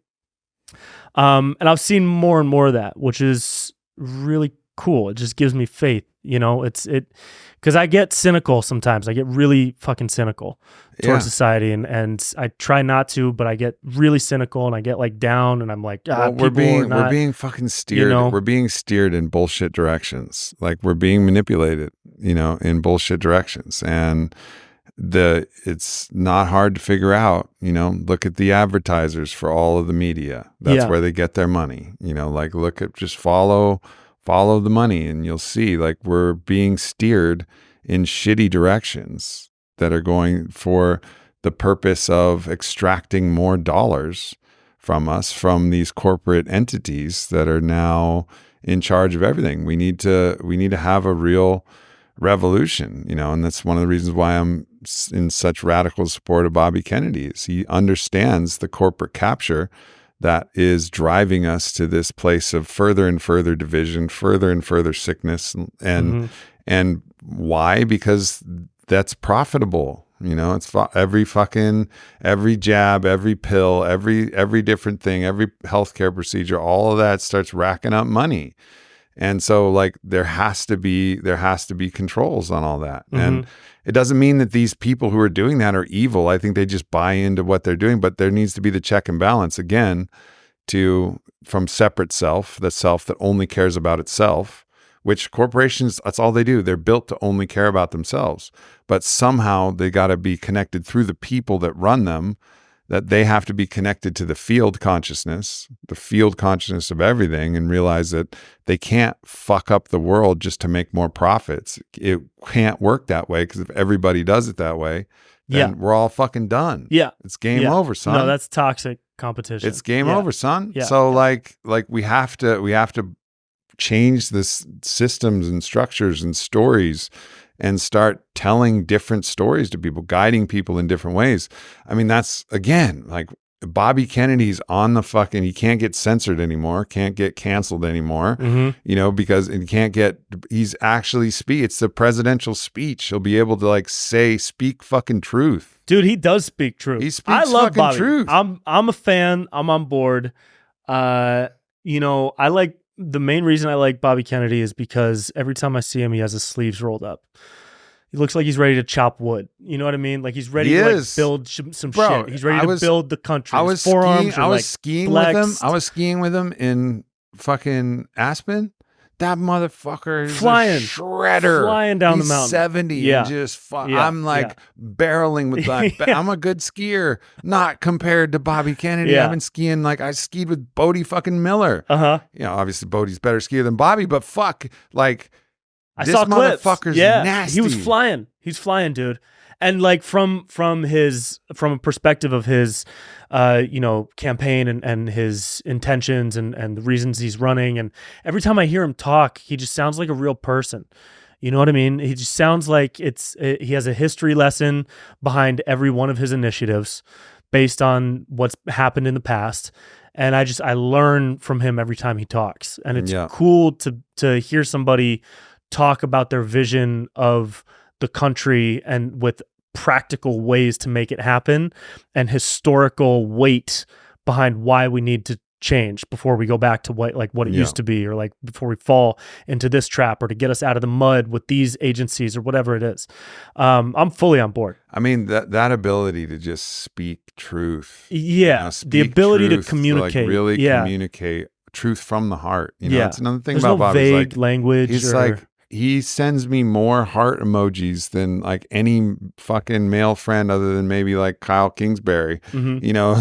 And I've seen more and more of that, which is really cool. It just gives me faith, because I get cynical sometimes. I get really fucking cynical towards society, and I try not to, but I get really cynical and I get like down, and I'm like, we're being fucking steered. We're being steered in bullshit directions. Like we're being manipulated, in bullshit directions, and it's not hard to figure out. Look at the advertisers for all of the media. That's where they get their money. Like just follow the money, and you'll see like we're being steered in shitty directions that are going for the purpose of extracting more dollars from us, from these corporate entities that are now in charge of everything. We need to have a real revolution, and that's one of the reasons why I'm in such radical support of Bobby Kennedy. Is he understands the corporate capture that is driving us to this place of further and further division, further and further sickness. And why? Because that's profitable. It's every jab, every pill, every different thing, every healthcare procedure, all of that starts racking up money. And so like there has to be controls on all that. And it doesn't mean that these people who are doing that are evil. I think they just buy into what they're doing, but there needs to be the check and balance again from separate self, the self that only cares about itself, which corporations, that's all they do. They're built to only care about themselves, but somehow they got to be connected through the people that run them, that they have to be connected to the field consciousness of everything, and realize that they can't fuck up the world just to make more profits. It can't work that way, because if everybody does it that way, then we're all fucking done. Yeah. It's game over, son. No, that's toxic competition. It's game over, son. Yeah. So like we have to change this systems and structures and stories, and start telling different stories to people, guiding people in different ways. I mean, that's, again, like Bobby Kennedy's on the fucking, he can't get censored anymore, can't get canceled anymore, because he's actually it's the presidential speech. He'll be able to like speak fucking truth. Dude, he does speak truth. He speaks I love fucking Bobby. truth. I'm a fan. I'm on board. I like, the main reason I like Bobby Kennedy is because every time I see him, he has his sleeves rolled up. He looks like he's ready to chop wood. You know what I mean? Like he's ready He to is. build some Bro, shit. He's ready to build the country. I was His forearms skiing, are I was skiing with him in fucking Aspen. That motherfucker is Flying. a shredder. Flying down He's the mountain. 70 Yeah. and just Yeah. I'm like barreling with like, I'm a good skier, not compared to Bobby Kennedy. Yeah. I've been skiing like I skied with Bodie fucking Miller. You know, obviously Bodie's better skier than Bobby, but fuck, like I this saw clips. motherfucker's Yeah, nasty. he was flying. He's flying, dude. And like from a perspective of his, campaign and his intentions and the reasons he's running. And every time I hear him talk, he just sounds like a real person. You know what I mean? He just sounds like he has a history lesson behind every one of his initiatives based on what's happened in the past. And I learn from him every time he talks. And it's cool to hear somebody talk about their vision of the country and with practical ways to make it happen and historical weight behind why we need to change before we go back to what it used to be, or like before we fall into this trap, or to get us out of the mud with these agencies or whatever it is. I'm fully on board. I mean, that ability to just speak truth. Yeah. Speak the ability truth, to communicate. To like really communicate truth from the heart. You know, it's another thing There's about no Bobby. Vague language. He's like, he sends me more heart emojis than like any fucking male friend other than maybe like Kyle Kingsbury, you know,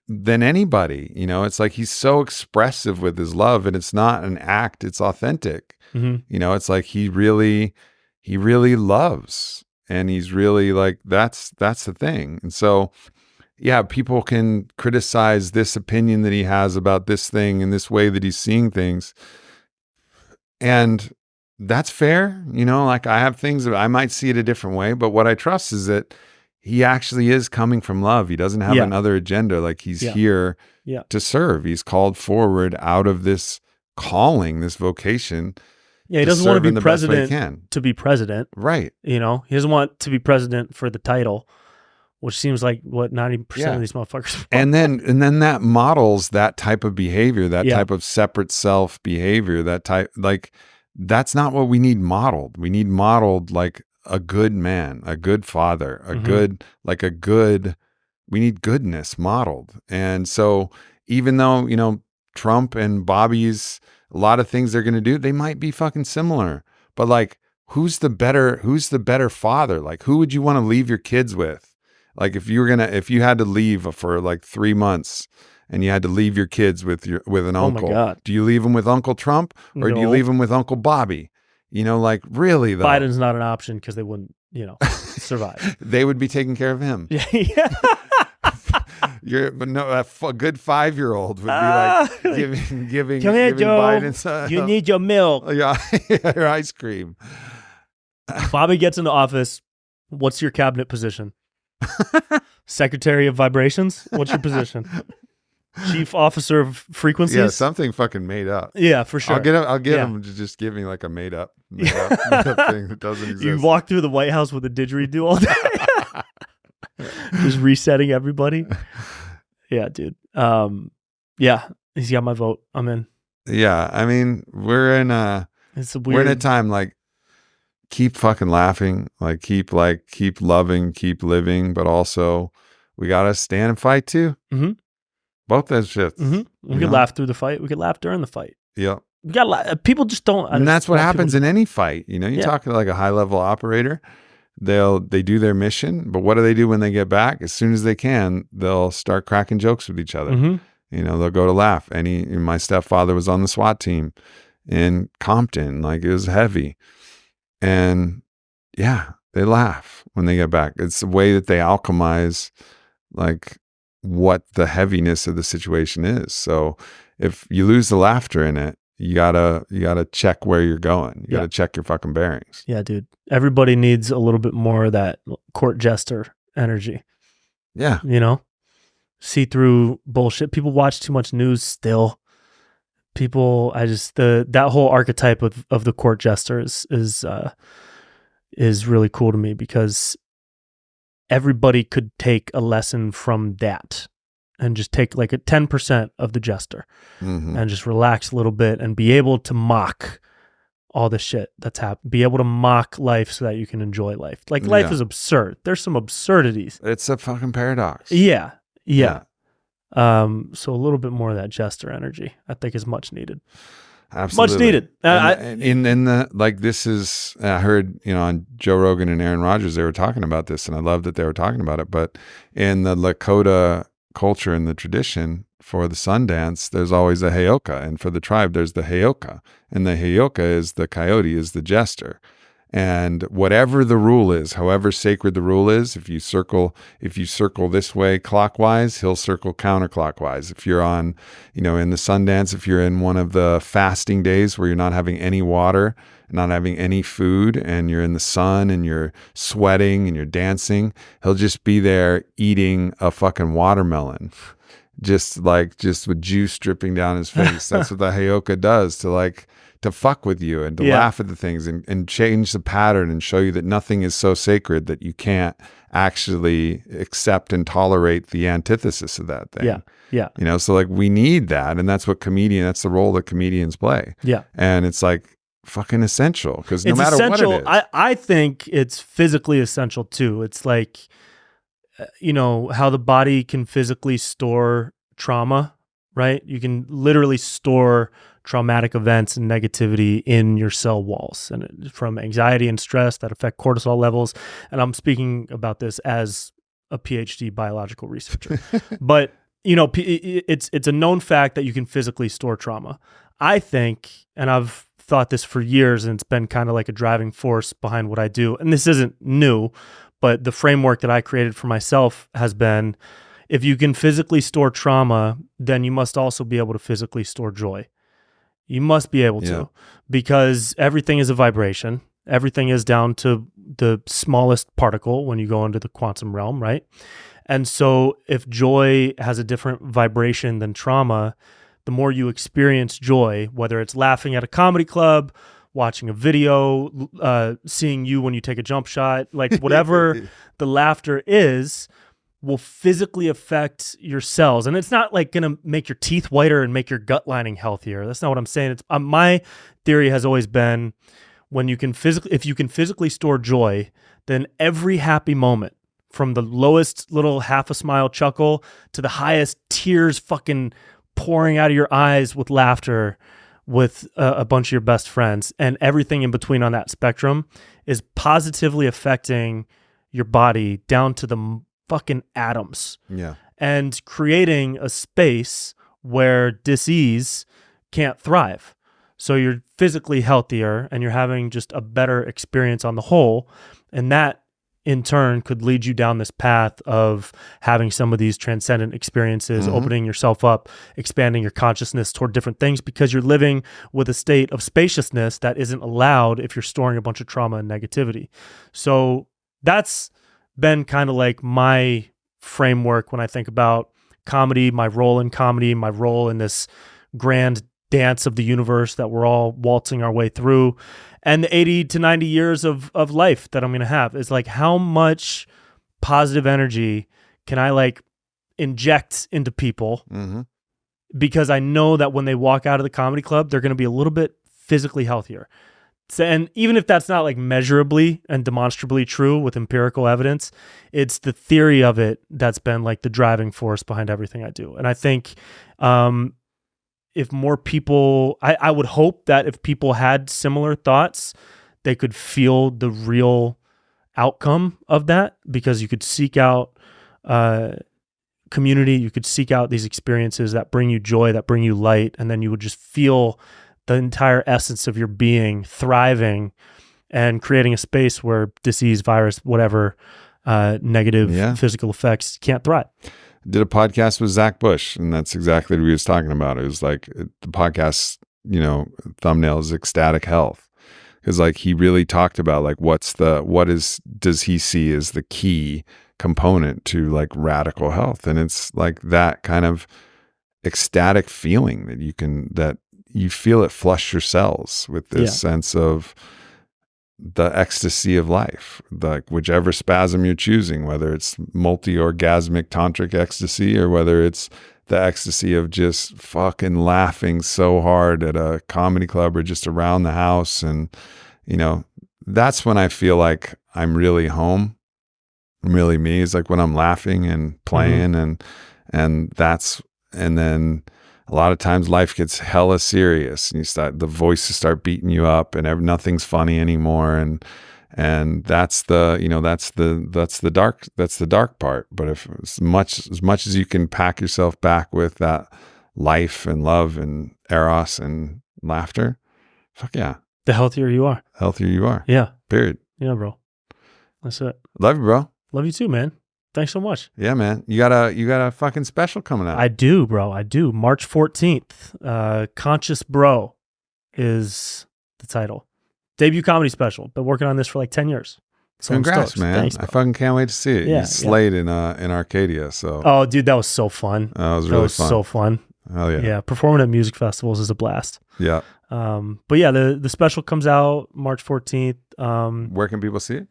than anybody, you know. It's like he's so expressive with his love, and it's not an act, it's authentic. You know, it's like he really loves, and he's really like, that's the thing. And so, yeah, people can criticize this opinion that he has about this thing and this way that he's seeing things. And that's fair. You know, like I have things that I might see it a different way, but what I trust is that he actually is coming from love. He doesn't have another agenda. Like he's here to serve. He's called forward out of this calling, this vocation. Yeah, he doesn't want to be president to be president. Right. You know, he doesn't want to be president for the title, which seems like what 90% of these motherfuckers want. And then that models that type of behavior, that type of separate self behavior, that type, like, that's not what we need modeled. We need modeled like a good man, a good father, we need goodness modeled. And so even though, you know, Trump and Bobby's, a lot of things they're going to do, they might be fucking similar, but like, who's the better father? Like, who would you want to leave your kids with? Like if you had to leave for like 3 months and you had to leave your kids with an uncle, do you leave them with Uncle Trump or do you leave them with Uncle Bobby? You know, like really though. Biden's not an option because they wouldn't, survive. They would be taking care of him. Yeah. A good 5-year-old would be like giving Come here, Joe. Biden, you need your milk. Yeah, your ice cream. Bobby gets into office. What's your cabinet position? Secretary of Vibrations? What's your position? Chief Officer of Frequencies? Yeah, something fucking made up. Yeah, for sure. I'll get him to just give me like a made up thing that doesn't exist. You walk through the White House with a didgeridoo all day. Just resetting everybody. Yeah, dude. Yeah, he's got my vote. I'm in. Yeah, I mean, we're in a time like keep fucking laughing, like keep loving, keep living, but also we gotta stand and fight too. Both those shits. We could laugh through the fight. We could laugh during the fight. Yeah. We got people just don't. And that's what happens in any fight. You know, you talk to like a high level operator, they do their mission, but what do they do when they get back? As soon as they can, they'll start cracking jokes with each other. You know, they'll go to laugh. My stepfather was on the SWAT team in Compton. Like it was heavy. And yeah, they laugh when they get back. It's the way that they alchemize like what the heaviness of the situation is. So if you lose the laughter in it, you gotta check where you're going. You gotta check your fucking bearings. Yeah, dude. Everybody needs a little bit more of that court jester energy. Yeah. You know? See through bullshit. People watch too much news still. People, that whole archetype of the court jester is really cool to me because everybody could take a lesson from that and just take like a 10% of the jester and just relax a little bit and be able to mock all the shit that's happened. Be able to mock life so that you can enjoy life. Like life is absurd. There's some absurdities. It's a fucking paradox. Yeah. So a little bit more of that jester energy, I think, is much needed. Absolutely. Much needed. This is, I heard, on Joe Rogan and Aaron Rodgers, they were talking about this, and I love that they were talking about it. But in the Lakota culture and the tradition, for the Sundance, there's always a heyoka. And for the tribe, there's the heyoka. And the heyoka is the coyote, is the jester. And whatever the rule is, however sacred the rule is, if you circle this way clockwise, he'll circle counterclockwise. If you're on, in the Sundance, if you're in one of the fasting days where you're not having any water, not having any food, and you're in the sun and you're sweating and you're dancing, he'll just be there eating a fucking watermelon. Just with juice dripping down his face. That's what the heyoka does to fuck with you and to laugh at the things and change the pattern and show you that nothing is so sacred that you can't actually accept and tolerate the antithesis of that thing. Yeah. So we need that. And that's the role that comedians play. Yeah. And it's fucking essential because no matter essential. what it is. I think it's physically essential too. It's how the body can physically store trauma, right? You can literally store traumatic events and negativity in your cell walls, and from anxiety and stress that affect cortisol levels. And I'm speaking about this as a PhD biological researcher, but it's a known fact that you can physically store trauma. I think, and I've thought this for years, and it's been kind of like a driving force behind what I do. And this isn't new, but the framework that I created for myself has been, if you can physically store trauma, then you must also be able to physically store joy. You must be able to, because everything is a vibration. Everything is down to the smallest particle when you go into the quantum realm, right? And so if joy has a different vibration than trauma, the more you experience joy, whether it's laughing at a comedy club, watching a video, seeing you when you take a jump shot, whatever the laughter is, will physically affect your cells. And it's not going to make your teeth whiter and make your gut lining healthier. That's not what I'm saying. It's my theory has always been, if you can physically store joy, then every happy moment, from the lowest little half a smile chuckle to the highest tears fucking pouring out of your eyes with laughter with a bunch of your best friends, and everything in between on that spectrum, is positively affecting your body down to the fucking atoms. Yeah. And creating a space where disease can't thrive. So you're physically healthier and you're having just a better experience on the whole. And that in turn could lead you down this path of having some of these transcendent experiences, opening yourself up, expanding your consciousness toward different things, because you're living with a state of spaciousness that isn't allowed if you're storing a bunch of trauma and negativity. So that's been kind of my framework when I think about comedy, my role in comedy, my role in this grand dance of the universe that we're all waltzing our way through. And the 80 to 90 years of life that I'm going to have is how much positive energy can I inject into people? Because I know that when they walk out of the comedy club, they're going to be a little bit physically healthier. So, and even if that's not measurably and demonstrably true with empirical evidence, it's the theory of it that's been the driving force behind everything I do. And I think if more people, I would hope that if people had similar thoughts, they could feel the real outcome of that, because you could seek out community, you could seek out these experiences that bring you joy, that bring you light, and then you would just feel the entire essence of your being thriving and creating a space where disease, virus, whatever negative physical effects can't thrive. Did a podcast with Zach Bush, and that's exactly what he was talking about. It was the podcast, thumbnail is ecstatic health, because he really talked about does he see as the key component to radical health, and it's that kind of ecstatic feeling that you feel it flush your cells with this sense of the ecstasy of life, whichever spasm you're choosing, whether it's multi-orgasmic tantric ecstasy or whether it's the ecstasy of just fucking laughing so hard at a comedy club or just around the house. And, that's when I feel like I'm really home. I'm really me. It's like when I'm laughing and playing and then a lot of times life gets hella serious and the voices start beating you up and nothing's funny anymore. And that's the dark part. But if as much as you can pack yourself back with that life and love and eros and laughter, fuck yeah. The healthier you are. Yeah. Period. Yeah, bro. That's it. Love you, bro. Love you too, man. Thanks so much. Yeah, man. You got a fucking special coming out. I do, bro. I do. March 14th. Conscious Bro is the title. Debut comedy special. Been working on this for like 10 years. So congrats, man. Thanks, I fucking can't wait to see it. Yeah, you slayed in Arcadia. So. Oh, dude, that was so fun. That was really fun. So fun. Hell yeah. Yeah. Performing at music festivals is a blast. Yeah. But yeah, the special comes out March 14th. Where can people see it?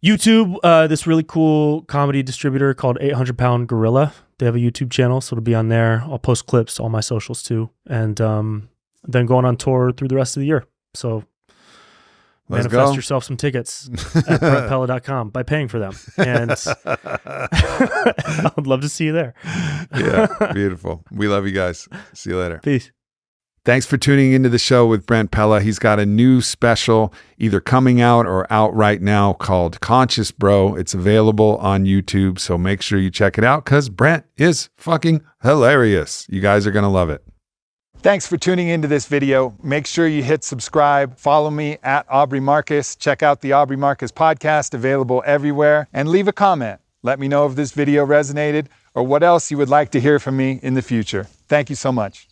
YouTube, this really cool comedy distributor called 800 Pound Gorilla. They have a YouTube channel, so it'll be on there. I'll post clips, all my socials too. And then going on tour through the rest of the year. So manifest yourself some tickets at BrentPella.com by paying for them. And I would love to see you there. Yeah, beautiful. We love you guys. See you later. Peace. Thanks for tuning into the show with Brent Pella. He's got a new special either coming out or out right now called Conscious Bro. It's available on YouTube, so make sure you check it out because Brent is fucking hilarious. You guys are going to love it. Thanks for tuning into this video. Make sure you hit subscribe. Follow me at Aubrey Marcus. Check out the Aubrey Marcus podcast, available everywhere. And leave a comment. Let me know if this video resonated or what else you would like to hear from me in the future. Thank you so much.